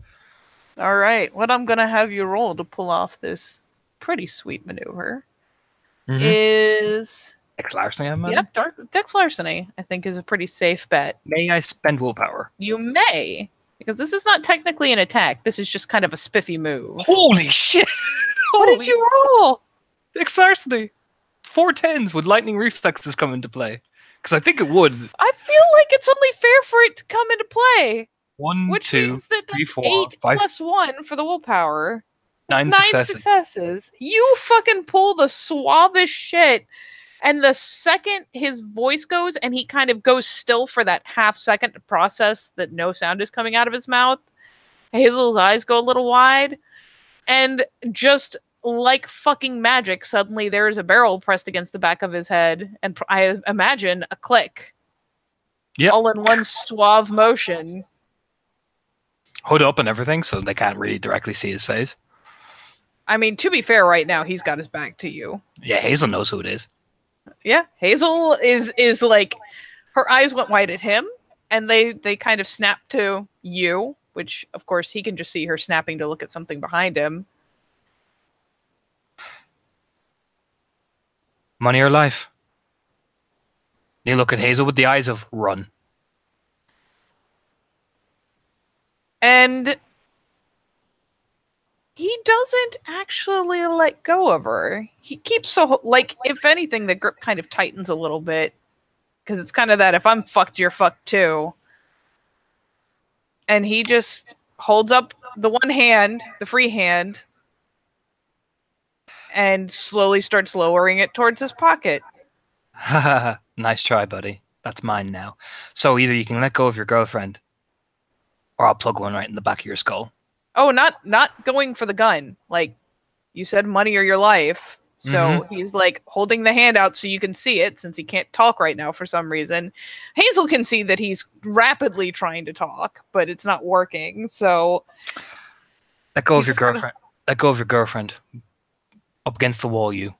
All right, what I'm going to have you roll to pull off this pretty sweet maneuver is... Dex larceny, I imagine? Yep, Dex larceny, I think, is a pretty safe bet. May I spend willpower? You may, because this is not technically an attack. This is just kind of a spiffy move. Holy shit! What did you roll? Dex larceny! 4 10s with lightning reflexes come into play. Because I think it would. I feel like it's only fair for it to come into play. 1, Which 2, means that 3, that's 4, 8 5, plus 1 for the willpower. 9 That's 9 successes. successes. You fucking pull the suavest shit. And the second his voice goes and he kind of goes still for that half second to process that no sound is coming out of his mouth, Hazel's eyes go a little wide. And just like fucking magic, suddenly there is a barrel pressed against the back of his head. And I imagine a click. Yep. All in one suave motion. Hood up and everything, so they can't really directly see his face. I mean, to be fair, right now, he's got his back to you. Yeah, Hazel knows who it is. Yeah, Hazel is like, her eyes went wide at him, and they kind of snap to you, which, of course, he can just see her snapping to look at something behind him. Money or life? You look at Hazel with the eyes of run. And he doesn't actually let go of her. He keeps like, if anything, the grip kind of tightens a little bit. Because it's kind of that, if I'm fucked, you're fucked too. And he just holds up the one hand, the free hand, and slowly starts lowering it towards his pocket. Nice try, buddy. That's mine now. So either you can let go of your girlfriend, or I'll plug one right in the back of your skull. Oh, not going for the gun. Like, you said money or your life. So he's like holding the hand out so you can see it, since he can't talk right now for some reason. Hazel can see that he's rapidly trying to talk, but it's not working. So Let go of your girlfriend. Let go of your girlfriend. Up against the wall, you.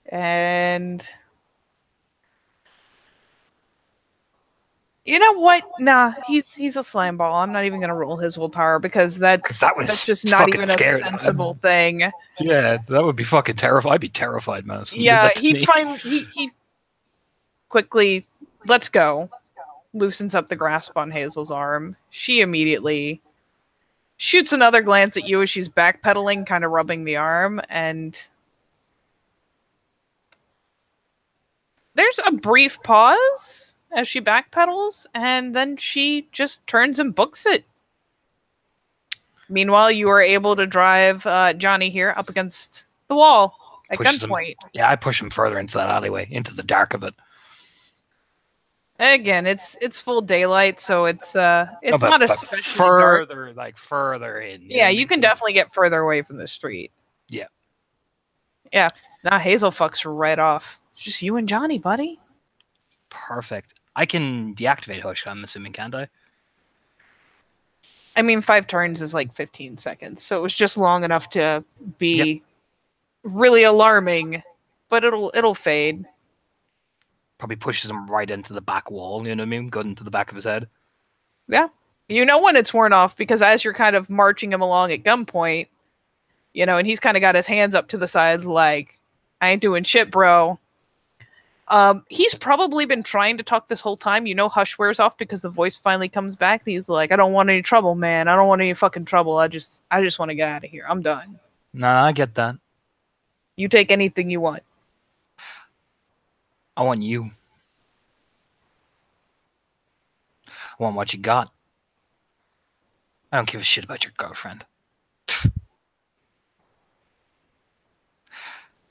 And you know what? Nah, he's a slime ball. I'm not even gonna roll his willpower because that's That was just not fucking even a scary. sensible thing. Yeah, that would be fucking terrifying. I'd be terrified, man. If someone did Yeah, that to me. he quickly let's go. Loosens up the grasp on Hazel's arm. She immediately shoots another glance at you as she's backpedaling, kind of rubbing the arm, and there's a brief pause as she backpedals, and then she just turns and books it. Meanwhile, you are able to drive Johnny here up against the wall at Pushes him. gunpoint. Yeah, I push him further into that alleyway, into the dark of it. Again, it's full daylight, so it's not but especially dark. further, like further in. Yeah, you can definitely get further away from the street. Yeah. Yeah. Nah, Hazel fucks right off. It's just you and Johnny, buddy. Perfect. I can deactivate Hush, I'm assuming, can't I? I mean, 5 turns is like 15 seconds, so it was just long enough to be really alarming, but it'll fade. Probably pushes him right into the back wall, you know what I mean? Gun into the back of his head. Yeah. You know when it's worn off because as you're kind of marching him along at gunpoint, you know, and he's kind of got his hands up to the sides like, I ain't doing shit, bro. He's probably been trying to talk this whole time. You know, Hush wears off because the voice finally comes back. And he's like, I don't want any trouble, man. I don't want any fucking trouble. I just want to get out of here. I'm done. Nah, I get that. You take anything you want. I want you. I want what you got. I don't give a shit about your girlfriend.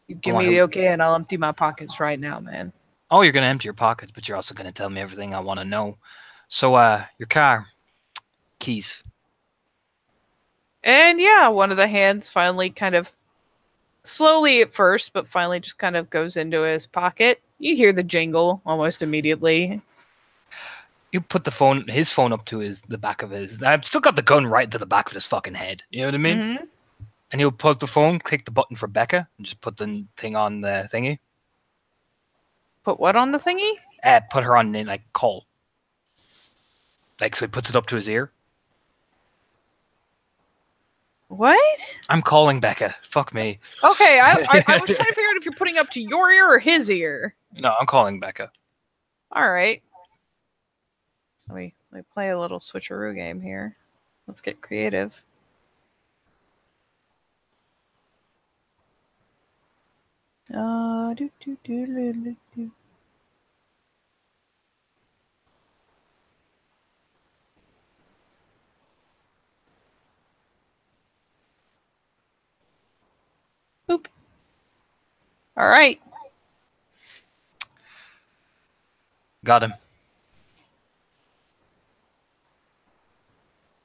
You give me the okay and I'll empty my pockets right now, man. Oh, you're going to empty your pockets, but you're also going to tell me everything I want to know. So, your car. Keys. And yeah, one of the hands finally kind of slowly at first, but finally just kind of goes into his pocket. You hear the jingle almost immediately. You put his phone up to the back of his. I've still got the gun right to the back of his fucking head. You know what I mean? Mm-hmm. And he'll put the phone, click the button for Becca, and just put the thing on the thingy. Put what on the thingy? Put her on like call. Like so, he puts it up to his ear. What? I'm calling Becca. Fuck me. Okay, I was trying to figure out if you're putting up to your ear or his ear. No, I'm calling Becca. All right. Let me play a little switcheroo game here. Let's get creative. Do, do, do, do, do, do. Boop. All right. Got him.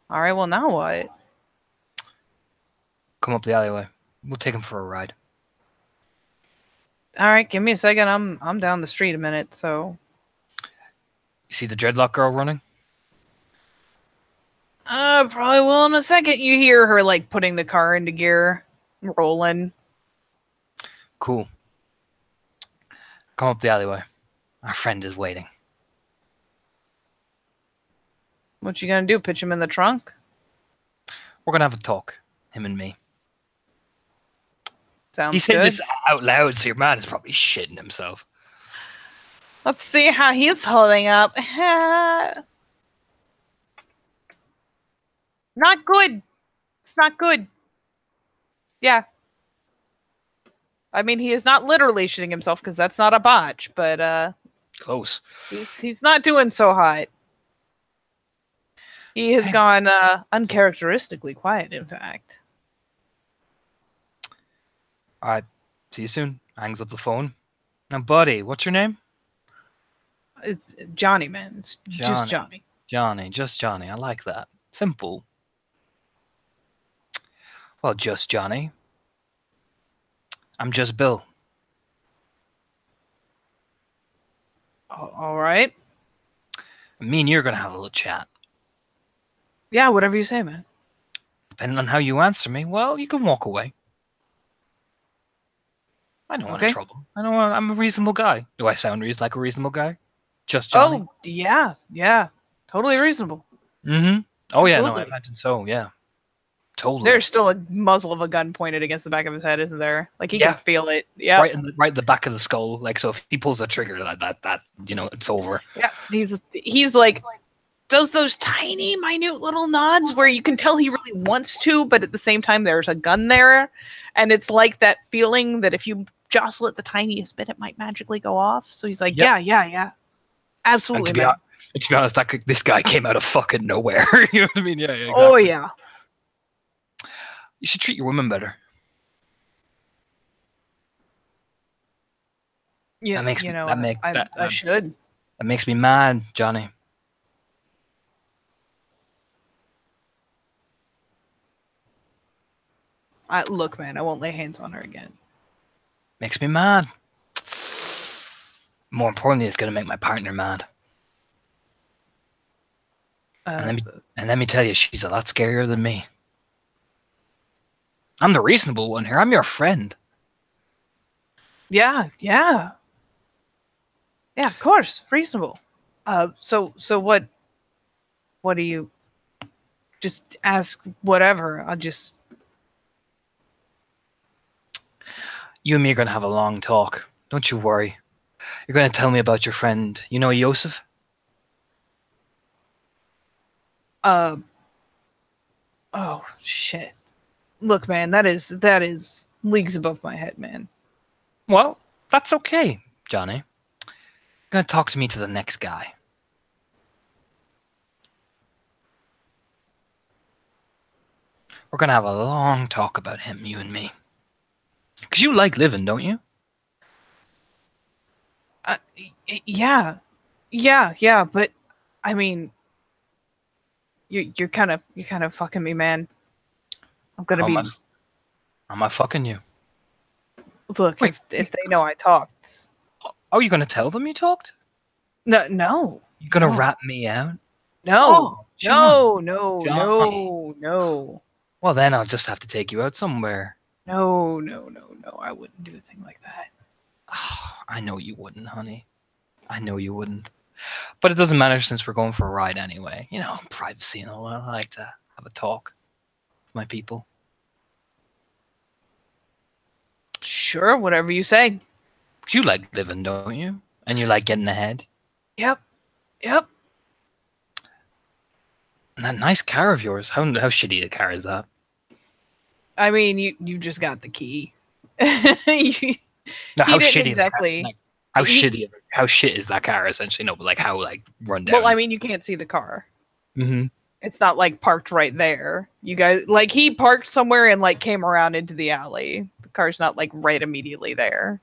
All right. Well, now what? Come up the alleyway. We'll take him for a ride. All right. Give me a second. I'm down the street a minute. So. You see the dreadlock girl running? Probably will in a second. You hear her like putting the car into gear, rolling. Cool. Come up the alleyway. Our friend is waiting. What you gonna do? Pitch him in the trunk? We're gonna have a talk, him and me. Sounds He's saying good. this out loud, so your man is probably shitting himself. Let's see how he's holding up. Not good. It's not good. Yeah. I mean, he is not literally shitting himself because that's not a botch, but Close. he's not doing so hot. He has gone uncharacteristically quiet, in fact. All right. See you soon. Hangs up the phone. Now, buddy, what's your name? It's Johnny, man. It's just Johnny. Johnny. Just Johnny. I like that. Simple. Well, just Johnny. I'm just Bill. All right. Me and you're going to have a little chat. Yeah, whatever you say, man. depending on how you answer me, well, you can walk away. I don't want Okay. trouble. I'm a reasonable guy. Do I sound like a reasonable guy? Just Johnny? Oh, yeah, yeah. Totally reasonable. Mm-hmm. Oh, yeah, no, I Absolutely. imagine so, yeah. Totally. There's still a muzzle of a gun pointed against the back of his head, isn't there? Like he Yeah. can feel it. Yeah. Right in the back of the skull. Like, so if he pulls the trigger, that it's over. Yeah. He's like does those tiny, minute little nods where you can tell he really wants to, but at the same time there's a gun there. And it's like that feeling that if you jostle it the tiniest bit, it might magically go off. So he's like, Yep. yeah. Absolutely, man. To be honest, this guy came out of fucking nowhere. You know what I mean? Yeah, exactly. Oh, yeah. You should treat your women better. Yeah, That makes I should. That makes me mad, Johnny. Look, man, I won't lay hands on her again. Makes me mad. More importantly, it's going to make my partner mad. And let me tell you, she's a lot scarier than me. I'm the reasonable one here. I'm your friend. Yeah. Yeah, of course. Reasonable. So what do you just ask whatever? I'll just You and me are going to have a long talk. Don't you worry. You're going to tell me about your friend. You know Yosef? oh shit. Look, man, that is leagues above my head, man. Well, that's okay, Johnny. You're going to talk to me to the next guy. We're going to have a long talk about him, you and me. Because you like living, don't you? Yeah, but I mean, you're kind of fucking me, man. I'm gonna be. How am I fucking you? Look, Wait. if they know I talked. Oh, you going to tell them you talked? No. You going to rat me out? No. Oh, John. No. Well, then I'll just have to take you out somewhere. No. I wouldn't do a thing like that. Oh, I know you wouldn't, honey. I know you wouldn't. But it doesn't matter since we're going for a ride anyway. You know, privacy and all that. I like to have a talk with my people. Sure, whatever you say. You like living, don't you? And you like getting ahead. Yep. And that nice car of yours. How shitty a car is that? I mean, you just got the key. No, how shitty exactly. How shit is that car essentially? No, but like how run down. Well, I mean, you can't see the car. Mm-hmm. It's not like parked right there. You guys, like, he parked somewhere and like came around into the alley. The car's not like right immediately there.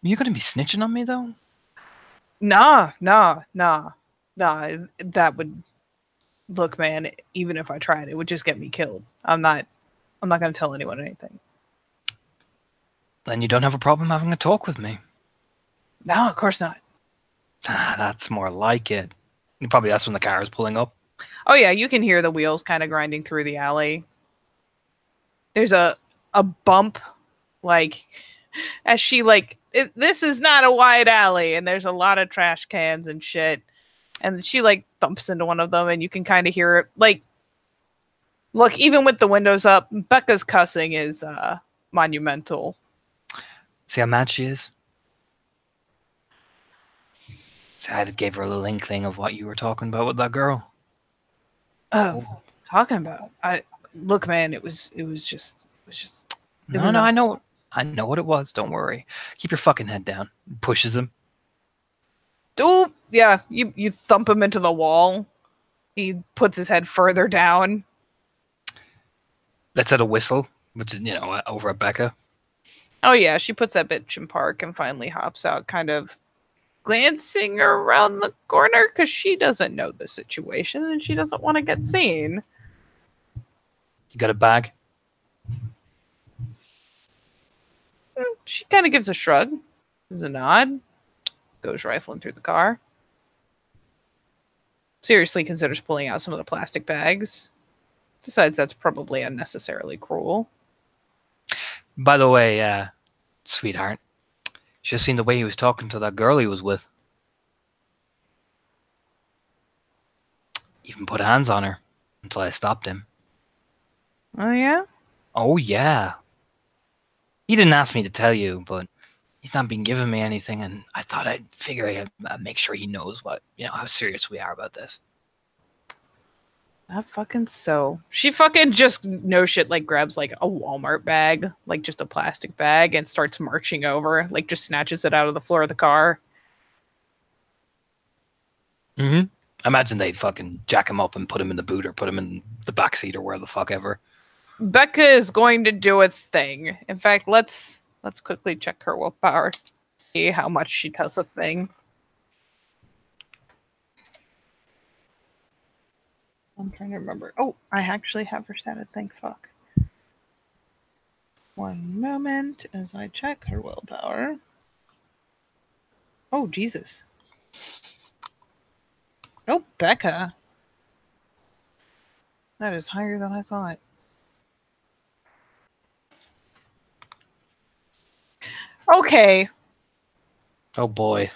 You're gonna be snitching on me though? Nah. That would look, man. Even if I tried, it would just get me killed. I'm not gonna tell anyone anything. Then you don't have a problem having a talk with me. No, of course not. That's more like it. Probably that's when the car is pulling up. Oh yeah, you can hear the wheels kind of grinding through the alley. There's a bump, like, as she like, this is not a wide alley, and there's a lot of trash cans and shit. And she like thumps into one of them, and you can kind of hear it. Like, look, even with the windows up, Becca's cussing is monumental. See how mad she is? See, I gave her a little inkling of what you were talking about with that girl. Oh, talking about? Look, man, it was just. No, I know what it was. Don't worry. Keep your fucking head down. Pushes him. Ooh, yeah, you thump him into the wall. He puts his head further down. Lets out a whistle, which is, over at Becca. Oh yeah, she puts that bitch in park and finally hops out, kind of glancing around the corner because she doesn't know the situation and she doesn't want to get seen. You got a bag? She kind of gives a shrug, gives a nod, goes rifling through the car. Seriously considers pulling out some of the plastic bags. Besides, that's probably unnecessarily cruel. By the way, sweetheart, just seen the way he was talking to that girl he was with. Even put hands on her until I stopped him. Oh, yeah? Oh, yeah. He didn't ask me to tell you, but he's not been giving me anything, and I thought I'd figure I'd make sure he knows how serious we are about this. Not fucking so. She fucking just no shit like grabs like a Walmart bag, like just a plastic bag, and starts marching over, like just snatches it out of the floor of the car. Mm-hmm. I imagine they'd fucking jack him up and put him in the boot or put him in the backseat or where the fuck ever. Becca is going to do a thing. In fact, let's quickly check her willpower. See how much she does a thing. I'm trying to remember. Oh, I actually have her statted. Thank fuck. One moment as I check her willpower. Oh, Jesus. Oh, Becca. That is higher than I thought. Okay. Oh boy.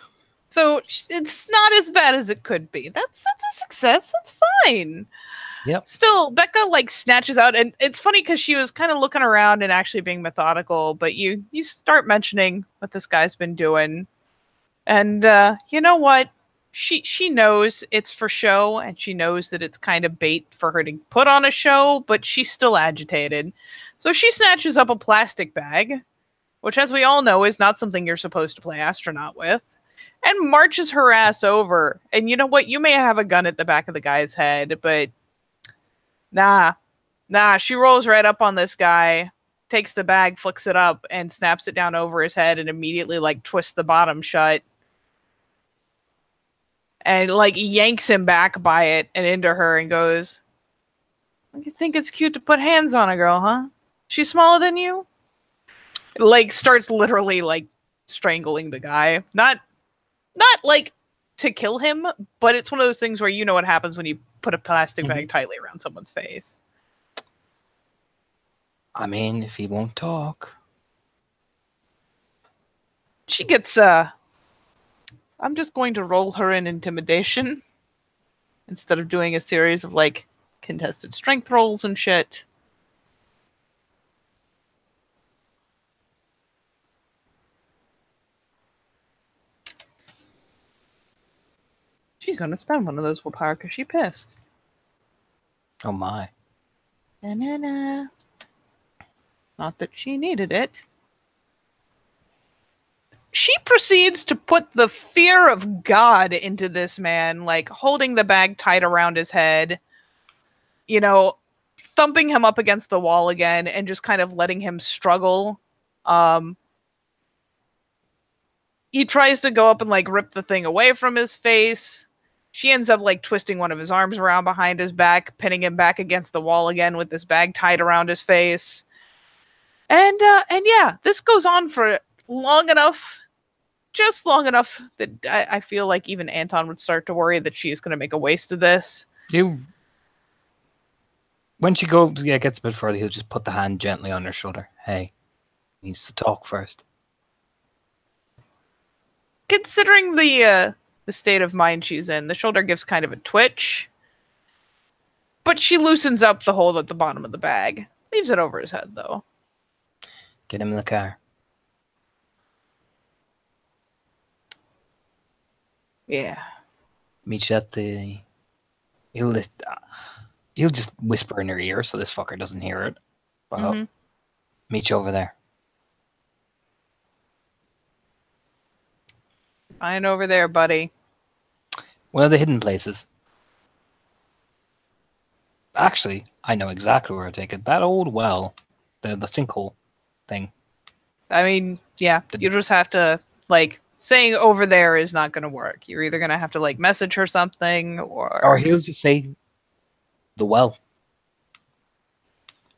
So it's not as bad as it could be. That's a success. That's fine. Yep. Still, Becca like snatches out, and it's funny because she was kind of looking around and actually being methodical. But you start mentioning what this guy's been doing, and you know what? She knows it's for show, and she knows that it's kind of bait for her to put on a show. But she's still agitated, so she snatches up a plastic bag, which, as we all know, is not something you're supposed to play astronaut with, and marches her ass over. And you know what? You may have a gun at the back of the guy's head, but nah, she rolls right up on this guy, takes the bag, flicks it up, and snaps it down over his head and immediately, like, twists the bottom shut. And, like, yanks him back by it and into her and goes, "You think it's cute to put hands on a girl, huh? She's smaller than you?" Like, starts literally, like, strangling the guy. Not like, to kill him, but it's one of those things where you know what happens when you put a plastic bag tightly around someone's face. I mean, if he won't talk. She gets, I'm just going to roll her in intimidation instead of doing a series of, like, contested strength rolls and shit. She's gonna spend one of those willpower because she pissed. Oh my. Na-na-na. Not that she needed it. She proceeds to put the fear of God into this man, like holding the bag tight around his head, you know, thumping him up against the wall again and just kind of letting him struggle. He tries to go up and like rip the thing away from his face. She ends up like twisting one of his arms around behind his back, pinning him back against the wall again with this bag tied around his face. And yeah, this goes on for long enough, just long enough that I feel like even Anton would start to worry that she is going to make a waste of this. When she gets a bit further, he'll just put the hand gently on her shoulder. Hey, he needs to talk first. Considering the state of mind she's in, the shoulder gives kind of a twitch, but she loosens up the hold at the bottom of the bag. Leaves it over his head, though. Get him in the car. Yeah. Meet you at the... He'll just whisper in her ear so this fucker doesn't hear it. But meet you over there. Fine over there, buddy. One of the hidden places. Actually, I know exactly where to take it. That old well. The sinkhole thing. I mean, yeah, you just have to, like, saying over there is not going to work. You're either going to have to, like, message her something or... Or he'll just say the well.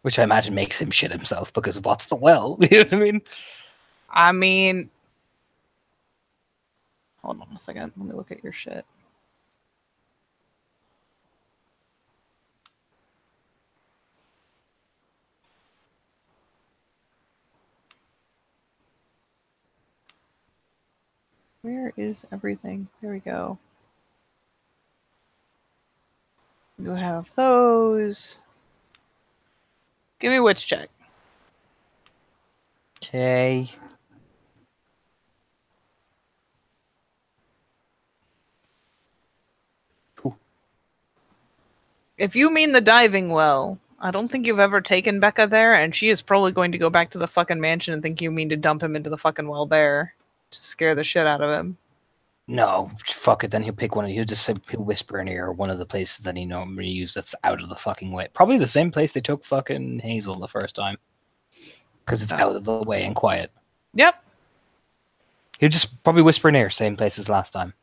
Which I imagine makes him shit himself because what's the well? You know what I mean? I mean... Hold on a second. Let me look at your shit. Where is everything? There we go. You have those. Give me a witch check. Okay. If you mean the diving well, I don't think you've ever taken Becca there, and she is probably going to go back to the fucking mansion and think you mean to dump him into the fucking well there. Just scare the shit out of him. No, fuck it. Then he'll pick one. He'll just say, he'll whisper in ear one of the places that he normally uses that's out of the fucking way. Probably the same place they took fucking Hazel the first time, because it's out of the way and quiet. Yep. He'll just probably whisper in ear, same place as last time.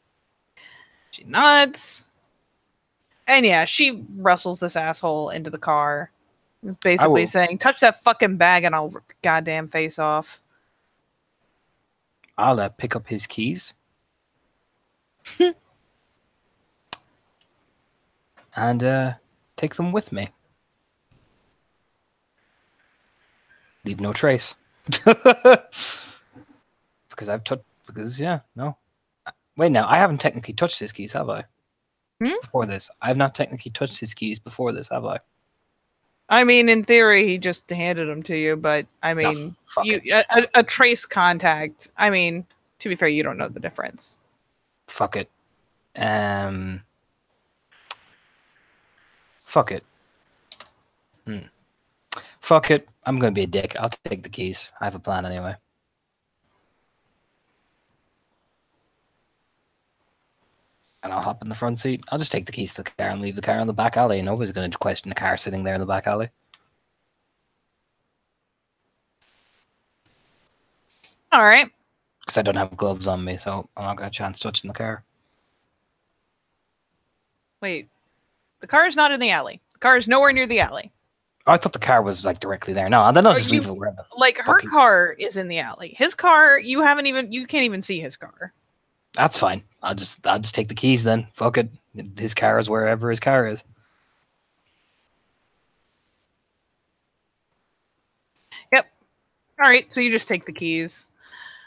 She nods. And yeah, she wrestles this asshole into the car. Basically saying, touch that fucking bag and I'll rip your goddamn face off. I'll pick up his keys. And take them with me. Leave no trace. Because I've touched. Because yeah, no. Wait, now I haven't technically touched his keys, have I? Before this, I have not technically touched his keys before this, have I? I mean, in theory, he just handed them to you, but I mean, a trace contact. I mean, to be fair, you don't know the difference. Fuck it. Fuck it. Fuck it. I'm gonna be a dick. I'll take the keys. I have a plan anyway. And I'll hop in the front seat. I'll just take the keys to the car and leave the car in the back alley. Nobody's going to question the car sitting there in the back alley. All right. Because I don't have gloves on me, so I'm not got a chance touching the car. Wait. The car is not in the alley. The car is nowhere near the alley. Oh, I thought the car was like directly there. No, then I'll just leave it wherever. Like her car is in the alley. His car, you can't even see his car. That's fine. I'll just take the keys then. Fuck it. His car is wherever his car is. Yep. All right. So you just take the keys.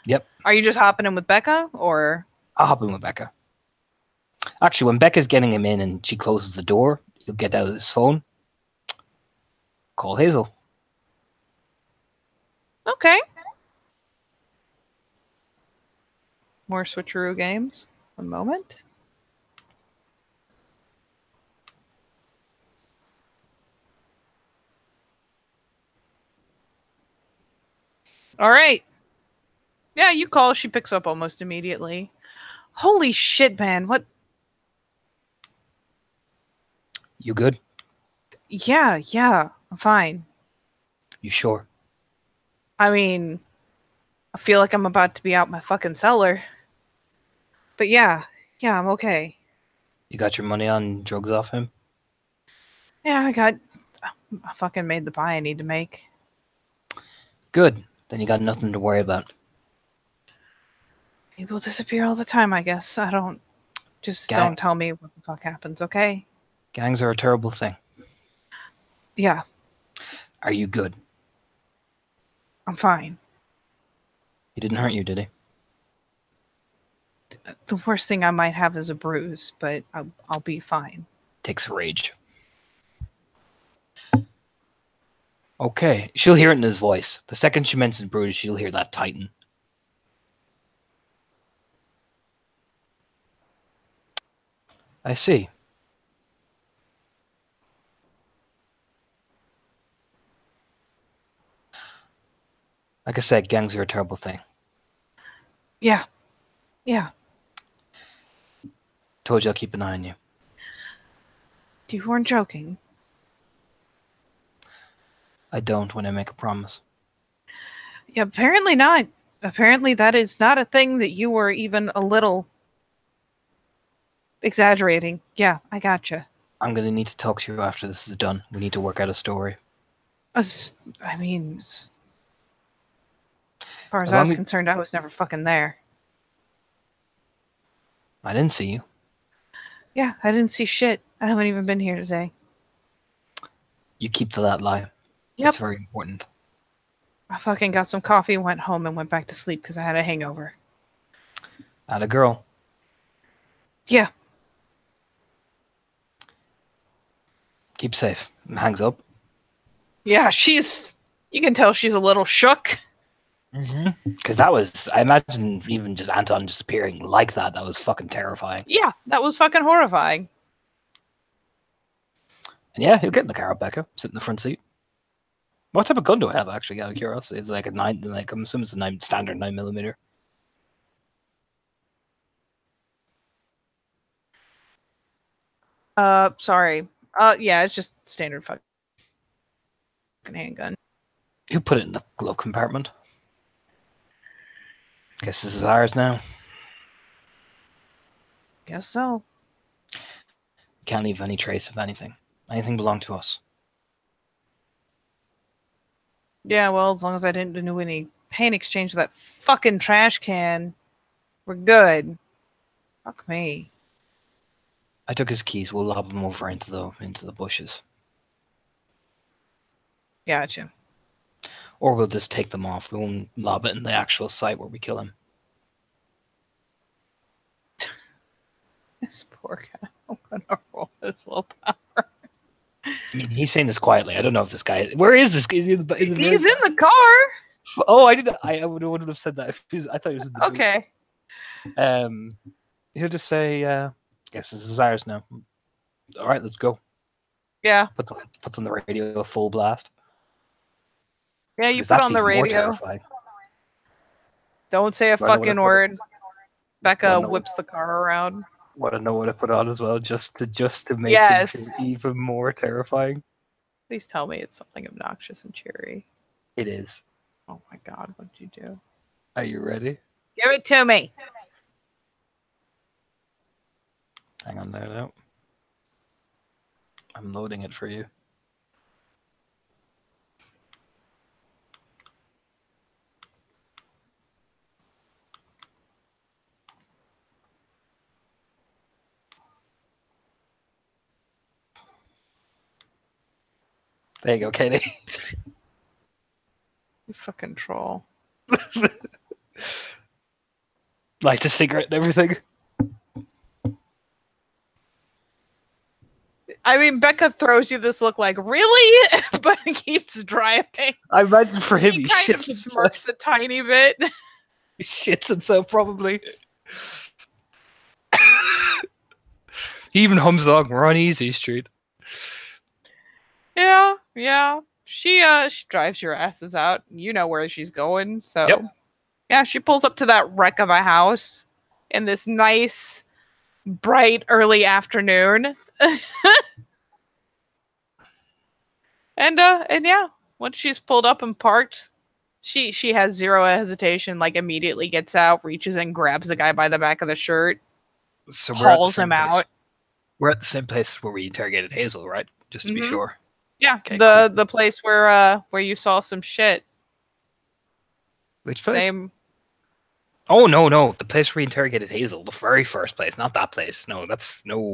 Yep. Are you just hopping in with Becca, or? I'll hop in with Becca. Actually, when Becca's getting him in and she closes the door, he'll get out his phone. Call Hazel. Okay. More switcheroo games. One moment. All right. Yeah, you call. She picks up almost immediately. Holy shit, man. What? You good? Yeah, I'm fine. You sure? I mean, I feel like I'm about to be out my fucking cellar. But yeah, I'm okay. You got your money on drugs off him? Yeah, I fucking made the buy I need to make. Good. Then you got nothing to worry about. People disappear all the time, I guess. Don't tell me what the fuck happens, okay? Gangs are a terrible thing. Yeah. Are you good? I'm fine. He didn't hurt you, did he? The worst thing I might have is a bruise, but I'll be fine. Takes rage. Okay. She'll hear it in his voice. The second she mentions bruise, she'll hear that tighten. I see. Like I said, gangs are a terrible thing. Yeah. Told you I'll keep an eye on you. You weren't joking. I don't when I make a promise. Yeah, apparently not. Apparently that is not a thing that you were even a little exaggerating. Yeah, I gotcha. I'm going to need to talk to you after this is done. We need to work out a story. As far as I was concerned, I was never fucking there. I didn't see you. Yeah, I didn't see shit. I haven't even been here today. You keep to that lie. Yep. It's very important. I fucking got some coffee, went home, and went back to sleep because I had a hangover. And a girl. Yeah. Keep safe. Hangs up. Yeah, you can tell she's a little shook. Because that was, I imagine even just Anton just appearing like that, that was fucking terrifying. Yeah, that was fucking horrifying. And yeah, he'll get in the car, Becca, sit in the front seat. What type of gun do I have, actually, out of curiosity? Is it like a 9, like, I'm assuming it's a standard 9mm. Sorry. Yeah, it's just standard fucking handgun. Who put it in the glove compartment? Guess this is ours now. Guess so. Can't leave any trace of anything. Anything belonged to us. Yeah, well, as long as I didn't do any paint exchange with that fucking trash can, we're good. Fuck me. I took his keys. We'll lob them over into the bushes. Gotcha. Or we'll just take them off. We won't lob it in the actual site where we kill him. This poor guy. I'm gonna roll his willpower. I mean, he's saying this quietly. I don't know if this guy. Where is this? Is he in the? He's in the car. Oh, I didn't. I wouldn't have said that. If he was, I thought he was in the. Okay. Boot. He'll just say, "Guess this is ours now." All right, let's go. Yeah. Puts on the radio a full blast. Yeah, you 'Cause put that's on the even more radio. terrifying. Don't say a Do I know what I fucking put- word. Becca Well, no. whips the car around. Want to know what I put on as well, just to make Yes. it even more terrifying. Please tell me it's something obnoxious and cheery. It is. Oh my god, what did you do? Are you ready? Give it to me. Hang on there now. I'm loading it for you. There you go, Katie. You fucking troll. Light a cigarette and everything. I mean, Becca throws you this look like, really? But keeps driving. I imagine for him, He he kind of shits, smirks a tiny bit. he shits himself probably. He even hums along. We're on Easy Street. Yeah. She drives your asses out. You know where she's going. So Yep. yeah, she pulls up to that wreck of a house in this nice, bright, early afternoon. And yeah, once she's pulled up and parked, she has zero hesitation, like immediately gets out, reaches and grabs the guy by the back of the shirt, So we're at the hauls same him place. out. We're at the same place where we interrogated Hazel, right? Just to be Mhm. sure. Yeah, Okay, the place where you saw some shit. Which place? Same. Oh no, the place where we interrogated Hazel, the very first place, not that place. No, that's no.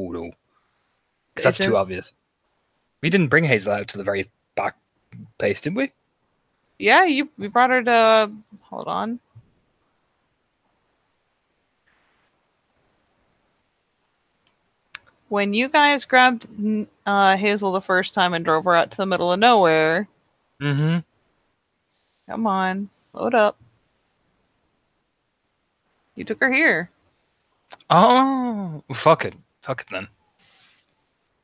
Because that's Isn't- too obvious. We didn't bring Hazel out to the very back place, did we? Yeah, we brought her to. Hold on. When you guys grabbed Hazel the first time and drove her out to the middle of nowhere, Mm-hmm. come on, load up. You took her here. Oh, fuck it then.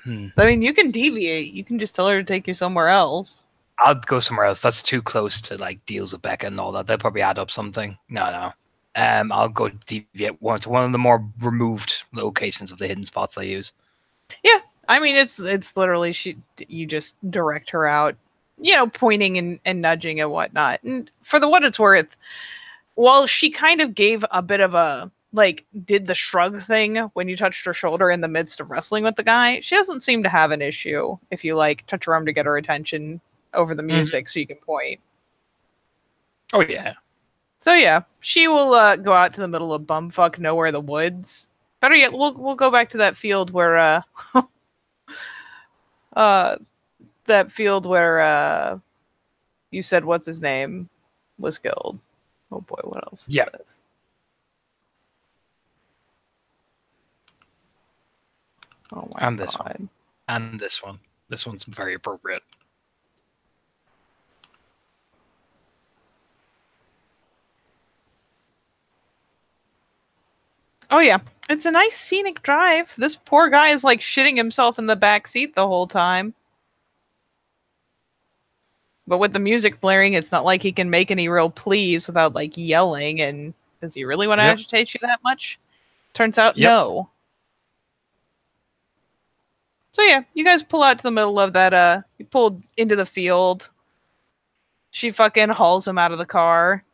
I mean, you can deviate. You can just tell her to take you somewhere else. I'll go somewhere else. That's too close to like deals with Becca and all that. They'll probably add up something. No. I'll go deviate to one of the more removed locations of the hidden spots I use. Yeah, I mean, it's literally you just direct her out, pointing and nudging and whatnot. And for what it's worth, while she kind of gave a bit of a did the shrug thing when you touched her shoulder in the midst of wrestling with the guy, she doesn't seem to have an issue if you touch her arm to get her attention over the music so you can point. Oh yeah. So yeah, she will go out to the middle of bumfuck nowhere, the woods. Better yet, we'll go back to that field where you said what's his name was killed. Oh boy, what else? is Yeah. this? Oh my And this god. And this one. This one's very appropriate. Oh yeah, it's a nice scenic drive. This poor guy is like shitting himself in the back seat the whole time. But with the music blaring, it's not like he can make any real pleas without like yelling. And does he really want to Yep. agitate you that much? Turns out, Yep. no. So yeah, you guys pull out to the middle of that. You pulled into the field. She fucking hauls him out of the car.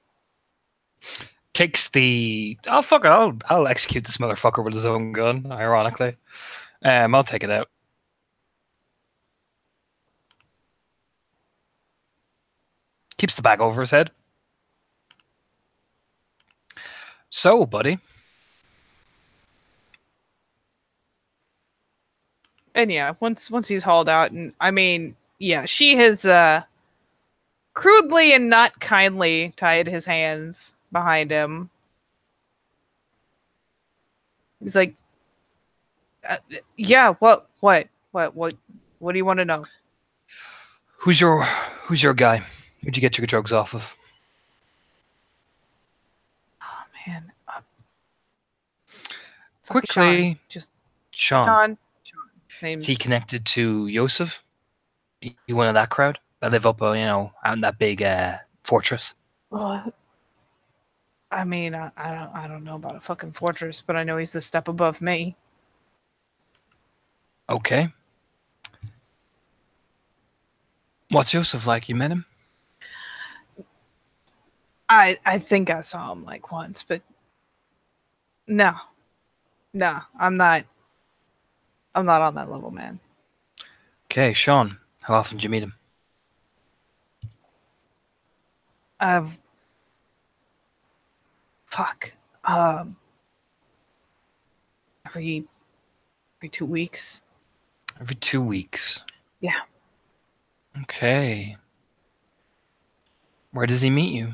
Takes the... Oh, fuck it. I'll execute this motherfucker with his own gun, ironically. I'll take it out. Keeps the bag over his head. So, buddy. And yeah, once he's hauled out, and I mean, yeah, she has crudely and not kindly tied his hands behind him. He's like, yeah, what do you want to know? Who's your guy? Who'd you get your drugs off of? Oh man, Quickly, just Sean. Sean. Same. Is he connected to Yosef? You one of that crowd that live up, out in that big fortress? Well, I mean, I don't know about a fucking fortress, but I know he's the step above me. Okay. What's Yosef like? You met him? I think I saw him like once, but no, I'm not on that level, man. Okay, Sean. How often did you meet him? Fuck. Every 2 weeks. Every 2 weeks. Yeah. Okay. Where does he meet you?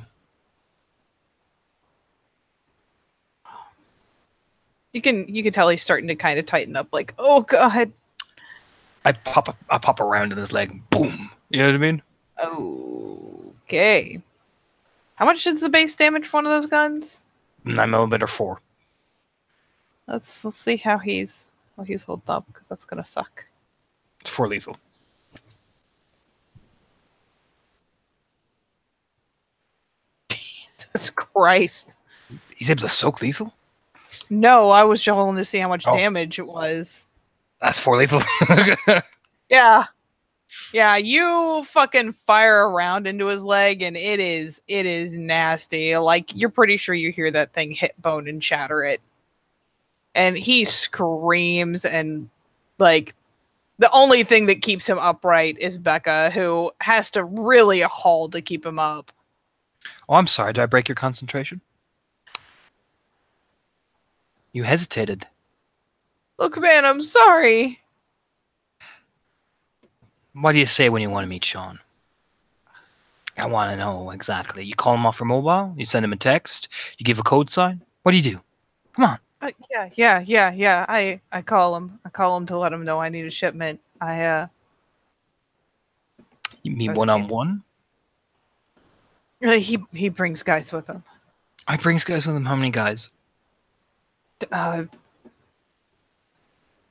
You can tell he's starting to kind of tighten up. Like, oh god. I pop around in his leg. Boom. You know what I mean? Okay. How much is the base damage for one of those guns? 9mm 4. Let's see how he's holding up, because that's gonna suck. It's 4 lethal. Jesus Christ. He's able to soak lethal? No, I was just wanting to see how much Oh. damage it was. That's 4 lethal. Yeah. Yeah, you fucking fire around into his leg and it is nasty. Like, you're pretty sure you hear that thing hit bone and shatter it. And he screams, and like the only thing that keeps him upright is Becca, who has to really haul to keep him up. Oh, I'm sorry. Did I break your concentration? You hesitated. Look, man, I'm sorry. What do you say when you want to meet Sean? I want to know exactly. You call him off your mobile? You send him a text? You give a code sign? What do you do? Come on. Yeah. I call him. I call him to let him know I need a shipment. You meet That's one-on-one? He brings guys with him. I brings guys with him. How many guys?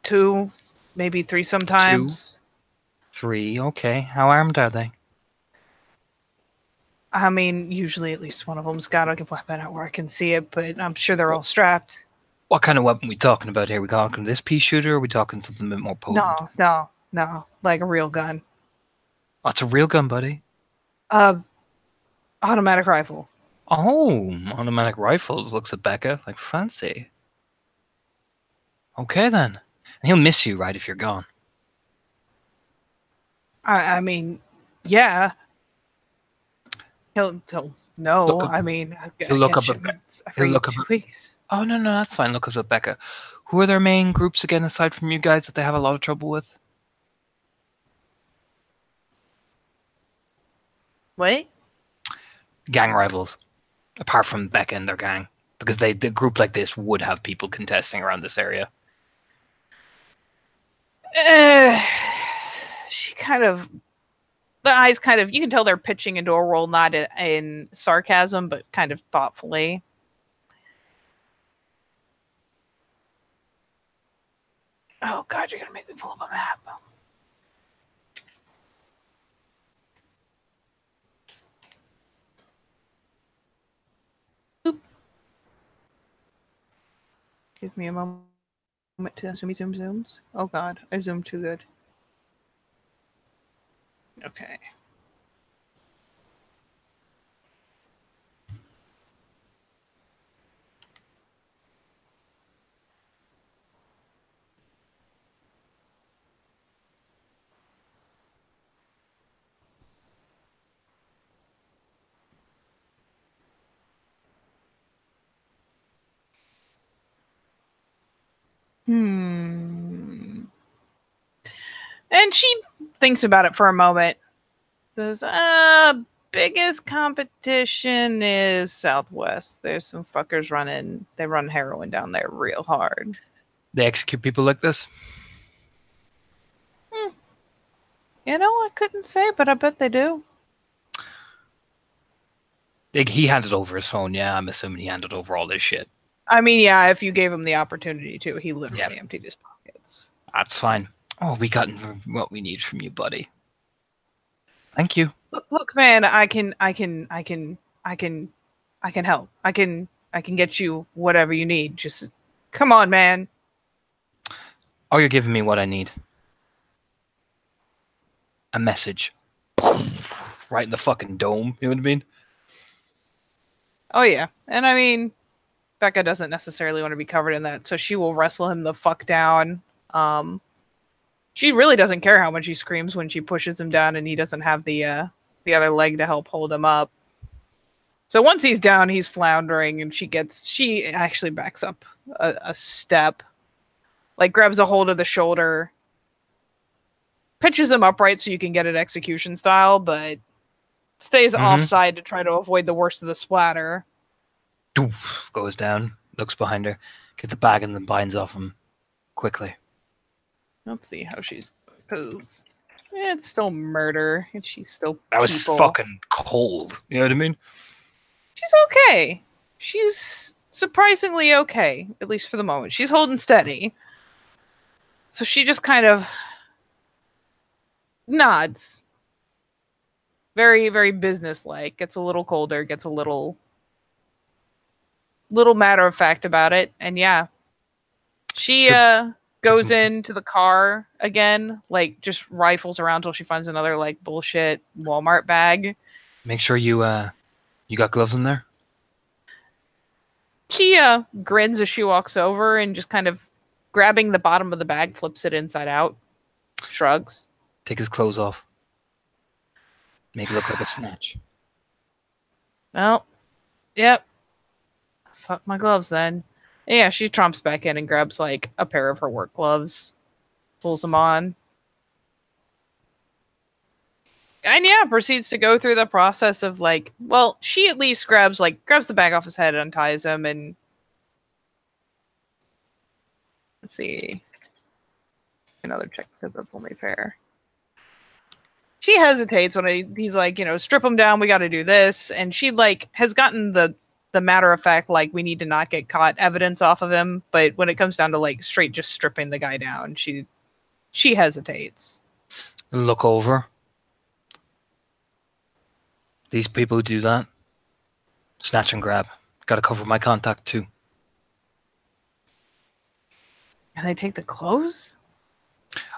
2, maybe 3 sometimes. 3. Okay. How armed are they? I mean, usually at least one of them's got a weapon out where I can see it, but I'm sure they're all strapped. What kind of weapon we talking about here? We talking this pea shooter, or we talking something a bit more potent? No, like a real gun. Oh, it's a real gun, buddy. Automatic rifle. Oh, automatic rifles. Looks at Becca like fancy. Okay then. And he'll miss you, right, if you're gone. I mean, yeah. He'll no. Look up- I mean, he'll look up at- every he'll look up 2 at- weeks. Oh no, that's fine. Look up at Becca. Who are their main groups again, aside from you guys, that they have a lot of trouble with? Wait. Gang rivals, apart from Becca and their gang, because the group like this would have people contesting around this area. She kind of, the eyes kind of, you can tell they're pitching into a role not in sarcasm, but kind of thoughtfully. Oh God, you're gonna make me pull up a map. Oop. Give me a moment to zooms. Oh God, I zoomed too good. Okay. And she thinks about it for a moment. Says, biggest competition is Southwest. There's some fuckers they run heroin down there real hard. They execute people like this? You know, I couldn't say, but I bet they do. He handed over his phone, yeah. I'm assuming he handed over all this shit. I mean, yeah, if you gave him the opportunity to, he literally emptied his pockets. That's fine. Oh, we got what we need from you, buddy. Thank you. Look, man, I can help. I can get you whatever you need. Just come on, man. Oh, you're giving me what I need. A message. Right in the fucking dome, you know what I mean? Oh yeah. And I mean, Becca doesn't necessarily want to be covered in that, so she will wrestle him the fuck down. She really doesn't care how much he screams when she pushes him down and he doesn't have the other leg to help hold him up. So once he's down, he's floundering, and she actually backs up a step, like grabs a hold of the shoulder, pitches him upright so you can get it execution style, but stays offside to try to avoid the worst of the splatter. Goes down, looks behind her, gets the bag and then binds off him quickly. Let's see how she's, because it's still murder, and she's still That was fucking cold. You know what I mean? She's okay. She's surprisingly okay, at least for the moment. She's holding steady. So she just kind of nods. Very, very businesslike. Gets a little colder, gets a little matter of fact about it. And yeah, she goes into the car again, like just rifles around till she finds another like bullshit Walmart bag. Make sure you got gloves in there. She grins as she walks over and just kind of grabbing the bottom of the bag, flips it inside out, shrugs. Take his clothes off. Make it look like a snatch. Well, yep. Fuck my gloves then. Yeah, she tromps back in and grabs like a pair of her work gloves, pulls them on. And yeah, proceeds to go through the process of like, well, she at least grabs the bag off his head, unties him, and let's see. Another check because that's only fair. She hesitates when he's like, strip him down, we gotta do this. And she like has gotten the matter of fact, like, we need to not get caught evidence off of him. But when it comes down to like straight just stripping the guy down, she hesitates. Look over. These people who do that, snatch and grab. Gotta cover my contact too. And they take the clothes?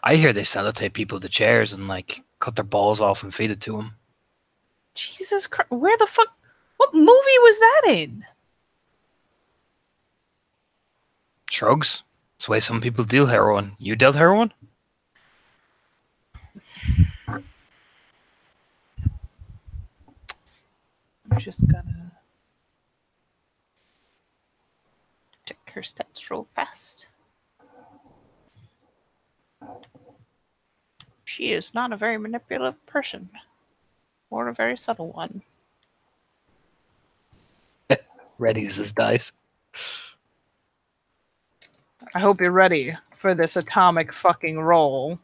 I hear they sellotape people to chairs and like cut their balls off and feed it to them. Jesus Christ. Where the fuck? What movie was that in? Shrugs. That's the way some people deal heroin. You dealt heroin? I'm just gonna check her stats real fast. She is not a very manipulative person, or a very subtle one. Ready as his dice. I hope you're ready for this atomic fucking roll.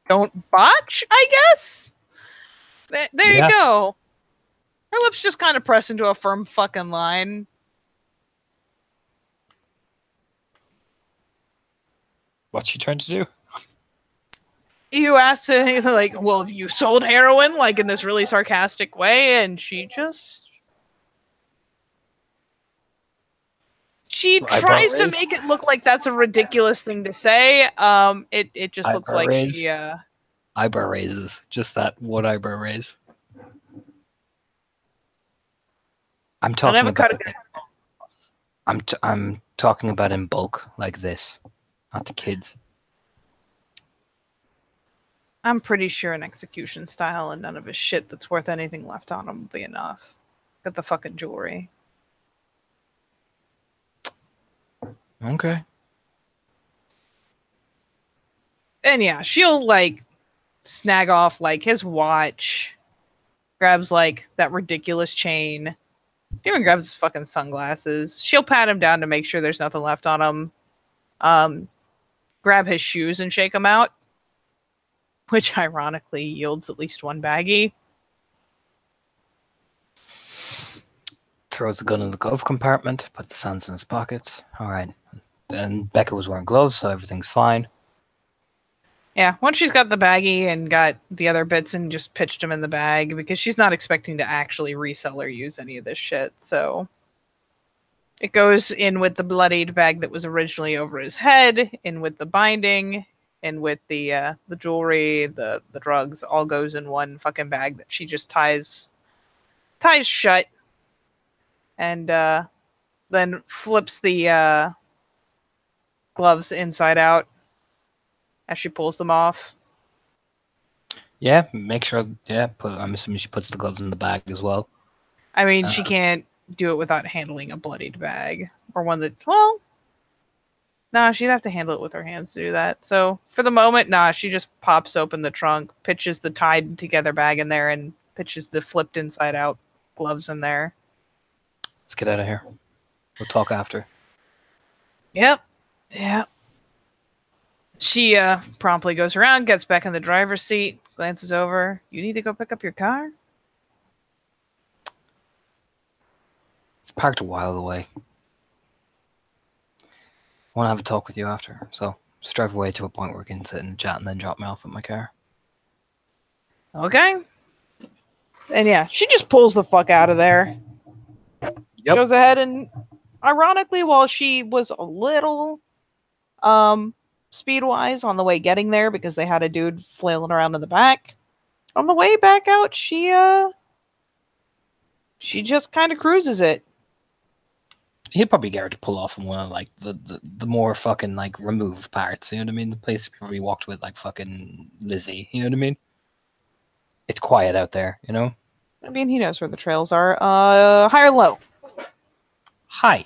Don't botch, I guess? There Yeah. you go. Her lips just kind of press into a firm fucking line. What's she trying to do? You asked her, like, well, have you sold heroin? Like, in this really sarcastic way, and she just... She Eyebrow tries to raise? make it look like that's a ridiculous thing to say. It just looks Eyebrow like raise? she... Eyebrow raises. Just that one eyebrow raise. I'm talking never cut about. I'm talking about in bulk like this, not the kids. I'm pretty sure an execution style and none of his shit that's worth anything left on him will be enough. Got the fucking jewelry. Okay. And yeah, she'll like snag off like his watch, grabs like that ridiculous chain, even grabs his fucking sunglasses. She'll pat him down to make sure there's nothing left on him. Grab his shoes and shake them out, which ironically yields at least one baggie. Throws the gun in the glove compartment, puts the hands in his pockets. All right. And Becca was wearing gloves, so everything's fine. Yeah, once she's got the baggie and got the other bits and just pitched them in the bag because she's not expecting to actually resell or use any of this shit. So it goes in with the bloodied bag that was originally over his head, in with the binding, in with the jewelry, the drugs, all goes in one fucking bag that she just ties shut, and then flips the gloves inside out as she pulls them off. Yeah, make sure. Yeah, I'm assuming she puts the gloves in the bag as well. I mean, she can't do it without handling a bloodied bag or one that. Well, nah, she'd have to handle it with her hands to do that. So for the moment, nah, she just pops open the trunk, pitches the tied together bag in there, and pitches the flipped inside out gloves in there. Let's get out of here. We'll talk after. Yep. She promptly goes around, gets back in the driver's seat, glances over. You need to go pick up your car? It's parked a while away. I want to have a talk with you after, so just drive away to a point where we can sit and chat and then drop me off at my car. Okay. And yeah, she just pulls the fuck out of there. Yep. Goes ahead and, ironically, while she was a little speed-wise on the way getting there because they had a dude flailing around in the back, on the way back out, she just kind of cruises it. He'd probably get her to pull off in one of like the more fucking like removed parts, you know what I mean? The place where we walked with like fucking Lizzie, you know what I mean? It's quiet out there, you know? I mean, he knows where the trails are. High or low? Hi.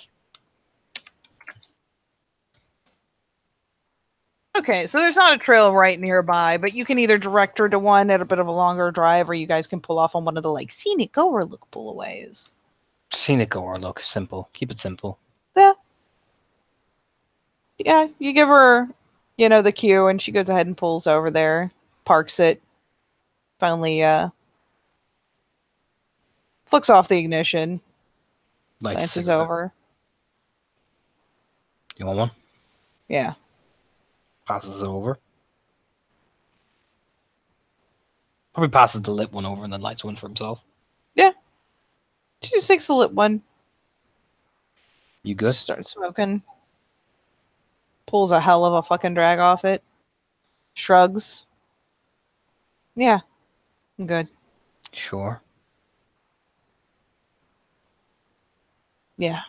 Okay, so there's not a trail right nearby, but you can either direct her to one at a bit of a longer drive, or you guys can pull off on one of the like scenic overlook pullaways. Scenic overlook, simple. Keep it simple. Yeah, you give her, the cue, and she goes ahead and pulls over there, parks it, finally flicks off the ignition, glances over. You want one? Yeah. Passes it over. Probably passes the lit one over and then lights one for himself. Yeah. She just takes the lit one. You good? Starts smoking. Pulls a hell of a fucking drag off it. Shrugs. Yeah. I'm good. Sure. Yeah.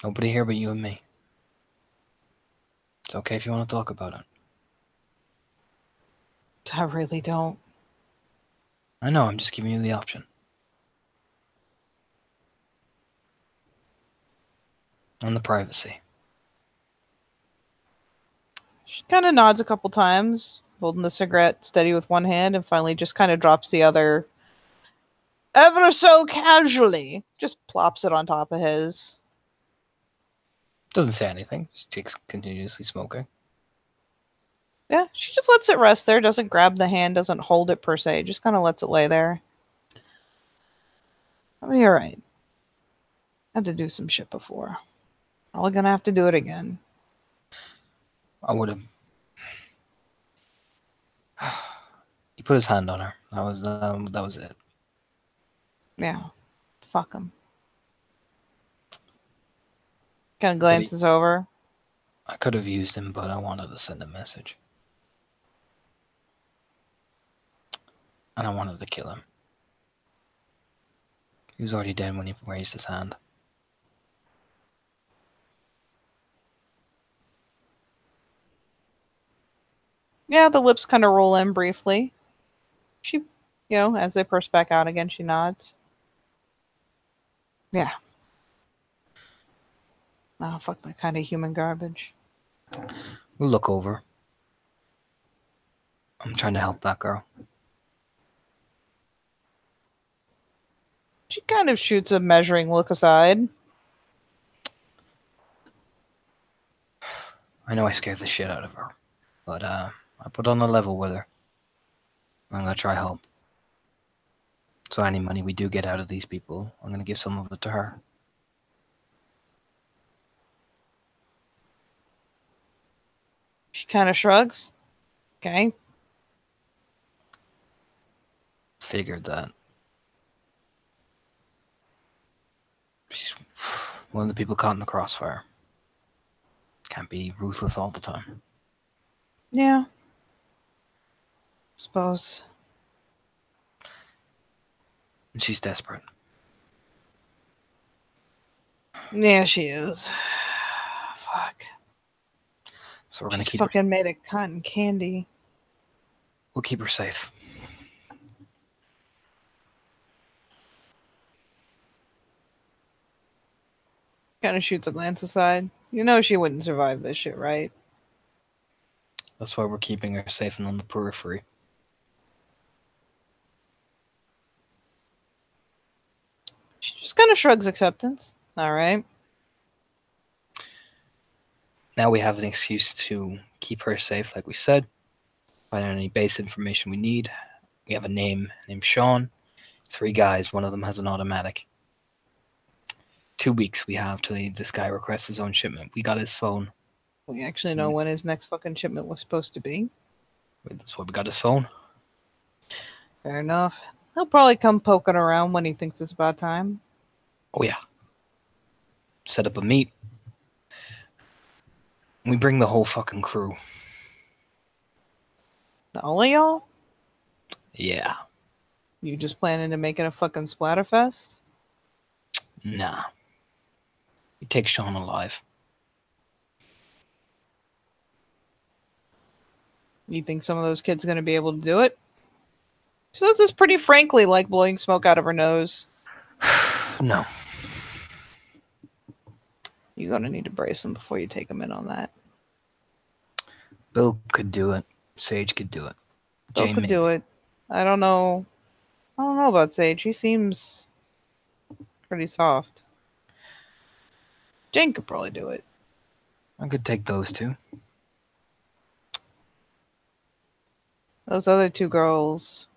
Nobody here but you and me. It's okay if you want to talk about it. I really don't. I know, I'm just giving you the option. And the privacy. She kind of nods a couple times, holding the cigarette steady with one hand, and finally just kind of drops the other ever so casually just plops it on top of his. Doesn't say anything. Just takes continuously smoking. Yeah, she just lets it rest there, doesn't grab the hand, doesn't hold it per se, just kind of lets it lay there. I'll be alright. Had to do some shit before. Probably gonna have to do it again. I would have. He put his hand on her. That was it. Yeah. Fuck him. Kind of glances over. I could have used him, but I wanted to send a message. And I wanted to kill him. He was already dead when he raised his hand. Yeah, the lips kind of roll in briefly. She, as they purse back out again, she nods. Yeah. Oh, fuck that kind of human garbage. We'll look over. I'm trying to help that girl. She kind of shoots a measuring look aside. I know I scared the shit out of her, but I put on a level with her. I'm gonna try help. So any money we do get out of these people, I'm gonna give some of it to her. She kind of shrugs. Okay. Figured that. She's one of the people caught in the crossfire. Can't be ruthless all the time. Yeah. Suppose. And she's desperate. Yeah, she is. Fuck. So we're gonna She's keep her. fucking made of cotton candy. We'll keep her safe. Kind of shoots a glance aside. You know she wouldn't survive this shit, right? That's why we're keeping her safe and on the periphery. She just kind of shrugs acceptance. All right. Now we have an excuse to keep her safe, like we said. Find out any base information we need. We have a name named Sean. 3 guys. One of them has an automatic. 2 weeks we have till this guy requests his own shipment. We got his phone. We actually know when his next fucking shipment was supposed to be. That's why we got his phone. Fair enough. He'll probably come poking around when he thinks it's about time. Oh yeah. Set up a meet. We bring the whole fucking crew. All of y'all? Yeah. You just planning to make it a fucking splatterfest? Nah. We take Sean alive. You think some of those kids are going to be able to do it? She says this pretty frankly, like blowing smoke out of her nose. No. You're going to need to brace them before you take them in on that. Bill could do it. Sage could do it. Bill could do it. I don't know about Sage. He seems pretty soft. Jane could probably do it. I could take those 2. Those other 2 girls,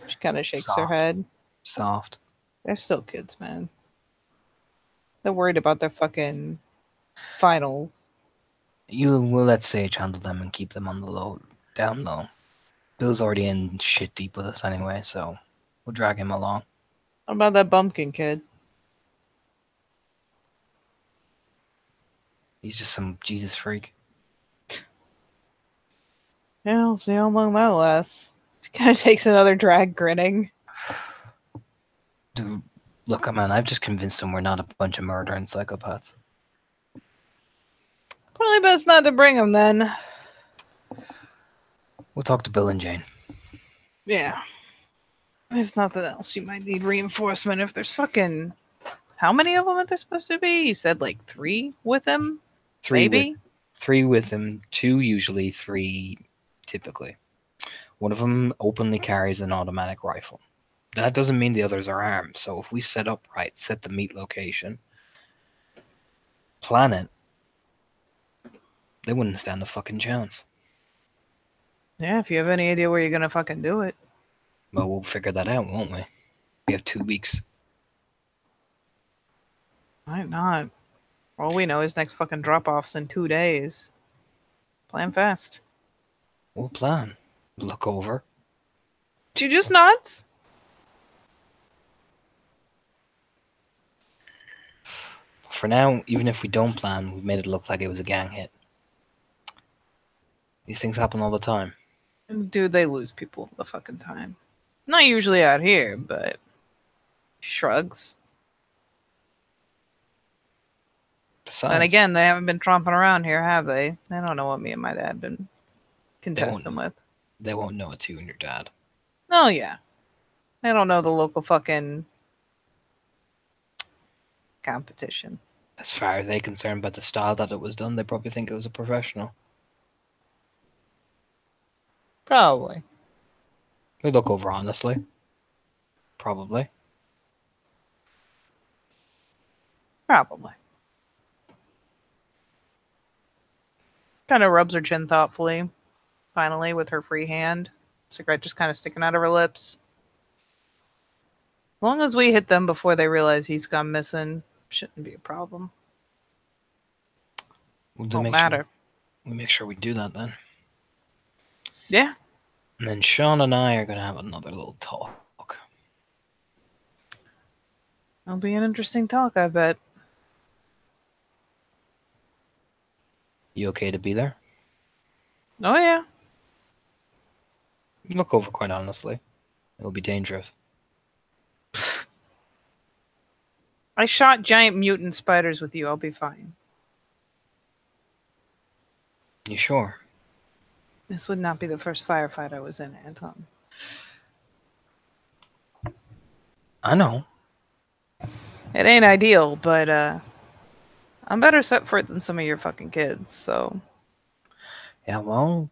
she kind of shakes her Soft. head. Soft. They're still kids, man. They're worried about their fucking finals. We'll let Sage handle them and keep them on the down low. Bill's already in shit deep with us anyway, so we'll drag him along. What about that bumpkin kid? He's just some Jesus freak. Yeah, I'll see how long that lasts. She kind of takes another drag, grinning. Dude, look, man, I've just convinced him we're not a bunch of murdering psychopaths. Probably best not to bring him then. We'll talk to Bill and Jane. Yeah. If nothing else, you might need reinforcement if there's fucking... How many of them are there supposed to be? You said like 3 with him? 3 Maybe? with 3 with him, 2 usually, 3 typically. One of them openly carries an automatic rifle. That doesn't mean the others are armed. So if we set up right, set the meet location, plan it, they wouldn't stand a fucking chance. Yeah, if you have any idea where you're gonna fucking do it. Well, we'll figure that out, won't we? We have 2 weeks. Might not. All we know is next fucking drop-off's in 2 days. Plan fast. We'll plan. Look over. You just nuts? For now, even if we don't plan, we made it look like it was a gang hit. These things happen all the time. Dude, they lose people all the fucking time. Not usually out here, but shrugs. Besides, And again, they haven't been tromping around here, have they? They don't know what me and my dad been contesting with. they won't know it's you and your dad. Oh yeah. They don't know the local fucking competition. As far as they're concerned about the style that it was done, they probably think it was a professional. Probably. They look over honestly. Probably. Probably. Kind of rubs her chin thoughtfully, finally, with her free hand. Cigarette just kind of sticking out of her lips. As long as we hit them before they realize he's gone missing, shouldn't be a problem. We'll Won't matter. We make sure we do that then. Yeah. And then Sean and I are going to have another little talk. It'll be an interesting talk, I bet. You okay to be there? Oh, yeah. Look over quite honestly. It'll be dangerous. I shot giant mutant spiders with you. I'll be fine. You sure? This would not be the first firefight I was in, Anton. I know. It ain't ideal, but I'm better set for it than some of your fucking kids, so... Yeah, well,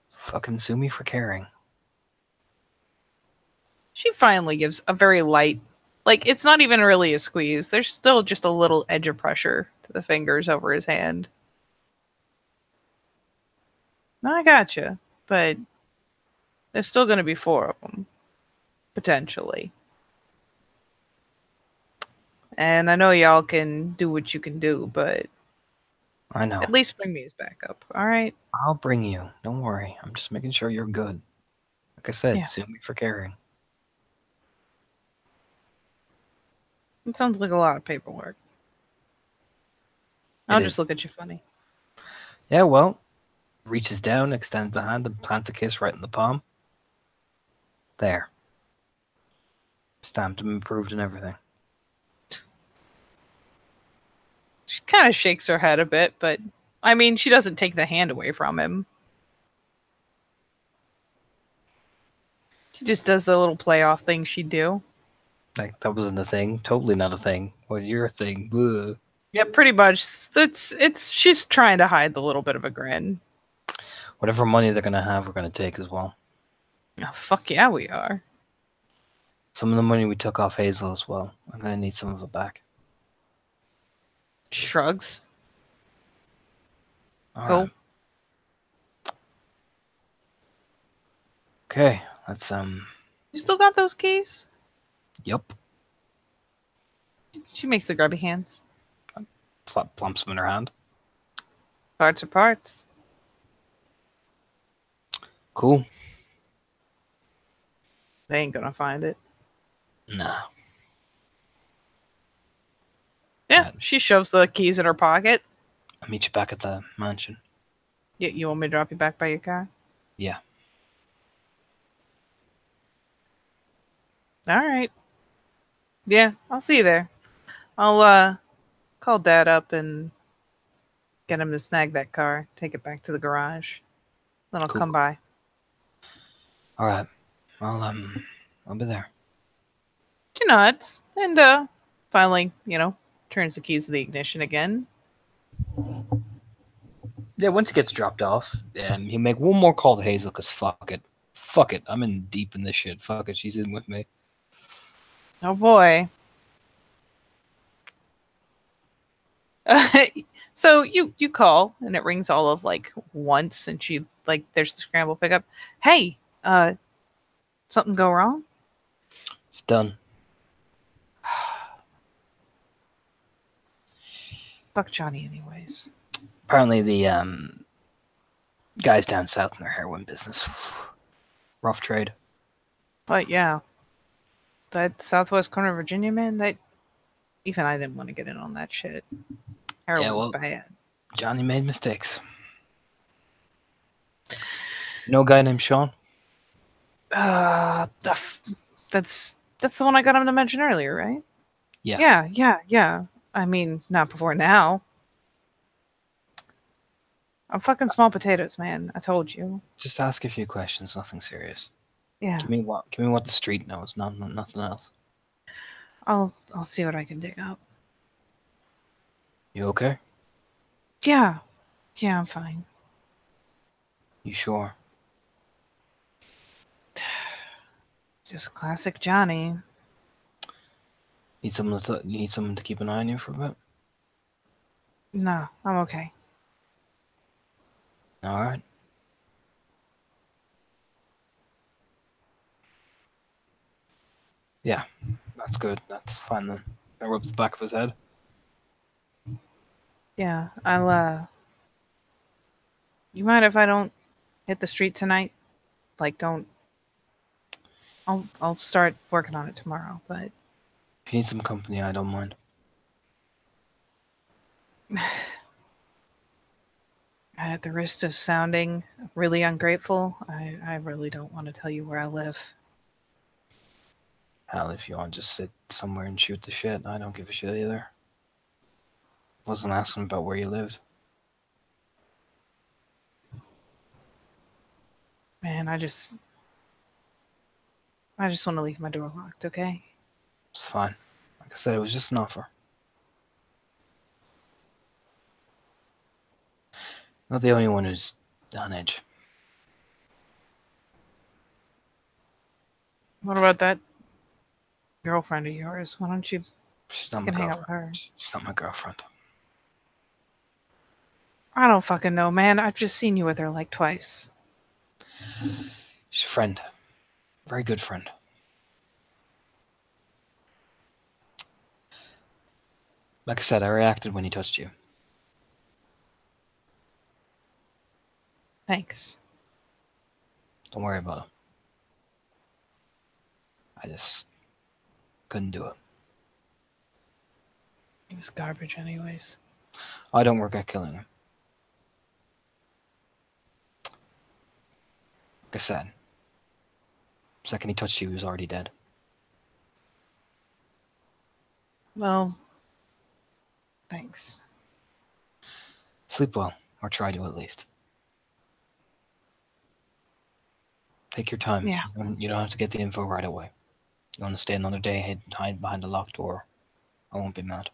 fucking sue me for caring. She finally gives a very light... Like, it's not even really a squeeze. There's still just a little edge of pressure to the fingers over his hand. No, I gotcha, but there's still going to be 4 of them. Potentially. And I know y'all can do what you can do, but I know. at least bring me his backup, alright? I'll bring you. Don't worry. I'm just making sure you're good. Like I said, Yeah. sue me for caring. It sounds like a lot of paperwork. I'll just look at you funny. Yeah, well, reaches down, extends the hand, and plants a kiss right in the palm. There. Stamped and approved and everything. She kind of shakes her head a bit, but I mean, she doesn't take the hand away from him. She just does the little playoff thing she'd do. Like, that wasn't a thing. Totally not a thing. Well, you're a thing. Ugh. Yeah, pretty much. She's trying to hide the little bit of a grin. Whatever money they're going to have, we're going to take as well. Oh, fuck yeah, we are. Some of the money we took off Hazel as well. I'm going to need some of it back. Shrugs. All Cool. right. Okay, let's, You still got those keys? yup. She makes the grubby hands. Plumps them in her hand. Parts are parts. Cool. They ain't gonna find it. Nah. Yeah, Right. she shoves the keys in her pocket. I'll meet you back at the mansion. You want me to drop you back by your car? Yeah. All right. Yeah, I'll see you there. I'll call Dad up and get him to snag that car, take it back to the garage. Then I'll Cool. come by. All right. I'll be there. She nods and finally, turns the keys to the ignition again. Yeah, once he gets dropped off, he'll make one more call to Hazel because fuck it. Fuck it. I'm in deep in this shit. Fuck it. She's in with me. Oh boy. So you call and it rings all of like once, and she like there's the scramble pickup. Hey, something go wrong? It's done. Fuck Johnny, anyways. Apparently, the guys down south in their heroin business. Rough trade. But yeah, that southwest corner of Virginia, man, that even I didn't want to get in on that shit. Heroin's well- bad. Johnny made mistakes. No guy named Sean? That's the one I got him to mention earlier, right? Yeah. Yeah. I mean, not before now. I'm fucking small potatoes, man. I told you. Just ask a few questions, nothing serious. Yeah, Give me what the street knows, nothing else. I'll see what I can dig up. You okay? Yeah, I'm fine. You sure? Just classic Johnny. You need someone to keep an eye on you for a bit? No, I'm okay. Alright. Yeah, that's good. That's fine then. That rubs the back of his head. Yeah, you mind if I don't hit the street tonight? Like, don't. I'll start working on it tomorrow, but If you need some company, I don't mind. at the risk of sounding really ungrateful, I really don't want to tell you where I live. Hell, if you want to just sit somewhere and shoot the shit, I don't give a shit either. Wasn't asking about where you lived. Man, I just want to leave my door locked, okay? It's fine. Like I said, it was just an offer. Not the only one who's on edge. What about that girlfriend of yours? Why don't you She's not my can hang out with girlfriend. her? She's not my girlfriend. I don't fucking know, man. I've just seen you with her like twice. She's a friend. Very good friend. Like I said, I reacted when he touched you. Thanks. Don't worry about it. I just couldn't do it. He was garbage anyways. I don't work at killing him. Like I said, the second he touched you, he was already dead. Well, thanks. Sleep well, or try to at least. Take your time. Yeah. You don't have to get the info right away. You want to stay another day, hide behind a locked door. I won't be mad.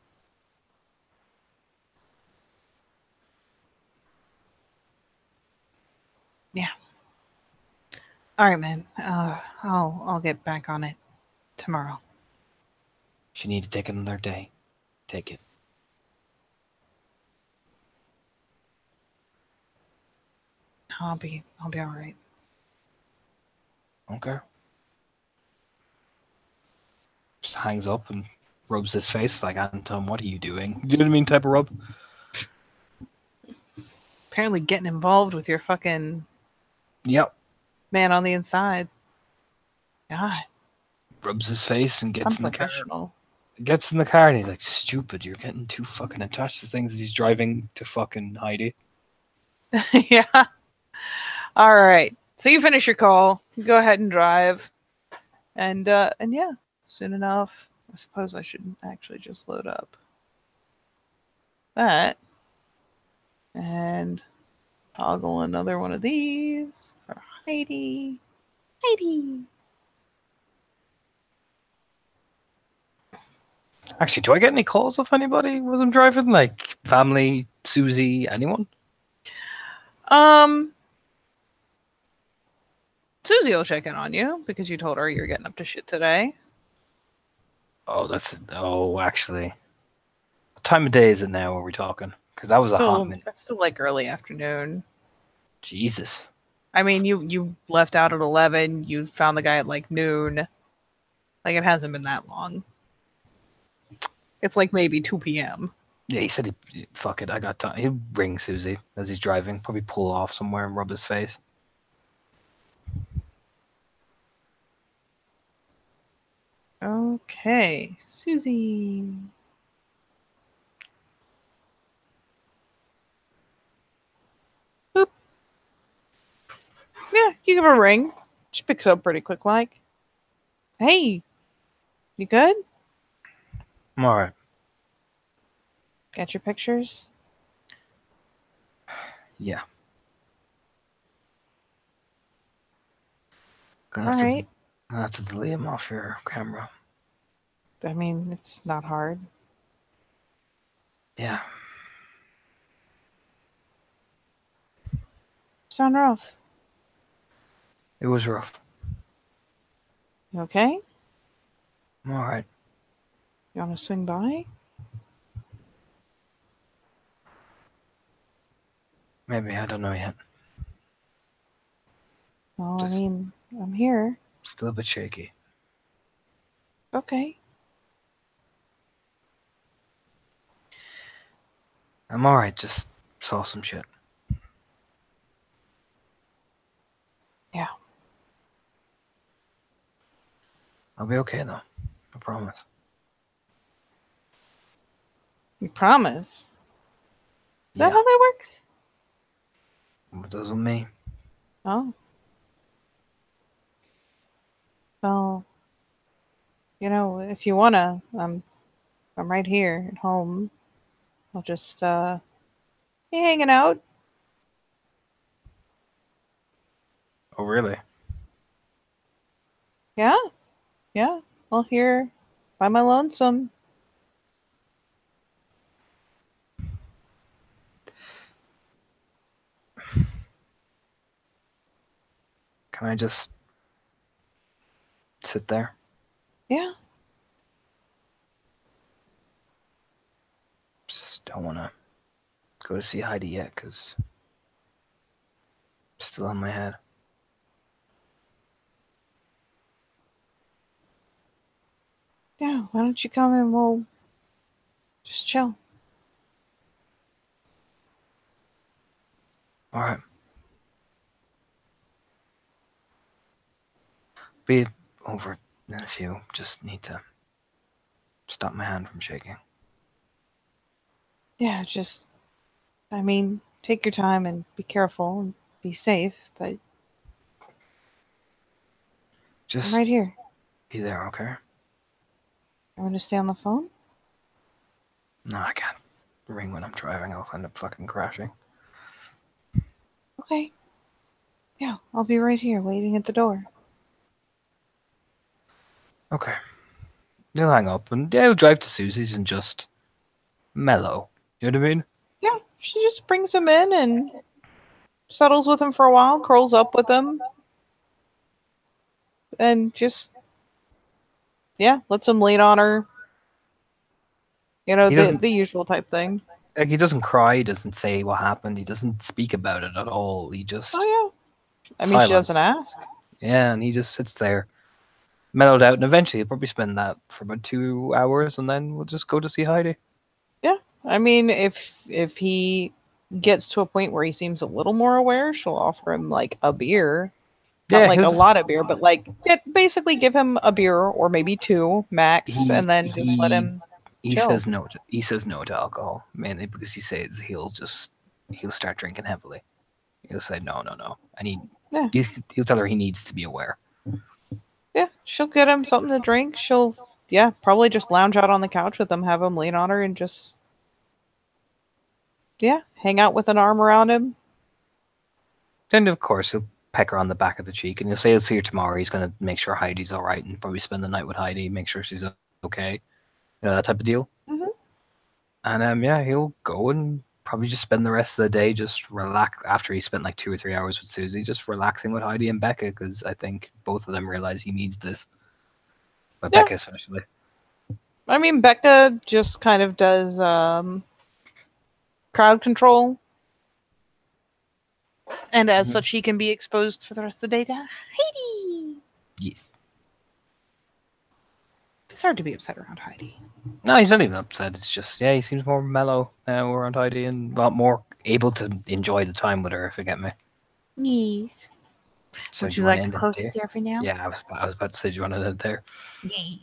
Yeah. All right, man. I'll get back on it tomorrow. If you need to take another day, take it. I'll be all right. Okay. Just hangs up and rubs his face like, Anton, what are you doing? Do you know what I mean? Type of rub. Apparently getting involved with your fucking Yep. man on the inside. God, Rubs his face and gets in the car. unprofessional. Gets in the car and he's like, stupid, you're getting too fucking attached to things as he's driving to fucking Heidi. Yeah. All right. So you finish your call. Go ahead and drive. And yeah, soon enough. I suppose I should actually just load up that and toggle another one of these for Heidi. Heidi. Actually, do I get any calls if anybody was I'm driving? Like family, Susie, anyone? Susie will check in on you because you told her you're getting up to shit today. Actually, what time of day is it now? Are we talking? Because that was a hot minute. That's still like early afternoon. Jesus. I mean, you left out at 11. You found the guy at like noon. Like it hasn't been that long. It's like maybe 2 p.m. Yeah, he said, fuck it, I got time. He'll ring Susie as he's driving, probably pull off somewhere and rub his face. Okay, Susie. Boop. Yeah, you give her a ring. She picks up pretty quick like. Hey, you good? I'm alright. Got your pictures? Yeah. Alright. Gonna have to delete him off your camera. I mean, it's not hard. Yeah. Sound rough. It was rough. You okay? I'm alright. You want to swing by? Maybe, I don't know yet. Well, Just- I mean, I'm here. Still a bit shaky. Okay. I'm alright, just saw some shit. Yeah. I'll be okay though. I promise. You promise? Is that Yeah. how that works? What does with me? Oh. Well, you know, if you wanna, I'm right here at home. I'll just be hanging out. Oh, really? Yeah. Yeah. I'll here by my lonesome. Can I just sit there? Yeah. Just don't want to go to see Heidi yet because still in my head. Yeah. Why don't you come and we'll just chill. All right. Be over in a few. Just need to stop my hand from shaking. Yeah, just I mean, take your time and be careful and be safe, but Just I'm right here. be there, okay? I want to stay on the phone? No, I can't ring when I'm driving. I'll end up fucking crashing. Okay. Yeah, I'll be right here waiting at the door. Okay. You'll hang up and yeah, you'll drive to Susie's and just mellow. You know what I mean? Yeah, she just brings him in and settles with him for a while, curls up with him, and just, yeah, lets him lean on her. You know, He the doesn't- usual type thing. Like, he doesn't cry, he doesn't say what happened, he doesn't speak about it at all. He just Oh, yeah. I mean, silent. she doesn't ask. Yeah, and he just sits there, mellowed out, and eventually he'll probably spend that for about 2 hours, and then we'll just go to see Heidi. Yeah. I mean, if he gets to a point where he seems a little more aware, she'll offer him, like, a beer. Not Yeah, like he'll a just- lot of beer, but like basically give him a beer or maybe two max, He- and then just let he- him. He chill. says no. He says no to alcohol mainly because he says he'll start drinking heavily. He'll say no, and Yeah. he'll tell her he needs to be aware. Yeah, she'll get him something to drink. She'll, yeah, probably just lounge out on the couch with him, have him lean on her, and just, yeah, hang out with an arm around him. Then of course he'll peck her on the back of the cheek, and he'll say he'll see her tomorrow. He's gonna make sure Heidi's all right, and probably spend the night with Heidi, make sure she's okay. You know, that type of deal. Mhm. And yeah, he'll go and probably just spend the rest of the day just relax after he spent like 2 or 3 hours with Susie, just relaxing with Heidi and Becca, because I think both of them realize he needs this. But Yeah. Becca especially. I mean, Becca just kind of does crowd control. And as Mhm. such, she can be exposed for the rest of the day to Heidi. Yes. It's hard to be upset around Heidi. No, he's not even upset. It's just, yeah, he seems more mellow now around Heidi and a lot more able to enjoy the time with her, if you get me. Yes. So Would do you wanna like to end it close there? it there for now? Yeah, I was about to say, do you want to end it there? Yes.